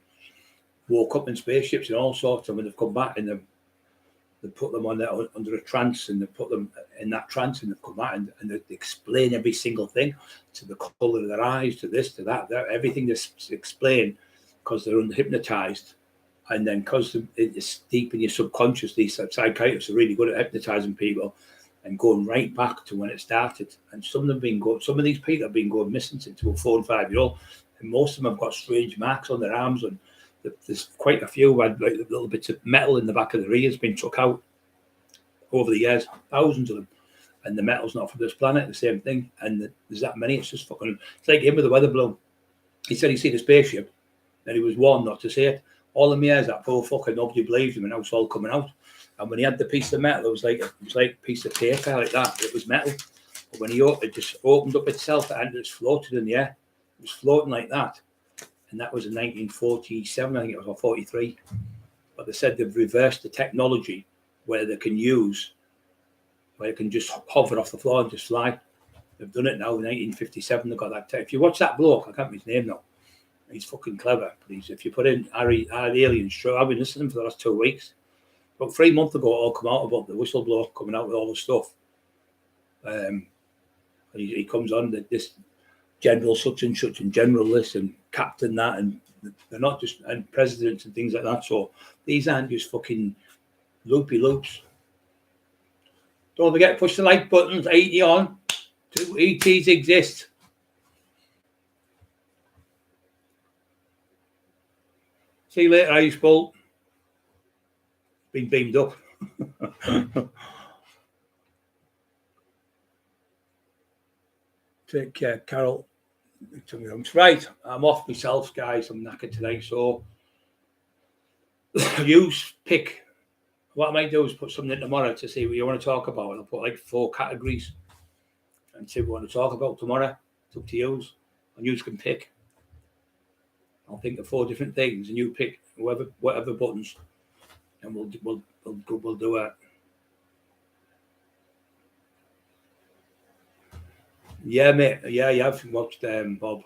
woke up in spaceships and all sorts, and when they've come back and they put them on under a trance, and they put them in that trance, and they've come back and they explain every single thing, to the colour of their eyes, to this, to that, everything they explain, because they're hypnotised. And then because it's deep in your subconscious, these psychiatrists are really good at hypnotising people and going right back to when it started. And some of these people have been going missing since they were 4 and 5 years old, and most of them have got strange marks on their arms, and there's quite a few who had like little bits of metal in the back of their ears been took out over the years, thousands of them. And the metal's not from this planet, the same thing. And there's that many. It's just fucking. It's like him with the weather balloon. He said he seen a spaceship, and he was warned not to say it. All the years that poor fucker, nobody believed him, and now it's all coming out. And when he had the piece of metal, it was like a piece of paper like that. It was metal. But when it just opened up itself and it just floated in the air. It was floating like that. And that was in 1947, I think it was, or 43. But they said they've reversed the technology where it can just hover off the floor and just fly. They've done it now in 1957. They've got that tech. If you watch that bloke, I can't remember his name now. He's fucking clever. But if you put in Harry Alien Show, I've been listening for the last 2 weeks. About 3 months ago, it all come out about the whistleblower coming out with all the stuff. And he comes on this general such and such and general this and captain that, and they're not just, and presidents and things like that. So these aren't just fucking loopy loops. Don't forget, push the like buttons, 80 on. 2 ETs exist. See you later, Ice Bolt. Been beamed up. Take care, Carol. Right, I'm off myself, guys. I'm knackered tonight, so use pick. What I might do is put something in tomorrow to see what you want to talk about. I'll put like 4 categories and see what we want to talk about tomorrow. It's up to you, and you can pick. I'll think of 4 different things, and you pick whatever buttons, and we'll do it. Yeah, mate. Yeah, I've watched Bob.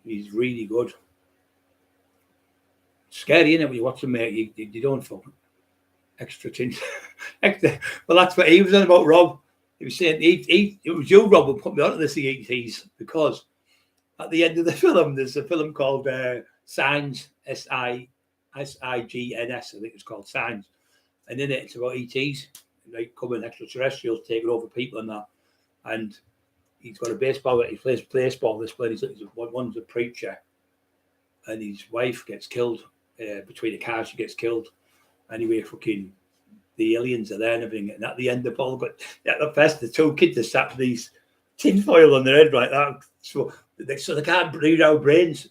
He's really good. Scary, isn't it, when you watch him, mate? You don't feel extra tin. Well, that's what he was on about, Rob. He was saying it was you, Rob, who put me onto the CETs, because at the end of the film, there's a film called Signs, SIGNS, I think it's called Signs. And in it, it's about ETs, like coming extraterrestrials, taking over people and that. And he's got a baseball, he plays baseball, this player, one's a preacher, and his wife gets killed between the cars, she gets killed. Anyway, fucking the aliens are there and everything. And at the end, they've all got, at the fest, the 2 kids are sat with these tinfoil on their head like that. So they can't read our brains.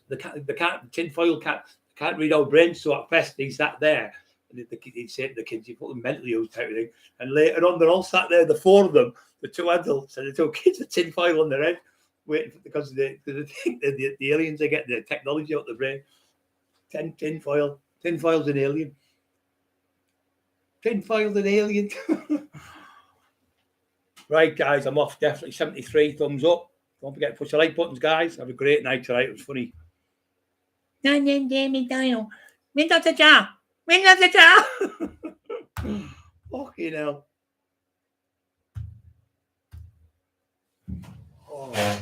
Tinfoil can't read our brains. So at fest, he's sat there. And he'd say to the kids, you put them mentally used type of thing. And later on, they're all sat there, the 4 of them, the 2 adults and the 2 kids with tinfoil on their head, waiting because they think the aliens are getting the technology out of the brain. Tinfoil's an alien. Tinfoil's an alien. Right, guys, I'm off. Definitely 73 thumbs up. Don't forget to push the like buttons, guys. Have a great night tonight. It was funny. Fucking hell. Oh.